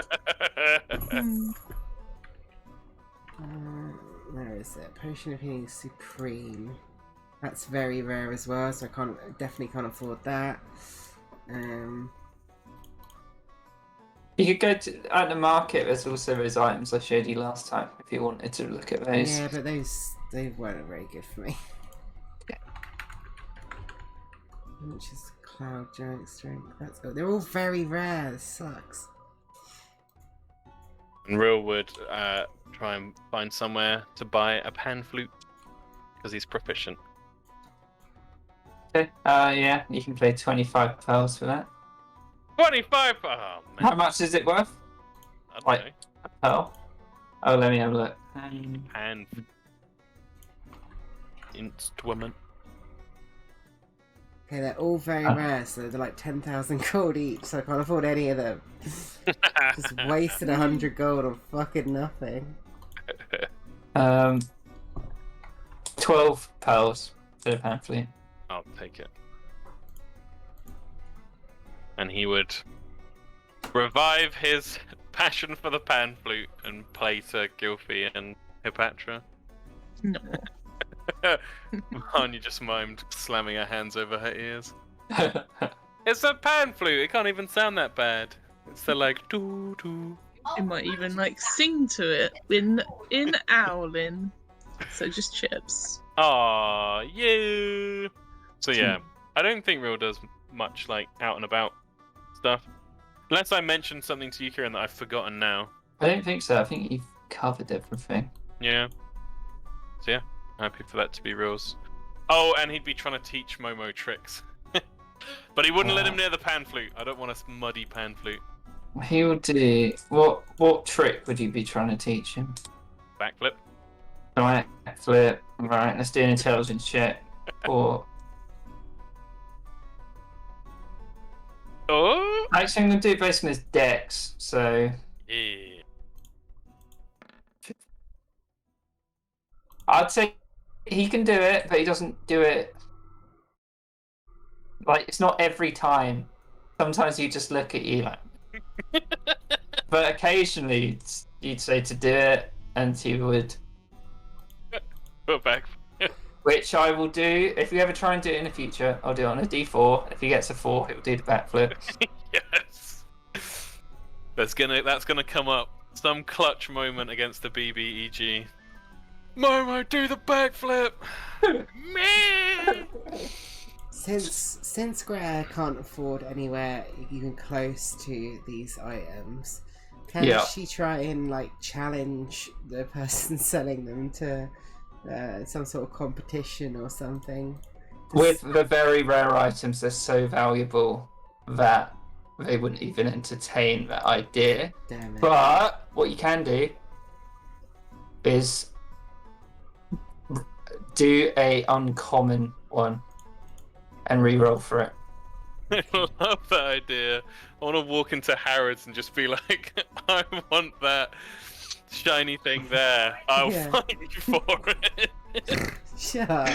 Where is it? Potion of Healing Supreme. That's very rare as well, so I definitely can't afford that. You could go at the market. There's also those items I showed you last time. If you wanted to look at those. Yeah, but they weren't very good for me. Which is Cloud Giant Strength. They're all very rare. This sucks. And Real would try and find somewhere to buy a pan flute because he's proficient. Okay. Yeah, you can pay 25 pearls for that. 25. Oh How man, much is it worth? I don't Like- know. A pearl. Oh, let me have a look. Pan instrument. Okay, they're all very rare, so they're like 10,000 gold each, so I can't afford any of them. Just wasted 100 gold on fucking nothing. 12 pearls for the pamphlet. I'll take it. And he would revive his passion for the pan flute and play to Gylfi and Hepatra. No. Anya just mimed slamming her hands over her ears. It's a pan flute. It can't even sound that bad. It's the doo doo. It might even sing to it in owling. So just chips. Aw, you. So yeah, I don't think Real does much out and about stuff. Unless I mentioned something to you, Kieran, that I've forgotten now. I don't think so. I think you've covered everything. Yeah. So yeah, happy for that to be Real's. Oh, and he'd be trying to teach Momo tricks. But he wouldn't let him near the pan flute. I don't want a muddy pan flute. He would do... What trick would you be trying to teach him? Backflip. Right, flip. Right, let's do an intelligence check. Or... Oh! Actually, I'm going to do it based on his dex, so... Yeah. I'd say he can do it, but he doesn't do it. Like, it's not every time. Sometimes he just look at you like. But occasionally you'd say to do it, and he would. Put back. Which I will do. If you ever try and do it in the future, I'll do it on a D4. If he gets a 4, he'll do the backflip. Yes. That's gonna come up. Some clutch moment against the BBEG. Momo, do the backflip! Man! Since Greer can't afford anywhere even close to these items, can Yeah. she try and like challenge the person selling them to some sort of competition or something? With the very rare items, they're so valuable that they wouldn't even entertain that idea. Damn it. But what you can do is do a uncommon one and re-roll for it. I love that idea. I want to walk into Harrods and just be like, I want that shiny thing there. I'll Yeah. fight you for it. Sure.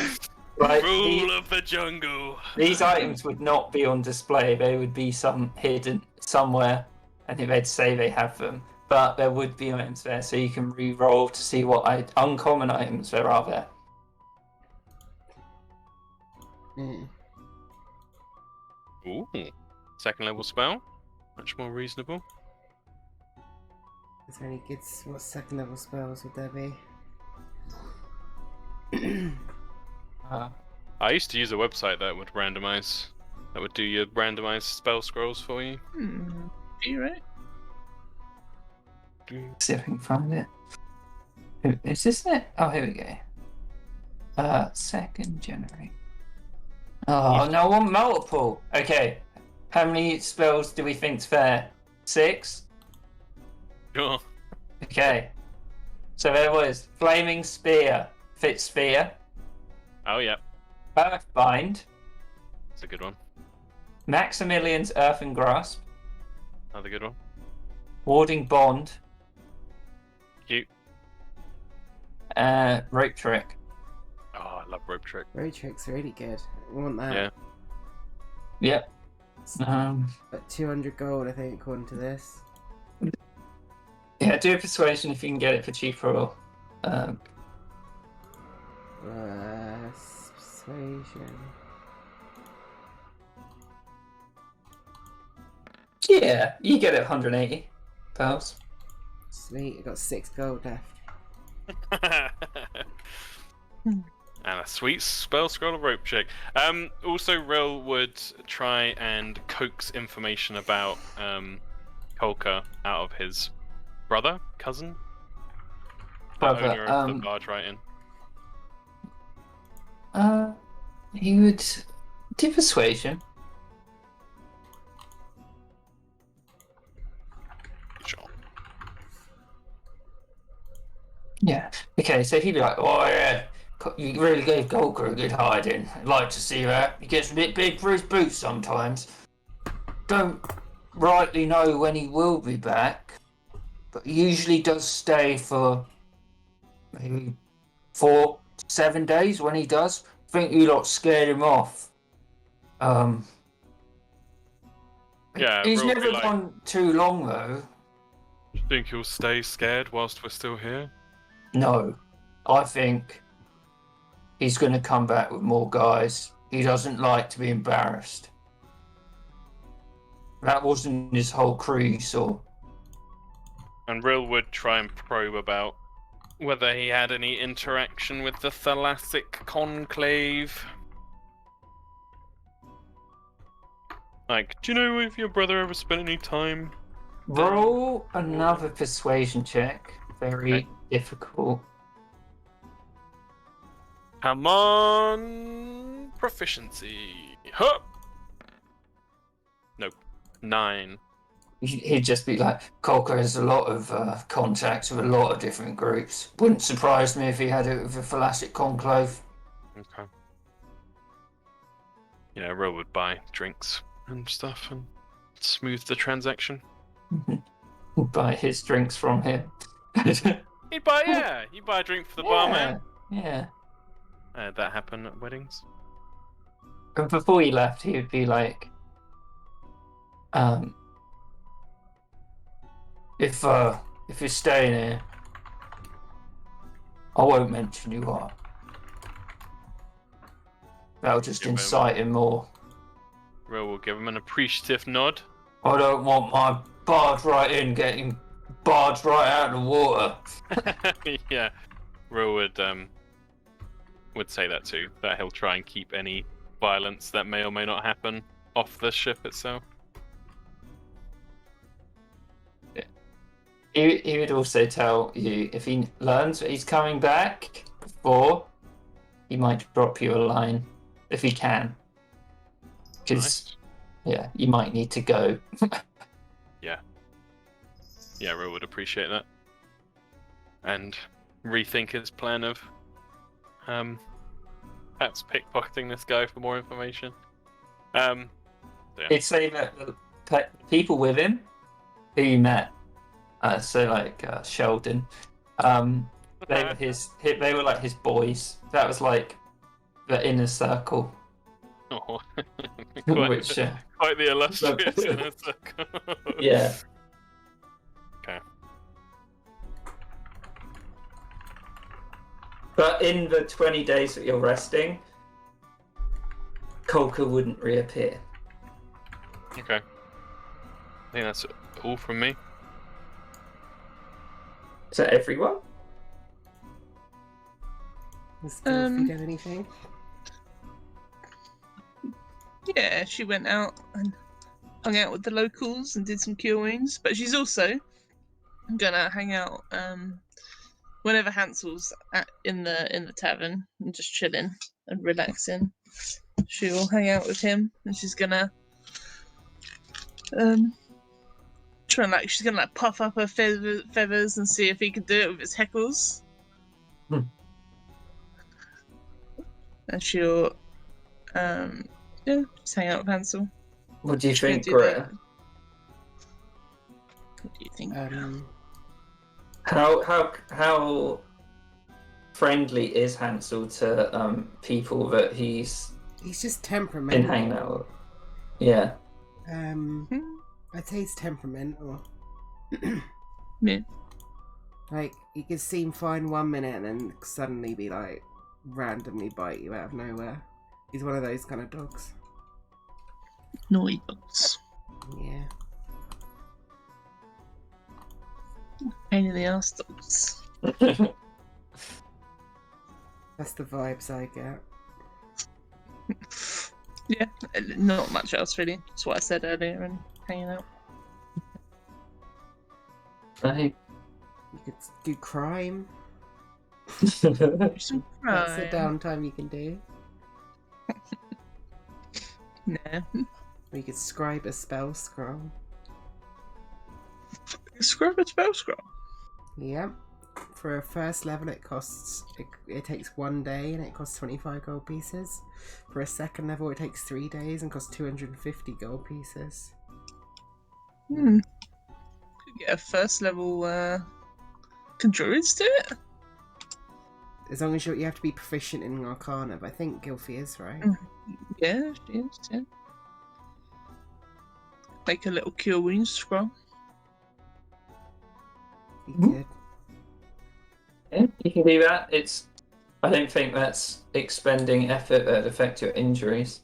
Right, Rule of the jungle. these items would not be on display. They would be hidden somewhere. I think they'd say they have them, but there would be items there, so you can re-roll to see what uncommon items there are there. Mm. Ooh. Second level spell. Much more reasonable. Is there any good? What second level spells would there be? I used to use a website that would randomize. That would do your randomized spell scrolls for you. You right? See if I can find it. Is this it? Oh, here we go. Second generate. Oh, no, I want multiple. Okay. How many spells do we think's fair? 6? Sure. Okay. So there was Flaming Spear, Fit Sphere, Oh yeah, Earthbind, that's a good one. Maximilian's Earthen Grasp, Another good one. Warding Bond, Cute. Rope Trick. Oh, I love rope trick. Road trick's really good. I want that. Yeah. Yep. But 200 gold, I think, according to this. Yeah, do a persuasion if you can get it for cheaper or Persuasion. yeah, you get it 180 pounds. Sweet, I got 6 gold left. And a sweet spell scroll of rope trick. Also, Rel would try and coax information about Kolka out of his brother, cousin, the owner of the barge writing. He would do persuasion. Sure. Yeah. Okay, so he'd be like, "Oh yeah, you really gave Golker a good hiding. I'd like to see that. He gets a bit big for his boots sometimes. Don't rightly know when he will be back, but he usually does stay for maybe 4 to 7 days when he does. I think you lot scared him off. Yeah, he's Rel would never be like, gone too long though. "Do you think he'll stay scared whilst we're still here?" No, I think he's going to come back with more guys. He doesn't like to be embarrassed. That wasn't his whole crew you saw. And Ril would try and probe about whether he had any interaction with the Thalassic Conclave. Like, do you know if your brother ever spent any time? Roll another persuasion check. Very Okay. difficult. Come on, proficiency. Huh. Nope. 9. He'd just be like, Kolka has a lot of contacts with a lot of different groups. Wouldn't surprise me if he had it with a Thalassic Conclave. Okay. You know, Ril would buy drinks and stuff and smooth the transaction. Buy his drinks from him. He'd buy a drink for the barman. Yeah. That happen at weddings. And before he left, he would be like, if you're staying here, I won't mention you are. That'll just Give him- incite him more. Ro will give him an appreciative nod. I don't want my barge right in getting barged right out of the water. Yeah, Ro would say that too. That he'll try and keep any violence that may or may not happen off the ship itself. He would also tell you if he learns that he's coming back before, he might drop you a line if he can. Because, yeah, you might need to go. Yeah, Ro would appreciate that. And rethink his plan of perhaps pickpocketing this guy for more information. He'd say that the people with him who you met, so like Sheldon, they were like his boys. That was like the inner circle. Oh. Which, quite the illustrious inner circle. yeah. Okay. But in the 20 days that you're resting, Kolka wouldn't reappear. Okay. I think that's all from me. Is that everyone? Has Gilfie done anything? Yeah, she went out and hung out with the locals and did some cure wounds, but she's also gonna hang out whenever Hansel's in the tavern and just chilling and relaxing. She'll hang out with him, and she's gonna she's gonna puff up her feathers and see if he can do it with his heckles. And she'll just hang out with Hansel. What do you She's gonna think, do Greta? that. What do you think? How friendly is Hansel to people that he's He's just been temperamental. hanging out with? Yeah. I'd say he's temperamental. Yeah. Like, he could seem fine 1 minute and then suddenly be like, randomly bite you out of nowhere. He's one of those kind of dogs. Naughty dogs. Yeah. Pain in the ass dogs. That's the vibes I get. Yeah, not much else really. That's what I said earlier and hanging out. Right. You could do crime. Some That's the crime. downtime you can do. Nah. Or you could scribe a spell scroll. Scrub a spell scroll. Yep. For a first level, it takes 1 day and it costs 25 gold pieces. For a second level, it takes 3 days and costs 250 gold pieces. Could get a first level can druids do it? As long as you have to be proficient in Arcana, but I think Gilfie is, right? Yeah, she is, yeah. Make a little cure wounds scroll. You could. Yeah, you can do that. I don't think that's expending effort that affect your injuries.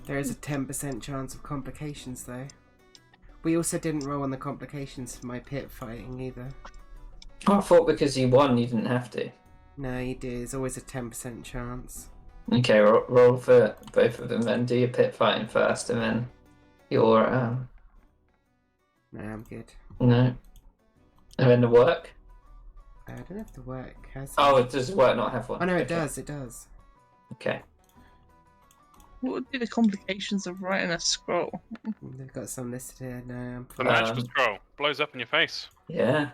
There is a 10% chance of complications, though. We also didn't roll on the complications for my pit fighting either. I thought because you won, you didn't have to. No, you do. There's always a 10% chance. Okay, roll for both of them then. Do your pit fighting first, and then your No, I'm good. no, and then the work. I don't have to work. Has it? Oh, does the work not have one? Oh no, it Okay. does. It does. Okay. What would be the complications of writing a scroll? They've got some listed here. No, The magical scroll blows up in your face. Yeah.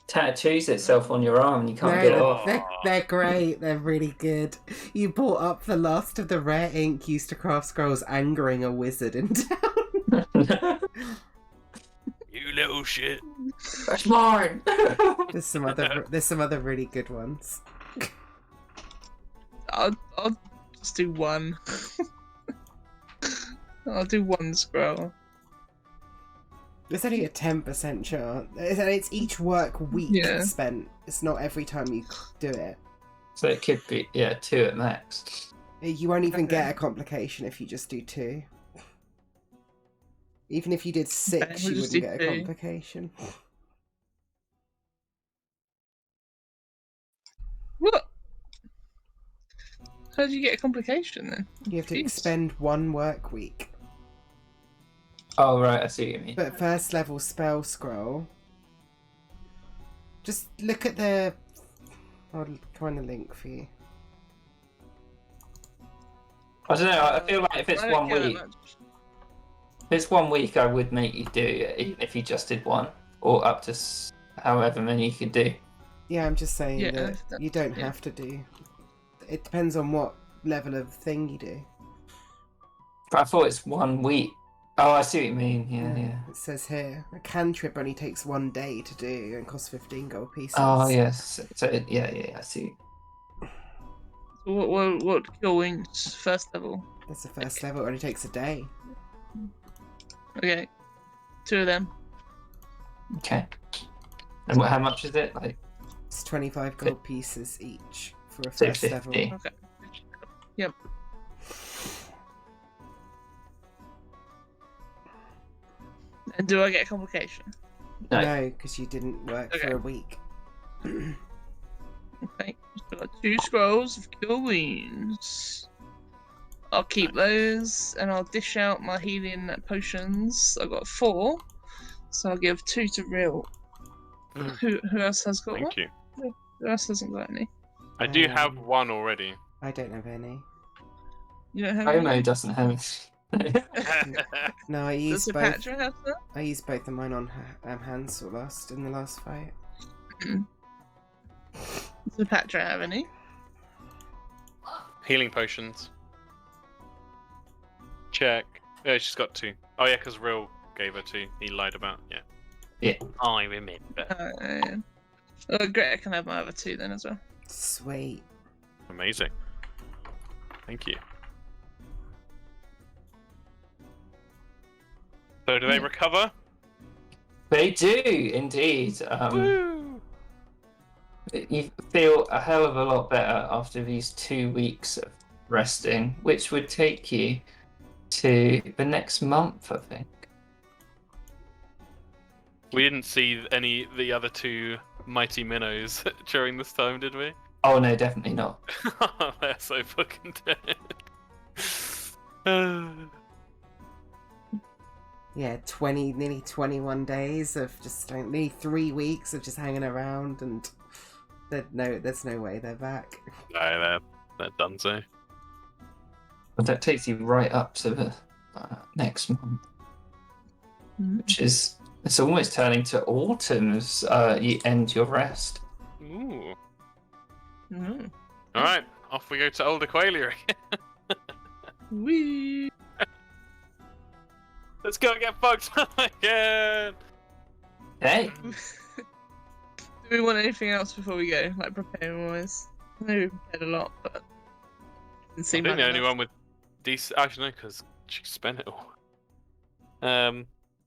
Tattoos itself on your arm and you can't no, get it off. they're great. They're really good. You brought up the last of the rare ink used to craft scrolls, angering a wizard in town. You little shit. That's mine. There's some other really good ones. I'll just do one. I'll do one scroll. There's only a 10% chance. It's each work week Yeah. spent. It's not every time you do it. So it could be 2 at max. You won't even Okay. get a complication if you just do 2. Even if you did 6, Okay, we'll you just wouldn't do get a 2. complication. What? How do you get a complication then? You have to Jeez. expend 1 work week. Oh right, I see what you mean. But first level spell scroll. Just look at the. I'll find the link for you. I don't know. I feel like if it's I don't 1 care that week, much. if it's 1 week, I would make you do it, even if you just did 1, or up to however many you could do. Yeah, I'm just saying Yeah, that you don't yeah. have to do. It depends on what level of thing you do. But I thought it's 1 week. Oh, I see what you mean. Yeah. It says here a cantrip only takes 1 day to do and costs 15 gold pieces. Oh yes. So yeah, I see. So what cure wounds first level? That's the first level. It only takes a day. Okay, 2 of them. Okay. And how much is it? Like It's 25 gold pieces each for a so first 50. level. Okay. Yep. And do I get a complication? No. No, because you didn't work Okay. for a week. Okay, so I've got 2 scrolls of cure wounds. I'll keep those, and I'll dish out my healing potions. I've got 4, so I'll give 2 to Real. Who else has got one? Thank you. Who else hasn't got any? I do have Um, 1 already. I don't have any. You don't have any? Homo doesn't have it. No, I Does used the both. Patra have that? I used both of mine on Hansel in the last fight. Does the Patra have any? Healing potions. Check. Yeah, she's got 2. Oh yeah, because Real gave her 2. He lied about. Yeah. Yeah. I remember. Greta can have my other 2 then as well. Sweet. Amazing. Thank you. So do they recover? They do indeed. Woo! You feel a hell of a lot better after these 2 weeks of resting, which would take you to the next month, I think. We didn't see the other 2 mighty minnows during this time, did we? Oh no, definitely not. They're so fucking dead. Yeah, nearly 21 days of just nearly 3 weeks of just hanging around, and there's no way they're back. No, they're done so. But that takes you right up to the next month, which is it's almost turning to autumn as you end your rest. Ooh. Mm. Alright, off we go to Old Aqualia again. Wee. Let's go get fucked up again! Hey, Do we want anything else before we go? Like preparing wise? I know we prepared a lot, but didn't I seem think like the only enough. one with decent. Actually, no, because she spent it all.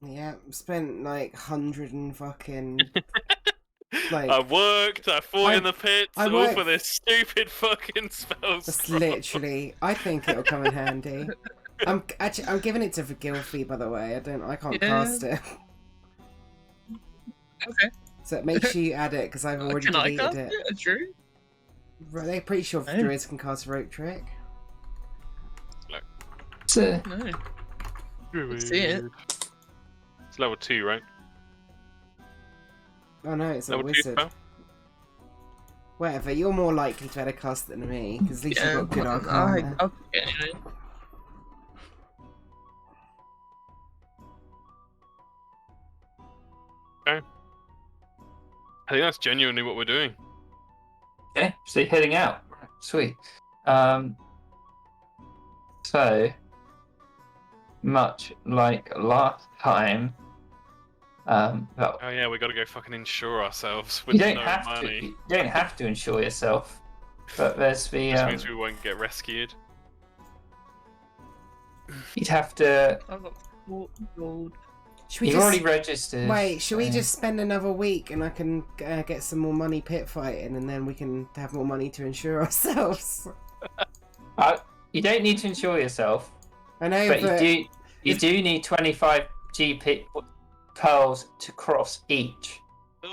Yeah, spent like 100 and fucking. Like, I worked, I fought I- in the pits, I all worked- for this stupid fucking spell Just scroll. literally, I think it'll come in handy. I'm giving it to Gilfie, by the way. I can't Yeah. cast it. Okay. So make sure you add it because I've already Can I deleted cast it. it? Drew? They're pretty sure Oh. druids can cast rope trick. so No. See it. It's level 2, right? Oh no, it's a Level 2 wizard. spell? Whatever, you're more likely to better cast it than me because at least Yeah, you've got good arcana. I'll get anyway. I think that's genuinely what we're doing. okay, so you're heading out. Right, sweet. So much like last time, But Oh yeah, we got to go fucking insure ourselves you with don't no have money. to. You don't have to insure yourself. But there's the Just means we won't get rescued. you'd have to. I've got 40 gold. Should we You've just already registered. wait? Should we so- just spend another week and I can get some more money pit fighting, and then we can have more money to insure ourselves? You don't need to insure yourself, I know, but but you do need 25 GP pearls to cross each.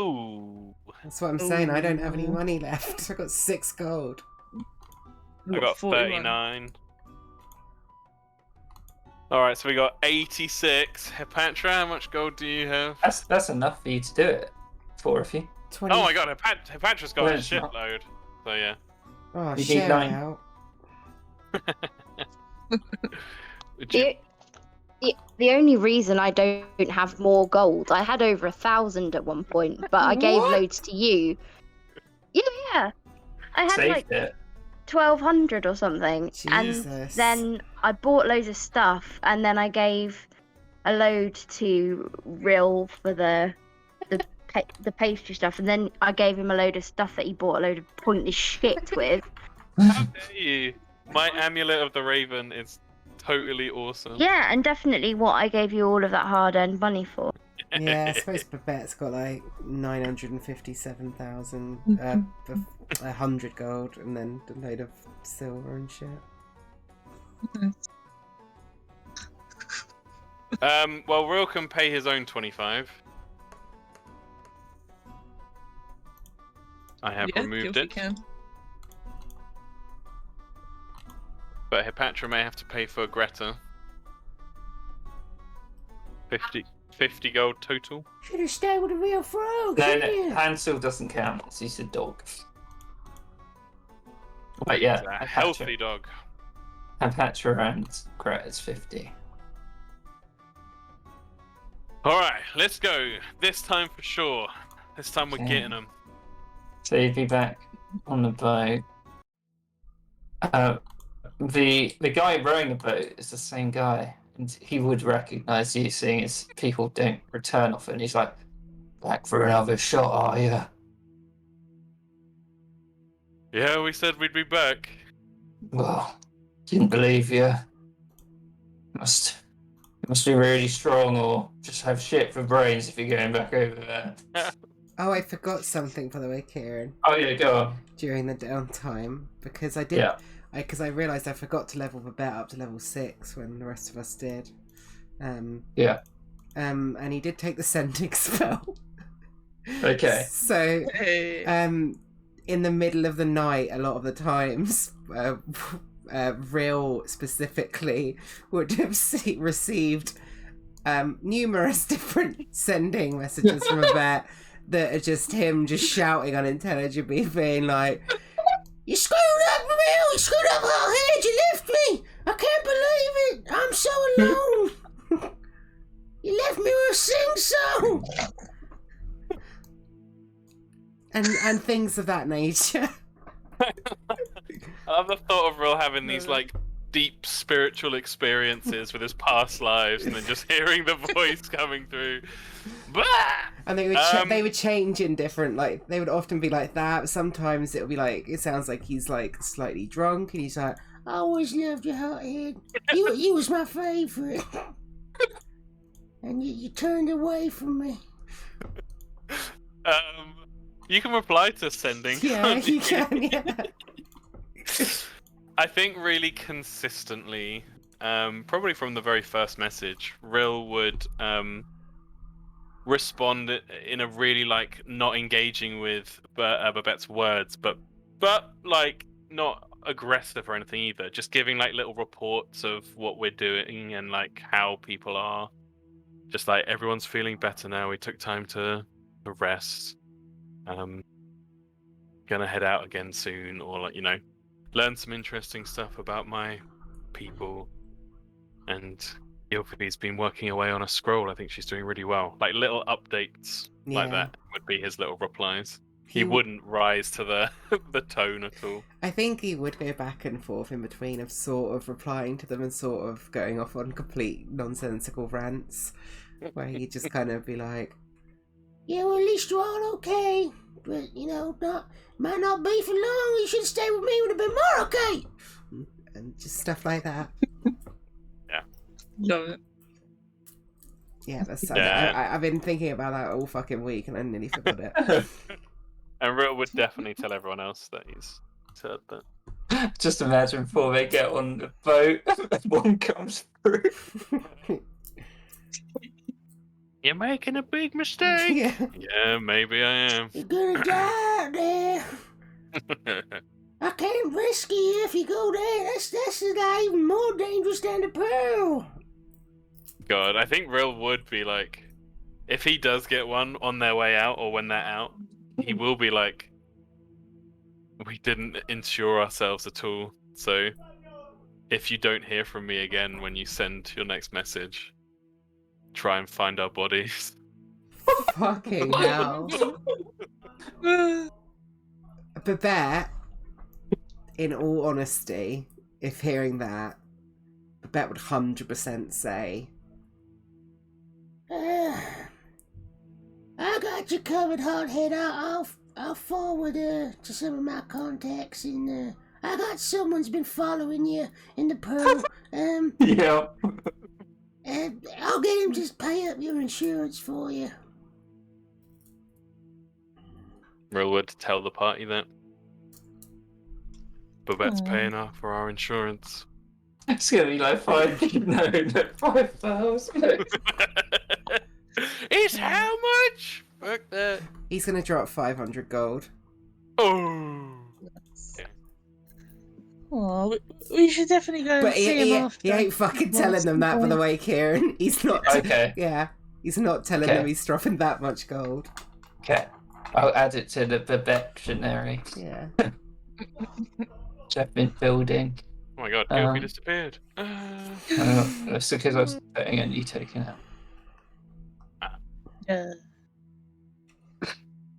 Ooh. that's what I'm saying. I don't have any Ooh. money left. I've got 6 gold. I got 41. 39. Alright, so we got 86. Hepatra, how much gold do you have? That's enough for you to do it. 4 of you. 20. Oh my god, Hepatra's got Well, a it's not. shitload. So yeah. Oh, You need share 9. out. Would you- The only reason I don't have more gold, I had over 1,000 at one point, but I gave What? loads to you. Yeah, I had Saved like it. 1,200 or something, Jesus. and then I bought loads of stuff, and then I gave a load to Rill for the pastry stuff, and then I gave him a load of stuff that he bought a load of pointless shit with. How dare you? My amulet of the raven is totally awesome. Yeah, and definitely what I gave you all of that hard-earned money for. Yeah, I suppose Babette's got like 957,000, 100 gold, and then a load of silver and shit. Well, Will can pay his own 25. I have Yeah, removed if we it, can. but Hepatra may have to pay for Greta. 50 gold total. Should have stayed with a real frog. No, Hansel doesn't count. He's a dog. But yeah, He's a healthy dog. Hepatra and Greta's 50. Alright, let's go. This time for sure. This time we're Okay. getting them. So you'd be back on the boat. The guy rowing the boat is the same guy, and he would recognise you, seeing as people don't return often. He's like, "Back for another shot, are you?" Yeah, we said we'd be back. Well, didn't believe you. You must be really strong, or just have shit for brains if you're going back over there. Oh, I forgot something, by the way, Kieran, Oh yeah, go on. during the downtime, because I did. Yeah. Because I realised I forgot to level Babette up to level 6 when the rest of us did. Yeah. And he did take the sending spell. Okay. So, Hey. in the middle of the night, a lot of the times, Real specifically would have received numerous different sending messages from Babette that are just him just shouting unintelligibly, being like, "You screwed up, Real! You screwed up our head! You left me! I can't believe it! I'm so alone! You left me with a sing-song!" And things of that nature. I love the thought of Real having these like deep spiritual experiences with his past lives, and then just hearing the voice coming through. Bah! And they would they would change in different, like, they would often be like that. Sometimes it would be like, it sounds like he's like slightly drunk, and he's like, "I always loved your hot head. You was my favourite. And you turned away from me." You can reply to sending. Yeah, can't you can, yeah. I think really consistently, probably from the very first message, Rill would respond in a really like not engaging with Babette's words, but like not aggressive or anything either. Just giving like little reports of what we're doing and like how people are. Just like everyone's feeling better now. We took time to rest. Gonna head out again soon, or like, you know, learn some interesting stuff about my people. And Ilfi's been working away on a scroll. I think she's doing really well. Like little updates like Yeah. that would be his little replies. He wouldn't rise to the the tone at all. I think he would go back and forth in between of sort of replying to them and sort of going off on complete nonsensical rants, where he'd just kind of be like, Yeah, well, at least you're all okay. But, might not be for long. You should stay with me. Would have been more okay. And just stuff like that. Love it. Yeah, that's Yeah. I've been thinking about that all fucking week and I nearly forgot it. And Real would definitely tell everyone else that he's said that. Just imagine before they get on the boat, one comes through. You're making a big mistake. Yeah. Yeah, maybe I am. You're gonna die out there. I can't risk you if you go there. That's even more dangerous than the Pearl. God, I think Real would be like, if he does get one on their way out or when they're out, he will be like, we didn't insure ourselves at all. So if you don't hear from me again when you send your next message, try and find our bodies. Fucking hell. Babette, in all honesty, if hearing that, Babette would 100% say, I got you covered, Hothead. I'll forward to some of my contacts, and I got someone's been following you in the Pearl. Yeah. I'll get him to pay up your insurance for you. Real would tell the party that Babette's Aw. paying off for our insurance. It's gonna be like 5,000. It's how much? Fuck that. He's gonna drop 500 gold. Oh. Oh, we should definitely go But and see him after. he ain't fucking What's telling them the that, by the point? way, Kieran. He's not. Okay. Yeah, he's not telling Okay. them he's dropping that much gold. Okay. I'll add it to the Babettionary, Yeah. which I've been building. Oh my god, Gilfie Um, disappeared. That's because I was putting a new token out.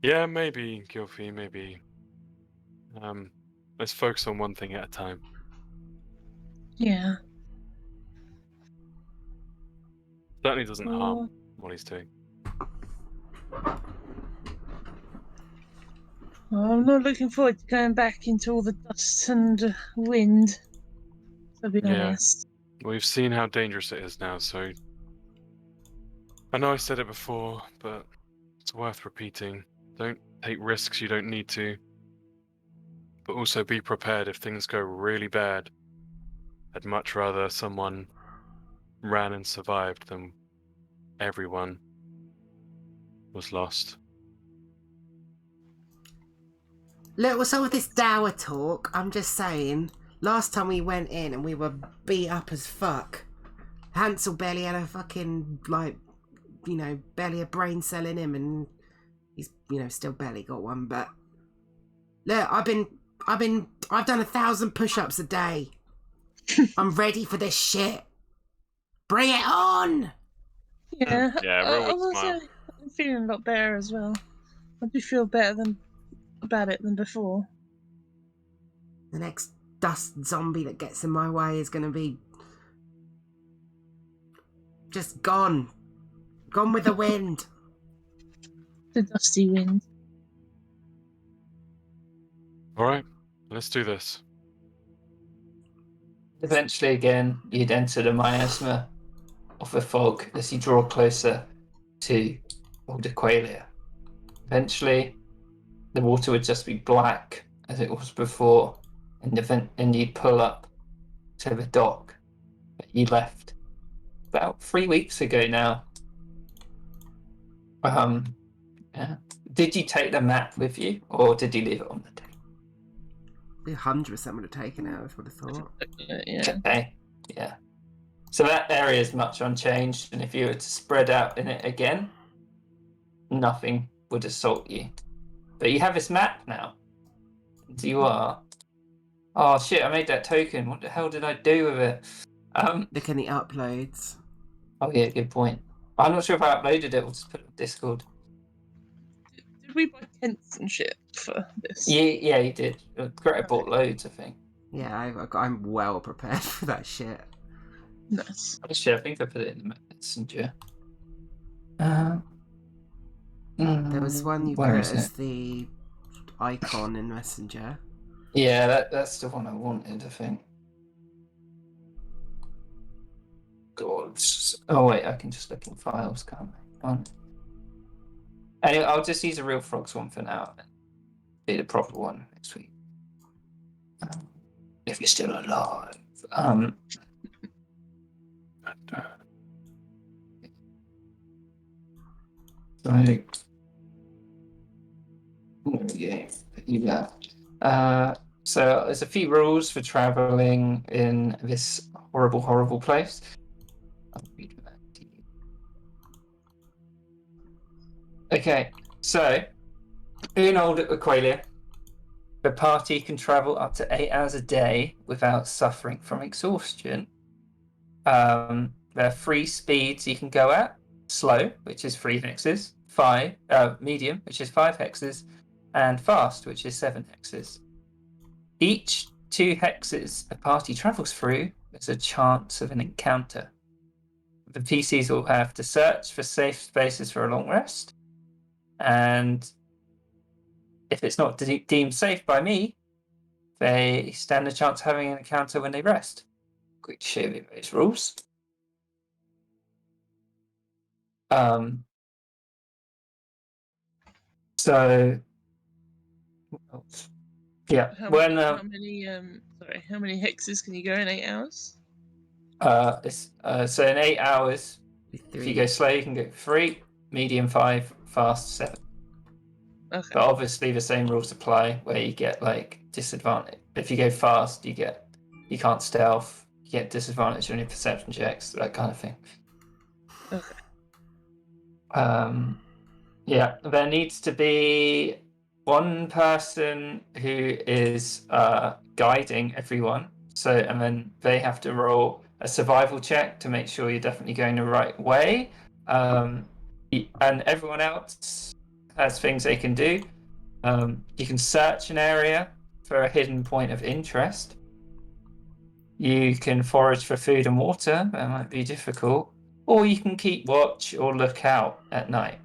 Yeah, maybe, Gilfie, maybe. Let's focus on one thing at a time. Yeah. Certainly doesn't Oh. harm what he's doing. Well, I'm not looking forward to going back into all the dust and wind, to be Yeah. honest. We've seen how dangerous it is now, so... I know I said it before, but it's worth repeating. Don't take risks you don't need to. But also be prepared if things go really bad. I'd much rather someone ran and survived than everyone was lost. Look, what's up with this dour talk? I'm just saying, last time we went in and we were beat up as fuck, Hansel barely had a fucking, barely a brain cell in him, and he's, still barely got one, but... Look, I've done 1,000 push-ups a day. I'm ready for this shit. Bring it on! Yeah. Yeah, I- Real I'm would smile. also feeling a lot better as well. I do feel better about it than before. The next dust zombie that gets in my way is gonna be... just gone. Gone with the wind. The dusty wind. Alright, let's do this. Eventually, again, you'd enter the miasma of the fog as you draw closer to Aldequalia. Eventually, the water would just be black as it was before, and you'd pull up to the dock that you left about 3 weeks ago now. Yeah. Did you take the map with you, or did you leave it on the deck? We 100% would have taken it, I would have thought. Yeah. Okay, yeah. So that area is much unchanged, and if you were to spread out in it again, nothing would assault you. But you have this map now. And you are... Oh shit, I made that token. What the hell did I do with it? Look in the uploads. Oh yeah, good point. I'm not sure if I uploaded it or just put it on Discord. Did we buy tents and shit for this? Yeah, you did. Greta bought loads, I think. Yeah, I'm well prepared for that shit. Nice. Oh shit, I think I put it in the messenger. There was one you put Where is as it? the icon in Messenger. Yeah, that's the one I wanted, I think. God. Oh wait, I can just look in files, can't I? Fine. Anyway, I'll just use a Real Frogs one for now. And be the proper one next week. If you're still alive. So there's a few rules for traveling in this horrible, horrible place. I'll read that to you. Okay, so in Old Aqualia, the party can travel up to 8 hours a day without suffering from exhaustion. There are 3 speeds you can go at: slow, which is 3 hexes, medium, which is 5 hexes, and fast, which is 7 hexes. Each 2 hexes a party travels through, there's a chance of an encounter. The PCs will have to search for safe spaces for a long rest, and if it's not deemed safe by me, they stand a chance of having an encounter when they rest. Quick to show you those rules. So, yeah, How when many hexes can you go in 8 hours? so in 8 hours, if you 3. go slow, you can go 3, medium 5, fast 7. Okay. But obviously, the same rules apply where you get like disadvantage. If you go fast, you can't stealth. You get disadvantage on your perception checks, that kind of thing. Okay. Yeah, there needs to be one person who is guiding everyone. So, and then they have to roll a survival check to make sure you're definitely going the right way. And everyone else has things they can do. You can search an area for a hidden point of interest. You can forage for food and water. That might be difficult. Or you can keep watch or look out at night.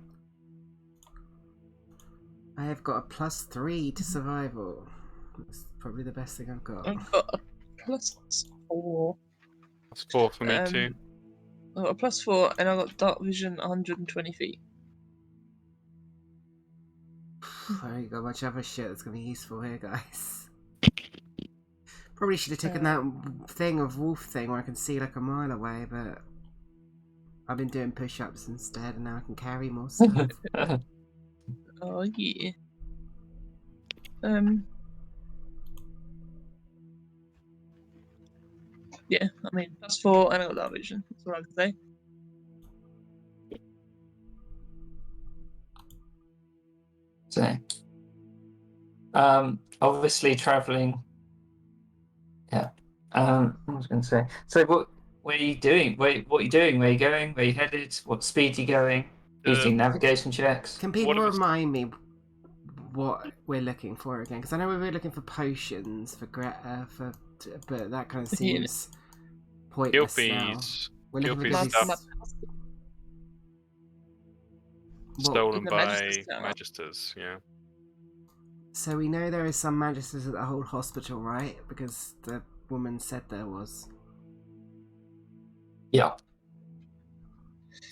I have got a +3 to survival. That's probably the best thing I've got. I've got a +4. That's 4 for me too. I got a +4, and I got dark vision 120 feet. I ain't got much other shit that's gonna be useful here, guys. Probably should have taken that thing of wolf thing where I can see like a mile away, but I've been doing push-ups instead, and now I can carry more stuff. Oh yeah. Yeah, I mean +4, and I got dark vision. That's what I can say. So, obviously traveling. Yeah. I was going to say. So, what are you doing? What are you doing? Where are you going? Where are you headed? What speed are you going? Using navigation checks. Can people What if it's- remind me what we're looking for again? Because I know we were looking for potions for Greta, but that kind of seems pointless now. Gilfie's We're looking for Gilfie's Gilfie's stuff What- stolen the by Magister's Tower. Magisters, yeah. So we know there is some magisters at the whole hospital, right? Because the woman said there was. Yeah.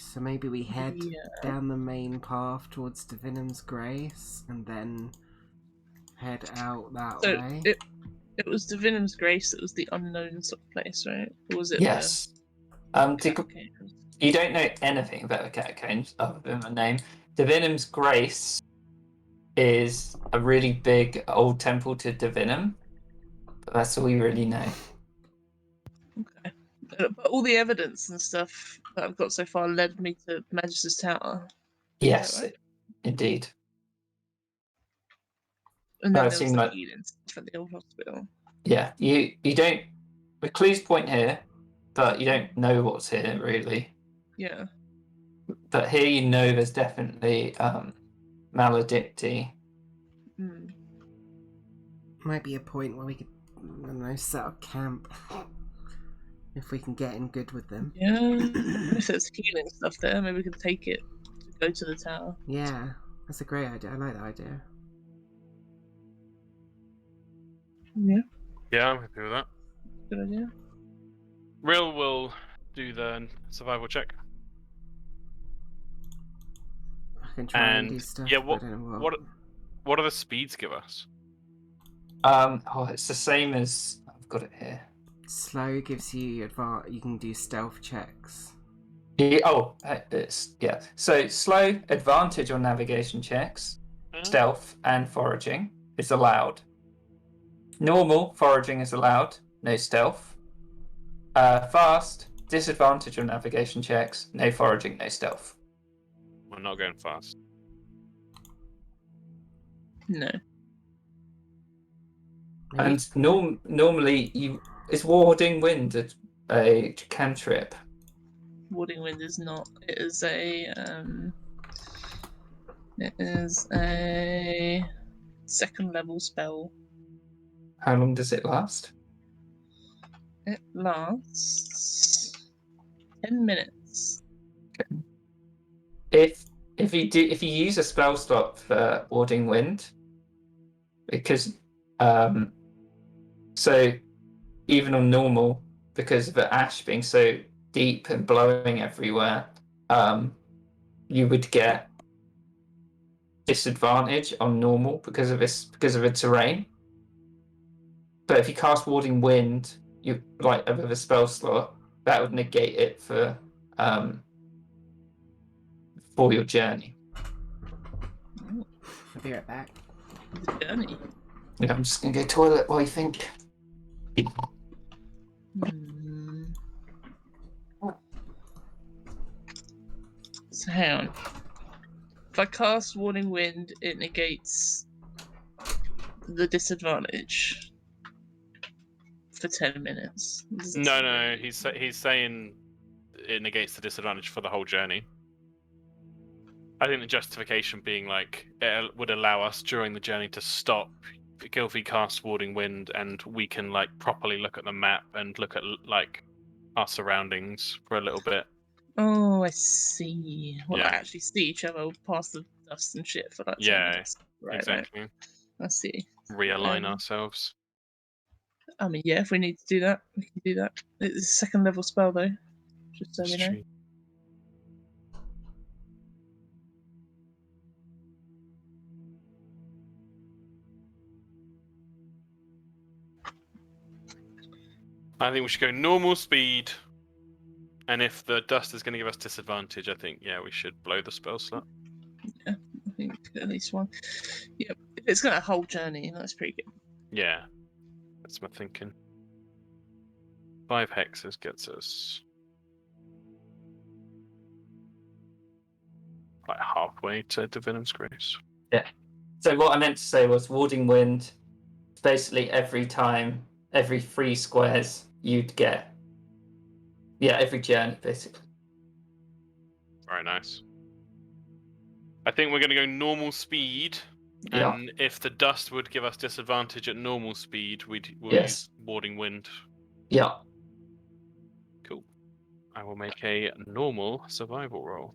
So maybe we head Yeah. down the main path towards Divinum's Grace and then head out that So way. it was Divinum's Grace that was the unknown sort of place, right? Or was it Yes. the catacombs? You don't know anything about the catacombs other than the name. Divinum's Grace is a really big old temple to Divinum. But that's all you really know. Okay. But all the evidence and stuff that I've got so far led me to Magister's Tower. Yes, right? indeed. And then That there was seemed the like- healing stuff at the old hospital. Yeah, you don't. The clues point here, but you don't know what's here really. Yeah. But here you know there's definitely Maledicti. Mm. Might be a point where we could, I don't know, set up camp. If we can get in good with them. Yeah. If there's healing stuff there, maybe we could take it to go to the tower. Yeah. That's a great idea. I like that idea. Yeah, Yeah, I'm happy with that. good idea. Real will do the survival check. I can try and do And, stuff. yeah, but I don't know what do the speeds give us? It's the same as I've got it here. Slow gives you you can do stealth checks. So slow, advantage on navigation checks, stealth, and foraging is allowed. Normal, foraging is allowed, no stealth. Fast, disadvantage on navigation checks, no foraging, no stealth. We're not going fast. No. Maybe- And normally, is warding wind a cantrip? Warding Wind is not. It is a second level spell. How long does it last? It lasts 10 minutes. If you use a spell slot for warding wind, because so even on normal, because of the ash being so deep and blowing everywhere, you would get disadvantage on normal because of the terrain. But if you cast warding wind, you like with a spell slot, that would negate it for your journey. I'll be right back. The journey. Yeah, I'm just gonna go toilet while you think. Hmm. So hang on. If I cast Warning Wind, it negates the disadvantage for 10 minutes. No. He's saying it negates the disadvantage for the whole journey. I think the justification being like it would allow us during the journey to stop. Gilfie casts Warding Wind, and we can like properly look at the map and look at like our surroundings for a little bit. Oh, I see. Well, Yeah. I actually see each other past the dust and shit for like 10 Yeah, minutes. Right. Exactly. I see. Realign ourselves. I mean, yeah, if we need to do that, we can do that. It's a second level spell, though. Just so we know. True. I think we should go normal speed. And if the dust is going to give us disadvantage, I think, yeah, we should blow the spell slot. I think at least one. Yep. If it's got a whole journey, that's pretty good. Yeah, that's my thinking. 5 hexes gets us like halfway to Divinum's Grace. So what I meant to say was warding wind. Basically, every 3 squares you'd get. Yeah, every journey basically. Very nice. I think we're going to go normal speed. Yeah. And if the dust would give us disadvantage at normal speed, we'll Yes. use Warding Wind. Yeah. Cool. I will make a normal survival roll.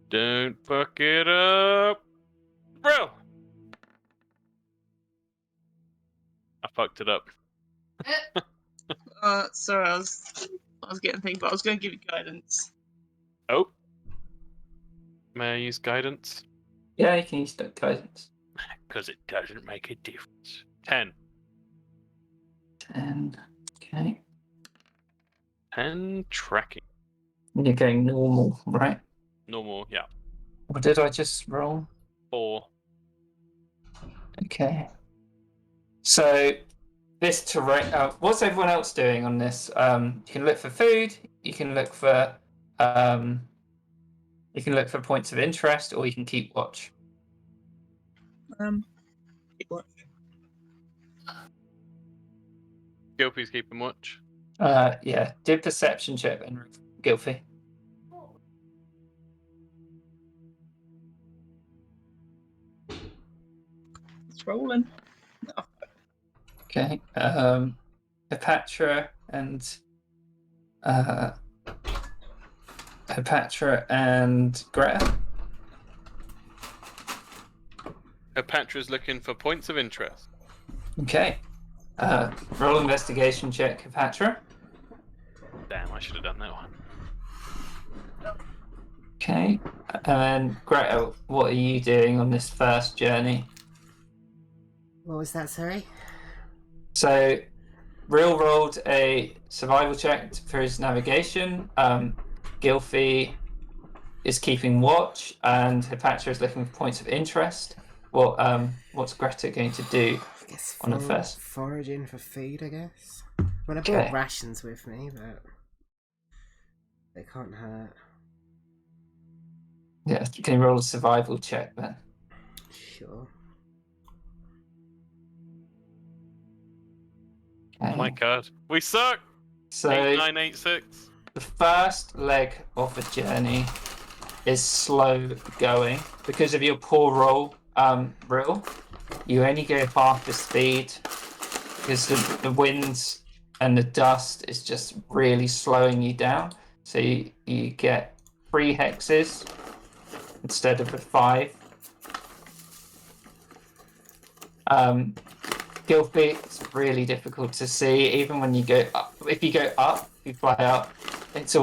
Don't fuck it up. Bro! I fucked it up. Sorry, I was getting things, but I was going to give you guidance. Oh. May I use guidance? Yeah, you can use that guidance. Because it doesn't make a difference. 10. 10. Okay. 10 tracking. And you're going normal, right? Normal, yeah. What did I just roll? 4. Okay. So this terrain. What's everyone else doing on this? You can look for food. You can look for points of interest, or you can keep watch. Keep watch. Gilfie's keeping watch. Yeah. Do perception check then, Gilfie. It's rolling. Okay. Hepatra and Greta. Patra's looking for points of interest. Okay. Roll investigation check, Patra. Damn, I should have done that one. Okay. And Greta, what are you doing on this first journey? What was that, sorry? So, Real rolled a survival check for his navigation. Gilfie is keeping watch, and Hepatra is looking for points of interest. What's Greta going to do I guess on the first? foraging for food, I guess. Well, I Okay. brought rations with me, but they can't hurt. Yeah, can you roll a survival check then? Sure. Okay. Oh my god, we suck. So 8986. the first leg of the journey is slow going because of your poor roll. Real, you only go half the speed because the winds and the dust is just really slowing you down. So you get 3 hexes instead of the 5. Gilfie, it's really difficult to see. Even when you go up, if you go up, if you fly up, it's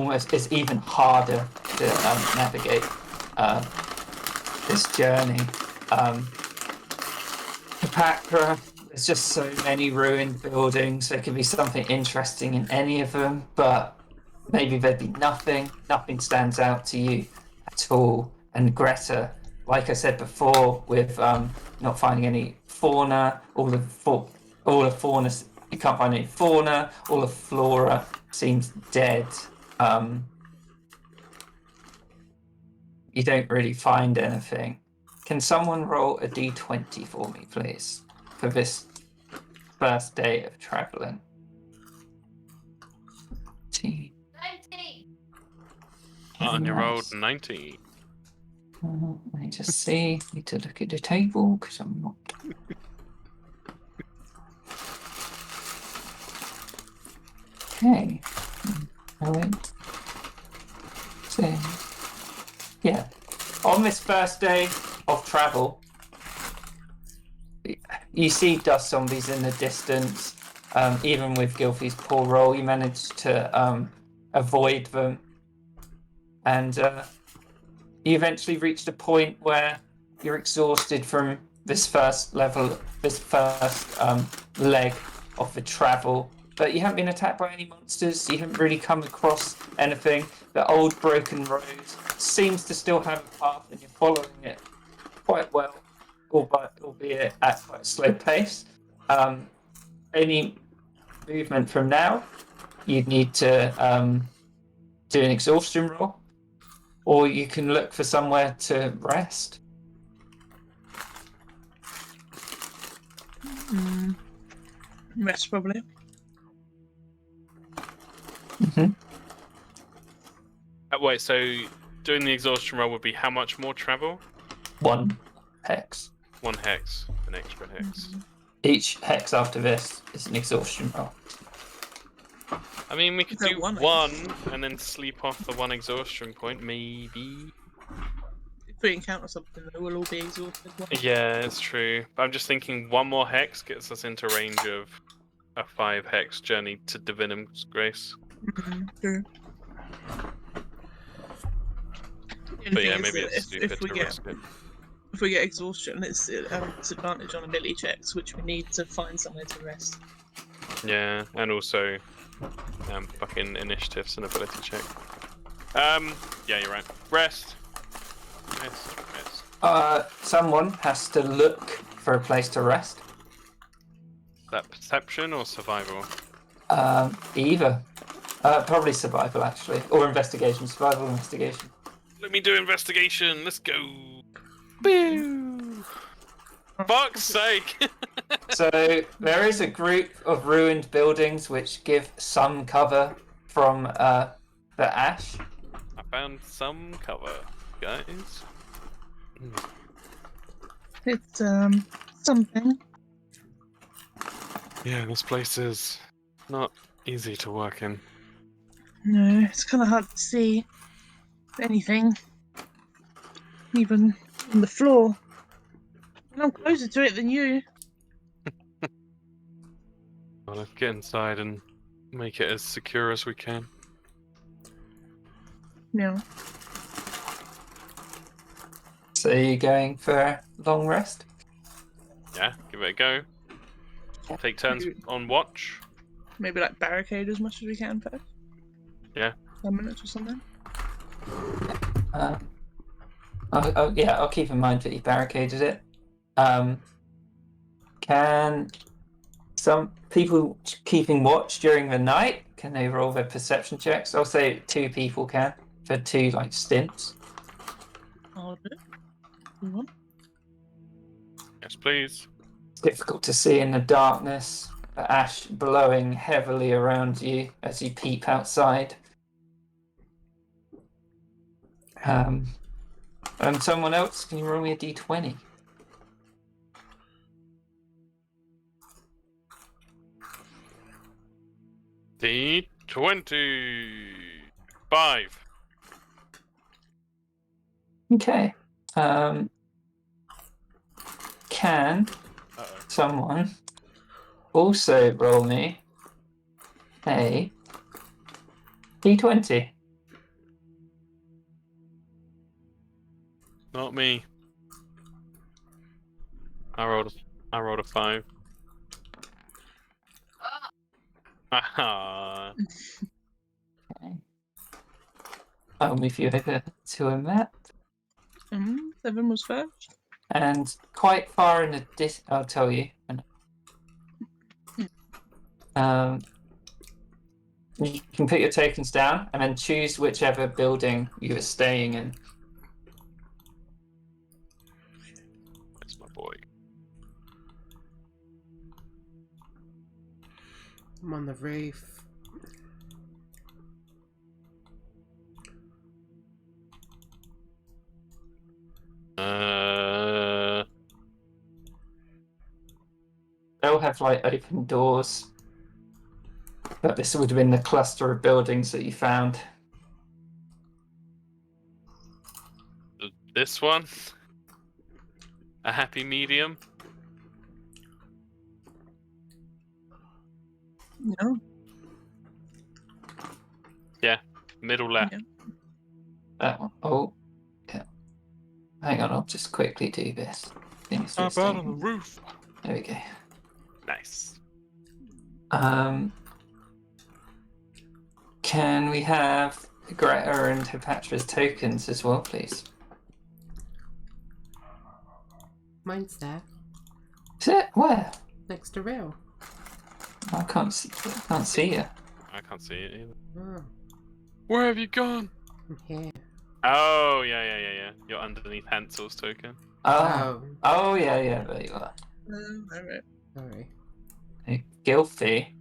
even harder to navigate this journey. Hepatra, there's just so many ruined buildings. There could be something interesting in any of them, but maybe there'd be nothing. Nothing stands out to you at all. And Greta, like I said before, with not finding any fauna, all the fauna, you can't find any fauna, all the flora seems dead. You don't really find anything. Can someone roll a d20 for me, please, for this first day of traveling? 19. On your Nice. road 90. Let me just see. Need to look at the table because I'm not. Okay. Oh, wait. So, yeah. On this first day of travel, you see dust zombies in the distance. Even with Gilfie's poor roll, you managed to avoid them. And you eventually reached a point where you're exhausted from this first level, this first leg of the travel. But you haven't been attacked by any monsters. You haven't really come across anything. The old broken road seems to still have a path, and you're following it quite well, albeit at quite a slow pace. Any movement from now, you'd need to do an exhaustion roll, or you can look for somewhere to rest. Rest probably. Mm-hmm. Wait, so doing the exhaustion roll would be how much more travel? 1 hex. 1 hex, an extra hex. Each hex after this is an exhaustion roll. I mean, we could So do one, one, I guess. and then sleep off the 1 exhaustion point, maybe. If we encounter something, though, we'll all be exhausted. Yeah, it's true. But I'm just thinking 1 more hex gets us into range of a 5 hex journey to Divinum's Grace. True. The But only yeah, thing is maybe that it's stupid if we to get risk it. if we get exhaustion, it's disadvantage on ability checks, which we need to find somewhere to rest. Yeah, and also fucking initiatives and ability check. Yeah, you're right. Rest. Rest. Someone has to look for a place to rest. Is that perception or survival? Either. Probably survival, actually. Or investigation. Survival, investigation. Let me do investigation. Let's go. Boo! Fuck's sake! So, there is a group of ruined buildings which give some cover from the ash. I found some cover, guys. It's something. Yeah, this place is not easy to work in. No, it's kind of hard to see anything, even on the floor. And I'm closer to it than you. Well, let's get inside and make it as secure as we can. Yeah. So you're going for a long rest? Yeah, give it a go. Take turns on watch. Maybe like barricade as much as we can first. Yeah. 10 minutes or something. Yeah, I'll keep in mind that you barricaded it. Can some people keeping watch during the night, can they roll their perception checks? I'll say 2 people can, for 2 like stints. I'll do it. You want? Yes, please. It's difficult to see in the darkness, the ash blowing heavily around you as you peep outside. And someone else, can you roll me a d20? D25. Okay. Can Uh-oh. someone also roll me a d20? Not me. I rolled a 5. Ah. Okay. I'll move you over to a map. 7 was first. And quite far in the I'll tell you. You can put your tokens down and then choose whichever building you are staying in. That's my boy. I'm on the roof. They'll have like open doors. But this would have been the cluster of buildings that you found. This one? A happy medium? No. Yeah, middle left. Yeah. That one. Oh, yeah. Hang on, I'll just quickly do this. Up out on the roof. There we go. Nice. Can we have Greta and Hepatra's tokens as well, please? Mine's there, Is it? Where? next to Real. I can't see you. I can't see it either. Oh, Where have you gone? I'm here. Oh, yeah. You're underneath Hansel's token. Oh, yeah, there you are. Alright. Sorry. Hey, Gilfie.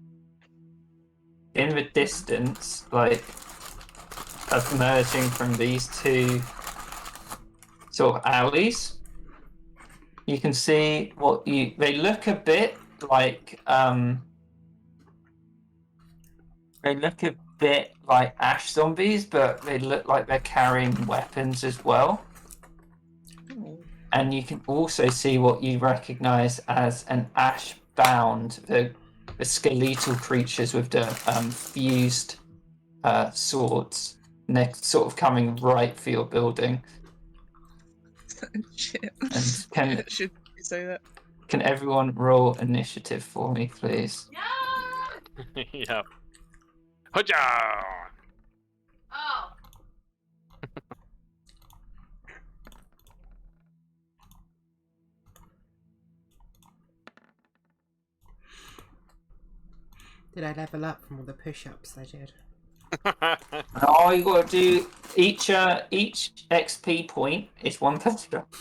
In the distance, like, emerging from these 2 sort of alleys, you can see they look a bit like, ash zombies, but they look like they're carrying weapons as well. And you can also see what you recognize as an ash bound, the skeletal creatures with the fused swords. And they're sort of coming right for your building. Shit. And can Should you say that? can everyone roll initiative for me, please? Yeah. Hujah! Oh. Did I level up from all the push-ups I did? Oh, you got to do each XP point is 1 push-up.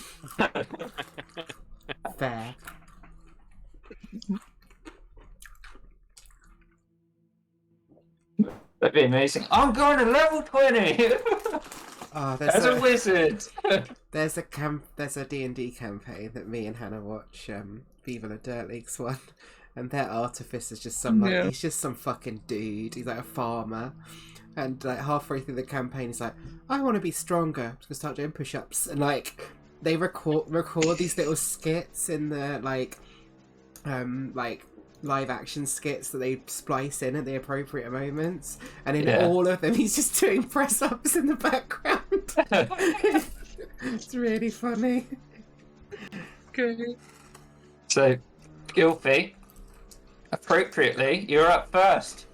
Fair. That'd be amazing. I'm going to level 20 Oh, as a wizard. there's a D&D campaign that me and Hannah watch, Viva the Dirt Leagues one, and their artificer's just some Yeah. he's just some fucking dude. He's like a farmer, and like halfway through the campaign, he's like, I want to be stronger. I'm just gonna start doing push-ups, and like they record these little skits in the like live action skits that they splice in at the appropriate moments, and in Yeah. all of them he's just doing press ups in the background. It's really funny. Okay. So, Gilfy, appropriately, you're up first.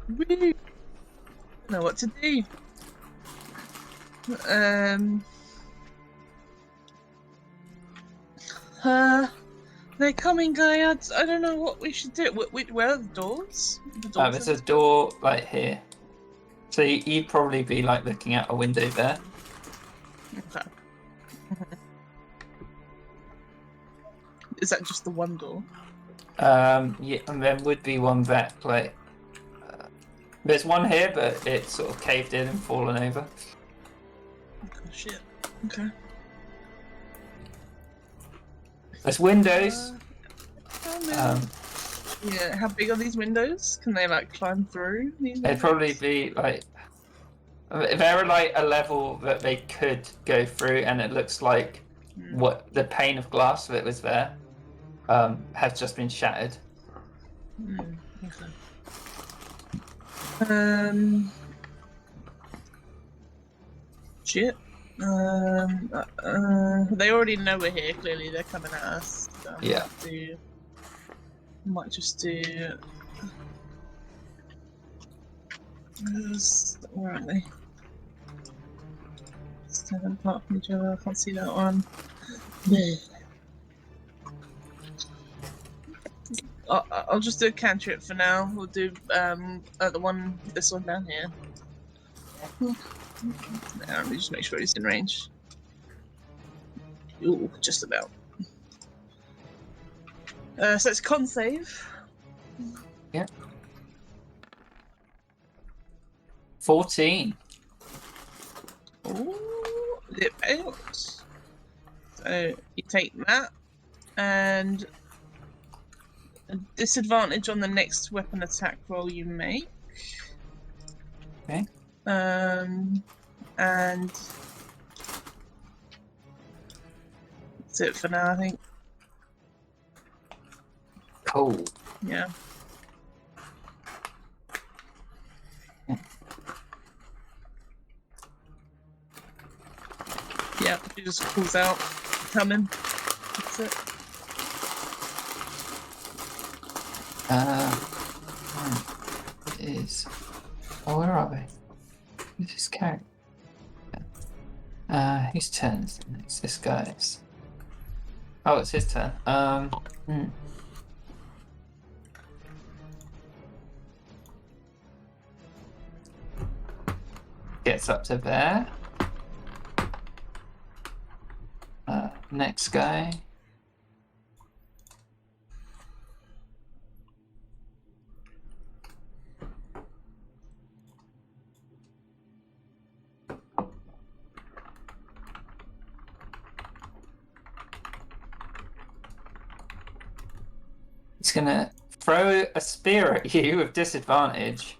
Woo! Know what to do. They're coming, guy. I don't know what we should do. Where are the doors? The doors There's a door like here. So you'd probably be like looking out a window there. Okay. Is that just the one door? Yeah, and there would be one back. Like, there's one here, but it's sort of caved in and fallen over. Oh, shit. Okay. There's windows. Oh, no. Um, Yeah, how big are these windows? Can they like climb through these They'd probably windows? be like they're like a level that they could go through, and it looks like what the pane of glass that was there has just been shattered. Okay. Shit. They already know we're here. Clearly, they're coming at us. So Yeah. Might just do. Where are they? Stand apart from each other. I can't see that one. I'll just do a cantrip for now. We'll do this one down here. Let me just make sure he's in range. Ooh, just about. So it's con save. 14. Ooh, it failed. So you take that, and a disadvantage on the next weapon attack roll you make. Okay. And that's it for now, I think. Cool. Yeah. Yeah, he just calls out, coming. That's it. It is. Oh, where are they? Who's this character? Whose turn is it next? This guy's. Oh, it's his turn. Gets up to there. Next guy. He's gonna throw a spear at you with disadvantage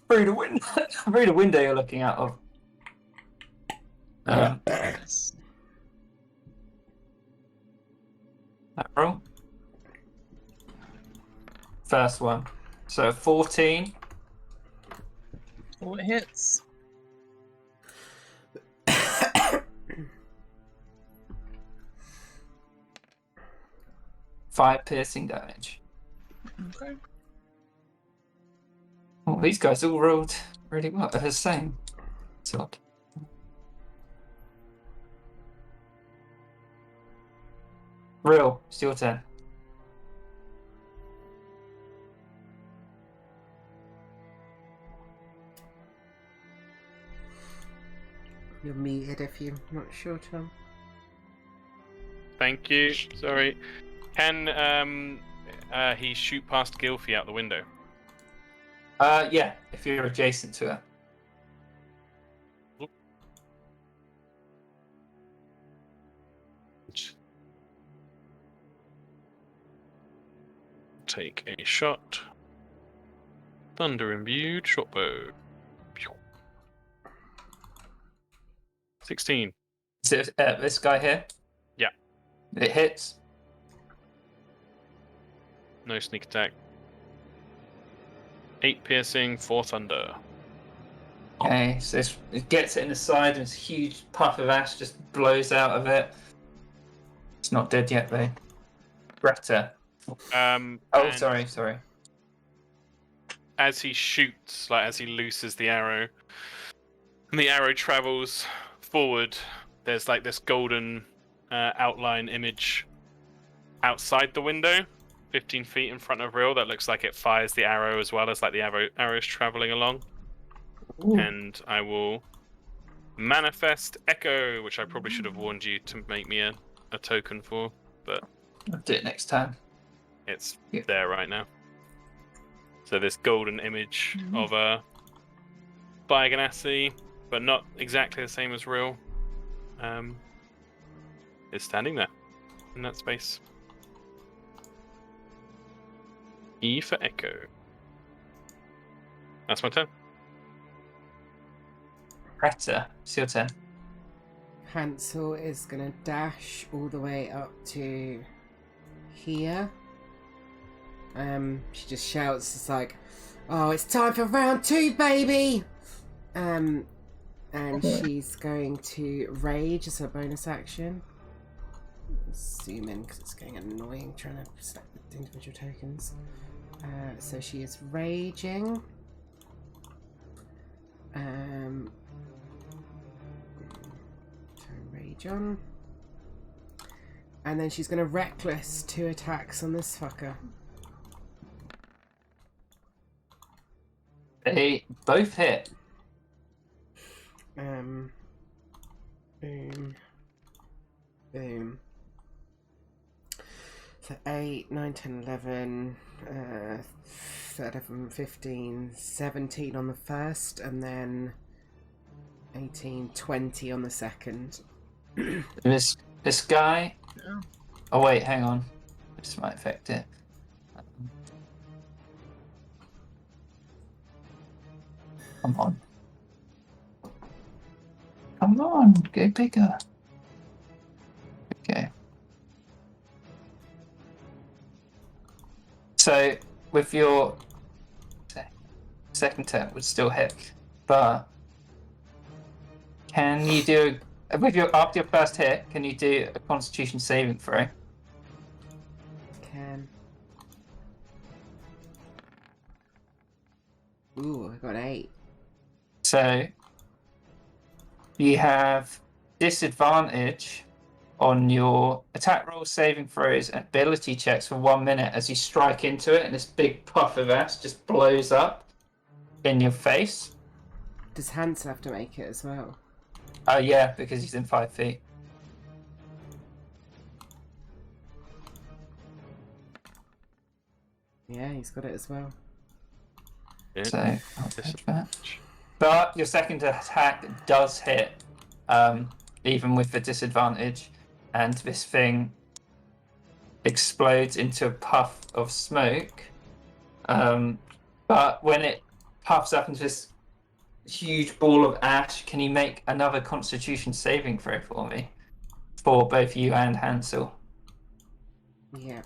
through the window. Through the window you're looking out of. Yes. That roll. First one. So 14. All it hits. Five piercing damage. Okay. Oh, these guys all rolled really well. They're the same. It's odd. Real, it's your turn. You're muted if you're not sure, Tom. Thank you. Sorry. Can he shoot past Gilfy out the window? Yeah, if you're adjacent to her. Take a shot. Thunder imbued shortbow. 16. Is it this guy here? Yeah. It hits. No sneak attack. 8 piercing, 4 thunder. Okay, so it gets it in the side, and this huge puff of ash just blows out of it. It's not dead yet, though. Greta. Oh, And sorry. As he shoots, like as he looses the arrow, and the arrow travels forward, there's like this golden outline image outside the window, 15 feet in front of Real, that looks like it fires the arrow as well as like the arrow's traveling along. Ooh. And I will manifest Echo, which I probably should have warned you to make me a token for, but I'll do it next time. it's Yeah. there right now. So this golden image of a Bioganassi, but not exactly the same as Real, is standing there in that space. E for Echo. That's my turn. Greta, it's your turn. Hansel is gonna dash all the way up to here. She just shouts, it's like, "Oh, it's time for round 2, baby!" And she's going to rage as her bonus action. Zoom in because it's getting annoying trying to select the individual tokens. So she is raging. Turn rage on. And then she's going to reckless 2 attacks on this fucker. They both hit. Boom. Boom. So 8, 9, 10, 11, 11, 15, 17 on the first, and then 18, 20 on the second. This guy. Oh. Oh wait, hang on. This might affect it. Come on. Come on, go bigger. Okay. So with your second attempt would still hit, but can you do with your after your first hit? Can you do a Constitution saving throw? Can. Ooh, I got 8. So you have disadvantage on your attack rolls, saving throws, and ability checks for 1 minute as you strike into it, and this big puff of ash just blows up in your face. Does Hansel have to make it as well? Oh yeah, because he's in 5 feet. Yeah, he's got it as well. So I'll take that. But your second attack does hit, even with the disadvantage, and this thing explodes into a puff of smoke. But when it puffs up into this huge ball of ash, can you make another Constitution saving throw for me? For both you and Hansel. Yeah.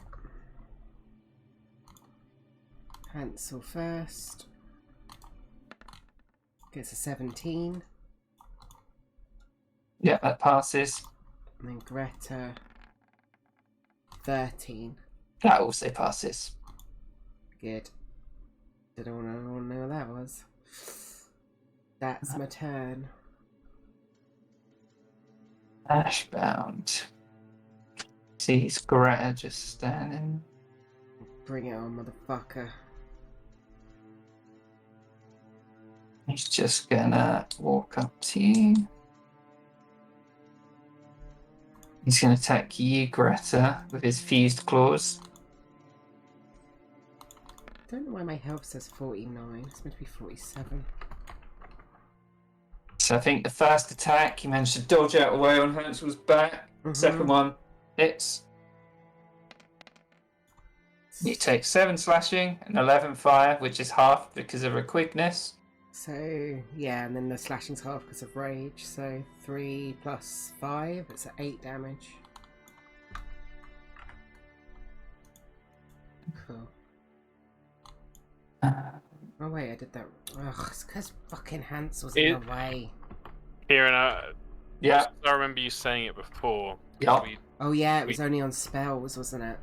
Hansel first. Gets a 17. Yeah, that passes. And then Greta 13. That also passes. Good. Didn't want to know what that was. That's my turn. Ashbound. Sees Greta just standing. Bring it on, motherfucker. He's just gonna walk up to you. He's gonna attack you, Greta, with his fused claws. Don't know why my health says 49. It's meant to be 47. So I think the first attack, you managed to dodge out away on Hansel's back. Second one hits. You take 7 slashing and 11 fire, which is half because of her quickness. So, yeah, and then the slashing's half because of rage. So 3 plus 5, it's at 8 damage. Cool. Oh wait, I did that. Ugh, it's because fucking Hansel's in the way. Kieran, Yeah. I remember you saying it before. Yeah. Oh yeah, it was only on spells, wasn't it?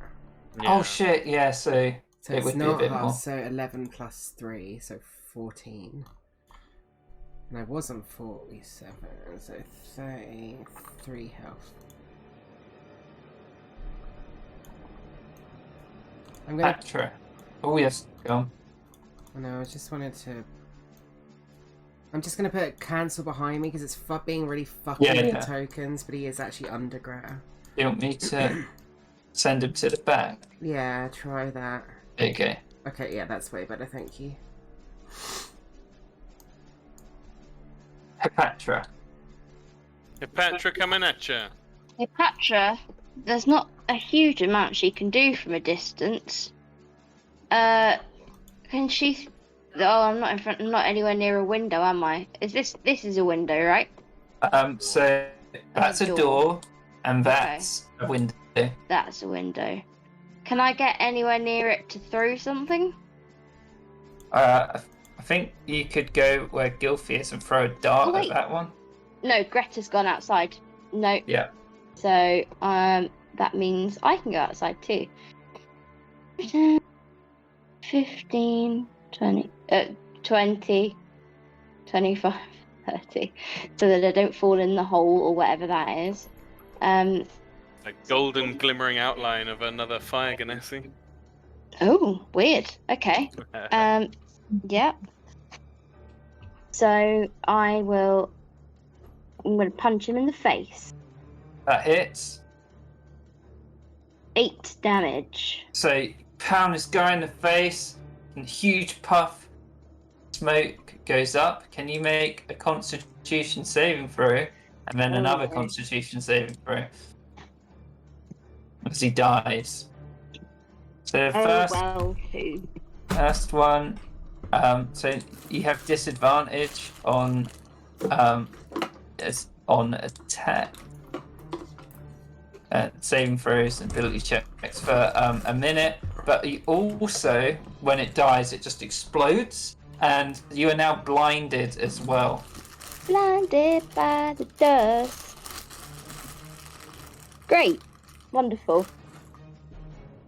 Oh shit, yeah, so So it it's would be a not bit half, more. so 11 plus 3, so 14. And I was on 47, so 33 health. I'm gonna... Patra. Oh yes, go on. Oh, no, I just wanted to... I'm just gonna put cancel behind me because it's being really fucking with Yeah. the tokens, but he is actually under Greta. You want me to send him to the back? Yeah, try that. Okay. Okay, yeah, that's way better, thank you. Patra. Patra coming at you. Hey, Patra, there's not a huge amount she can do from a distance. Can she? Oh, I'm not in front. I'm not anywhere near a window, am I? This is a window, right? So that's a door, and that's a window. That's a window. Can I get anywhere near it to throw something? I think you could go where Gilfie is and throw a dart Oh, wait. at that one. No, Greta's gone outside. No. Yeah. So that means I can go outside too. 15, 20, 20, 25, 30, so that I don't fall in the hole or whatever that is. A golden glimmering outline of another fire Ganassi. Oh, weird. Okay. Yeah. So I'm going to punch him in the face. That hits. 8 damage. So pound this guy in the face, and a huge puff smoke goes up. Can you make a Constitution saving throw, and then another Okay. Constitution saving throw? As he dies. So the first one. So you have disadvantage on attack. Saving throws and ability checks for a minute, but you also, when it dies, it just explodes, and you are now blinded as well. Blinded by the dust. Great. Wonderful.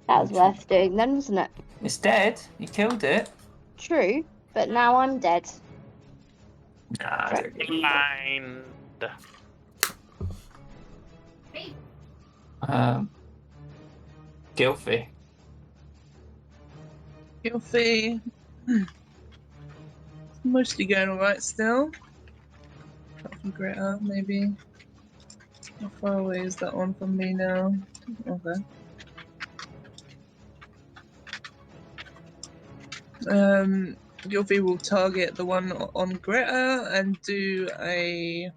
That was worth doing then, wasn't it? It's dead. You killed it. True, but now I'm dead. Nah, Blind. Gilfie. Gilfie. Mostly going alright still. Apart from Greta, maybe. How far away is that one from me now? Okay. Gilfie will target the one on Greta and do a...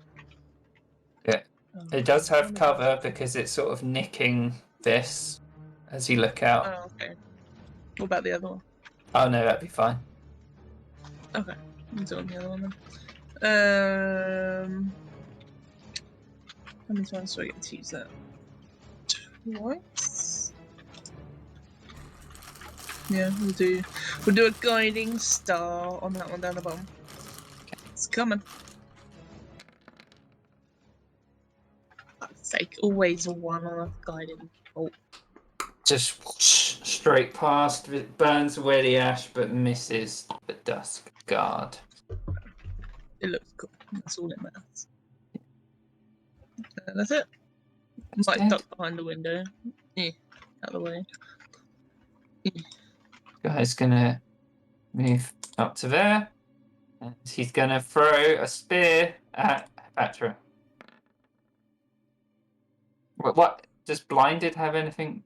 Yeah. It does have cover because it's sort of nicking this as you look out. Oh, okay. What about the other one? Oh no, that'd be fine. Okay, I'll do it on the other one then. How many times do I get to use that? Twice? Yeah, we'll do a guiding star on that one down the bottom. It's coming. Fuck's sake, always a one on a guiding bolt. Just whoosh, straight past, it burns away the ash but misses the dusk guard. It looks cool. That's all that matters. That's it. Might dead. duck behind the window. Out of the way. Guy's gonna move up to there, and he's gonna throw a spear at Patra. What? Does blinded have anything?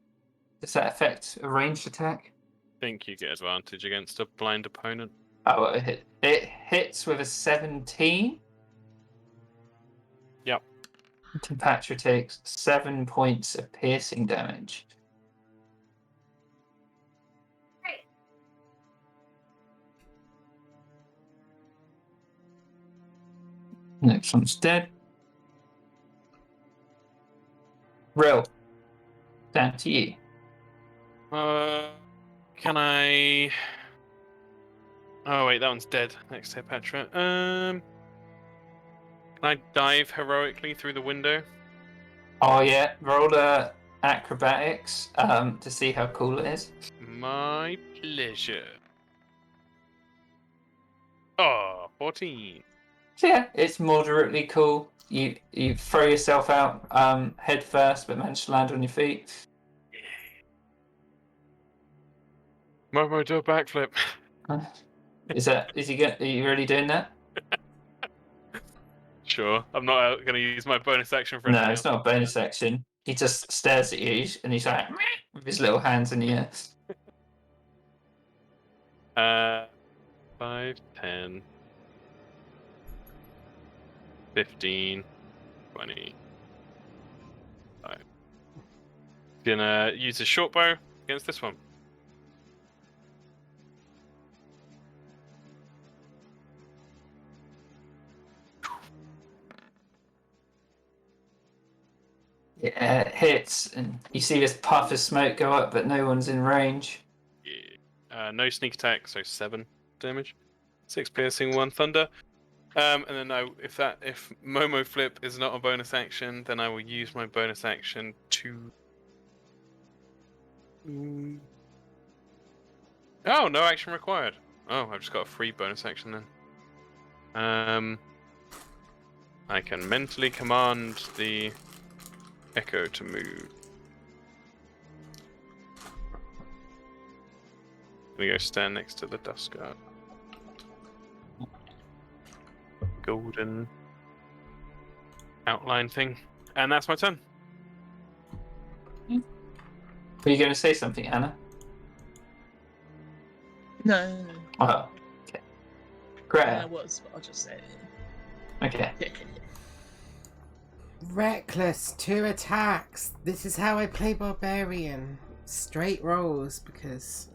Does that affect a ranged attack? I think you get advantage against a blind opponent. Oh, it hits with a 17. Yep. Patra takes 7 points of piercing damage. Next one's dead. Real. Down to you. Can I? Oh wait, that one's dead. Next to Petra. Can I dive heroically through the window? Oh yeah, roll acrobatics to see how cool it is. My pleasure. Oh, 14. So yeah, it's moderately cool. You throw yourself out head first, but manage to land on your feet. Momo, do a backflip. Are you really doing that? Sure. I'm not going to use my bonus action for No, anything it's else. not a bonus action. He just stares at you and he's like "Meh," with his little hands in the air. 5, 10, 15, 20. Gonna use a short bow against this one. Yeah, it hits, and you see this puff of smoke go up, but no one's in range. Yeah. No sneak attack, so 7 damage. 6 piercing, 1 thunder. And then if Momo flip is not a bonus action, then I will use my bonus action to. Oh, no action required. Oh, I've just got a free bonus action then. I can mentally command the Echo to move. I'm gonna go stand next to the Dusker. Golden outline thing. And that's my turn. Were you going to say something, Anna? No, Oh, okay. I Greta. was, but I'll just say Okay. it. Reckless, 2 attacks. This is how I play Barbarian. Straight rolls because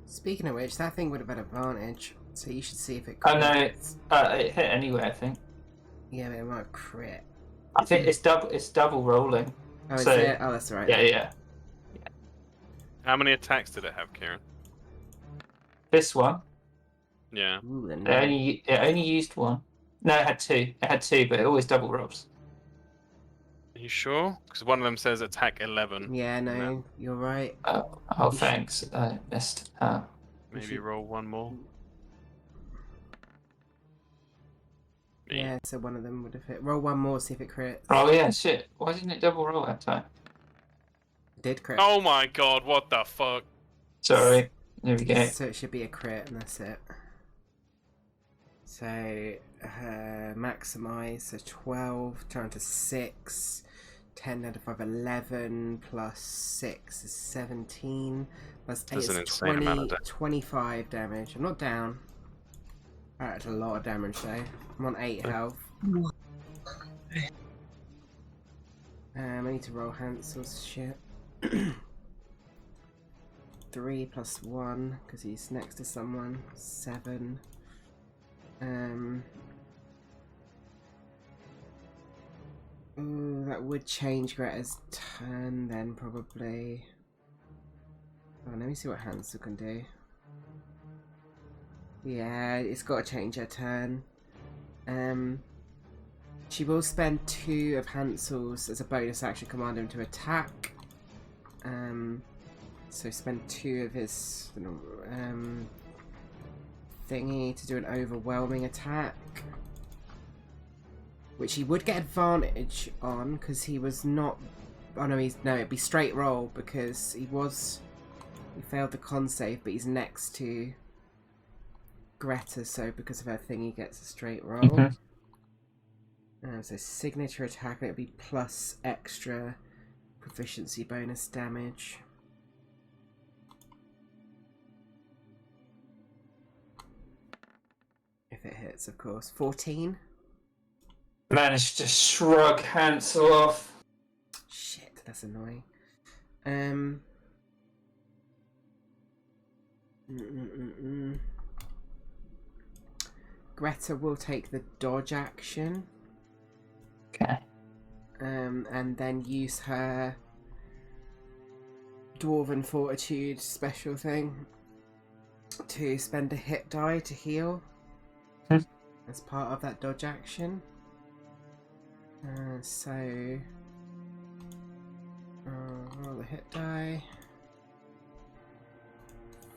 speaking of which, that thing would have had advantage, so you should see if it Oh no, crits. it hit anyway, I think. Yeah, but it might crit. I think it's double rolling. Oh, is So- it? Oh, that's right. Yeah. How many attacks did it have, Kieran? This one, Yeah. Ooh, then it only used one. No, it had 2. It had 2, but it always double rolls. Are you sure? Because one of them says attack 11. Yeah, no, No. you're right. Oh, thanks. I missed. Maybe should- roll one more. Me. Yeah, so one of them would have hit. Roll one more, see if it crits. Oh yeah, shit. Why didn't it double roll that time? It did crit. Oh my god, what the fuck? Sorry. There we go. So it should be a crit, and that's it. So, maximize, so 12, down to 6, 10 down to 5, 11, plus 6 is 17, plus 8 That's is an insane amount of damage. 25 damage. I'm not down. That's a lot of damage though. I'm on 8 health. I need to roll Hansel's shit. 3 plus 1, because he's next to someone. 7. Ooh, that would change Greta's turn then, probably. Oh, let me see what Hansel can do. Yeah, it's got to change her turn. She will spend 2 of Hansel's as a bonus action, command him to attack. So spend 2 of his thingy to do an overwhelming attack, which he would get advantage on because he was not. Oh no, it'd be straight roll because he failed the con save, but he's next to Greta, so because of her thing, he gets a straight roll. Mhm. So signature attack, it'd be plus extra proficiency bonus damage. If it hits, of course. 14. Managed to shrug Hansel off. Shit, that's annoying. Mm. Greta will take the dodge action, Okay. and then use her Dwarven Fortitude special thing to spend a hit die to heal as part of that dodge action. So roll the hit die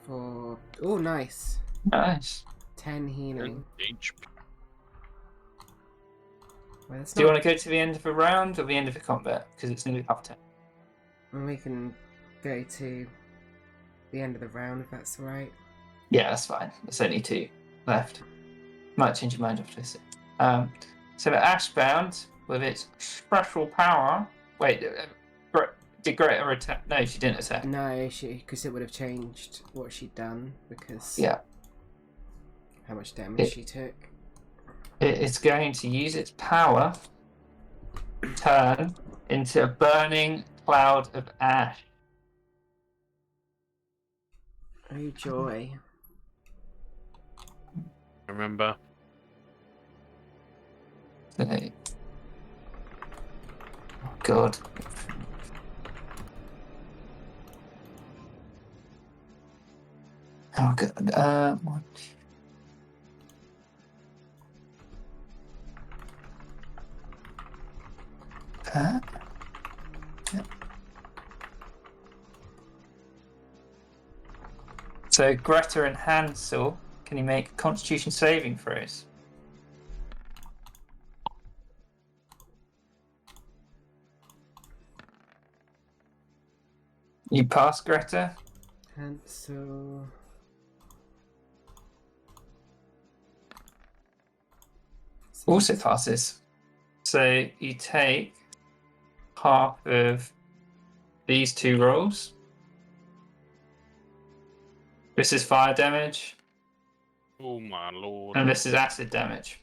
for nice. Nice. 10 healing. Each. Well, that's Do you not- want to go to the end of a round or the end of a combat? Because it's nearly half time. Well, we can go to the end of the round if that's alright. Yeah, that's fine. There's only 2 left. Might change your mind after this. So the Ashbound, with its special power. Wait, did Greta attack? No, she didn't attack. No, because it would have changed what she'd done because Yeah. how much damage she took. It's going to use its power, turn into a burning cloud of ash. Oh joy. Remember. Oh God. Oh God. One. Yep. So Greta and Hansel, can you make Constitution saving throws? You pass, Greta. Hansel. Also passes. So you take half of these 2 rolls. This is fire damage, Oh my lord. and this is acid damage.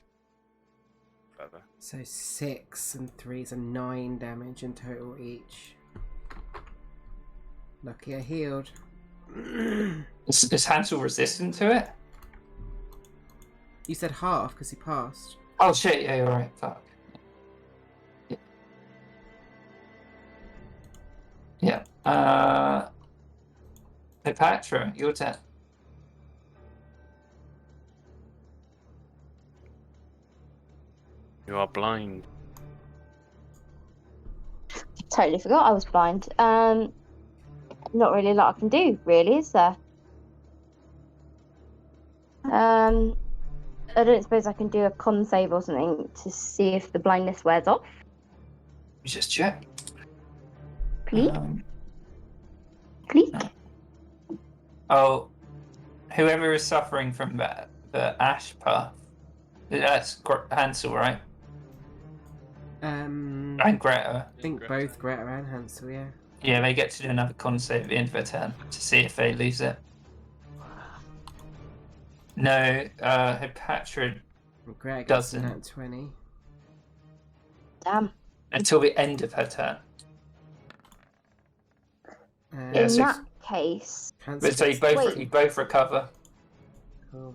Feather. So 6 and 3s are 9 damage in total each. Lucky I healed. Is Hansel resistant to it? You said half because he passed. Oh shit, yeah, you're right. Fuck. Yeah. Hepatra, your turn. You are blind. Totally forgot I was blind. Not really a lot I can do, really, is there? I don't suppose I can do a con save or something to see if the blindness wears off, You just check. please? Please? Oh, whoever is suffering from the ash path, that's Hansel, right? And Greta. I think both Greta and Hansel, yeah. Yeah, they get to do another con save at the end of their turn to see if they lose it. No, Hepatra Greta gets Doesn't. an at 20. Damn. until the end of her turn. Yeah, In so- that case, Hansel So gets- Wait. you both recover. Cool.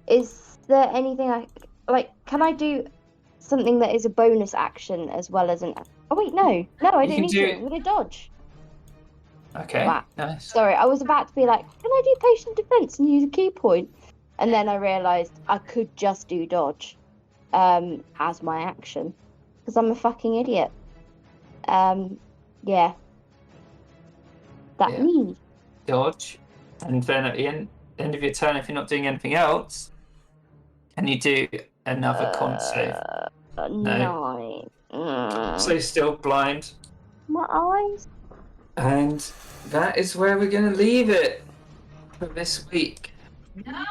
is there anything can I do something that is a bonus action as well as an... Oh wait, no, I You don't can need do to. it- I'm gonna dodge. Okay, Wow. nice. Sorry, I was about to be like, can I do patient defense and use a key point? And then I realised I could just do dodge as my action. Because I'm a fucking idiot. Yeah. That Yeah. me. Dodge, and then at the end of your turn, if you're not doing anything else, can you do another con save? Nine. So still blind, My eyes. and that is where we're going to leave it for this week. No!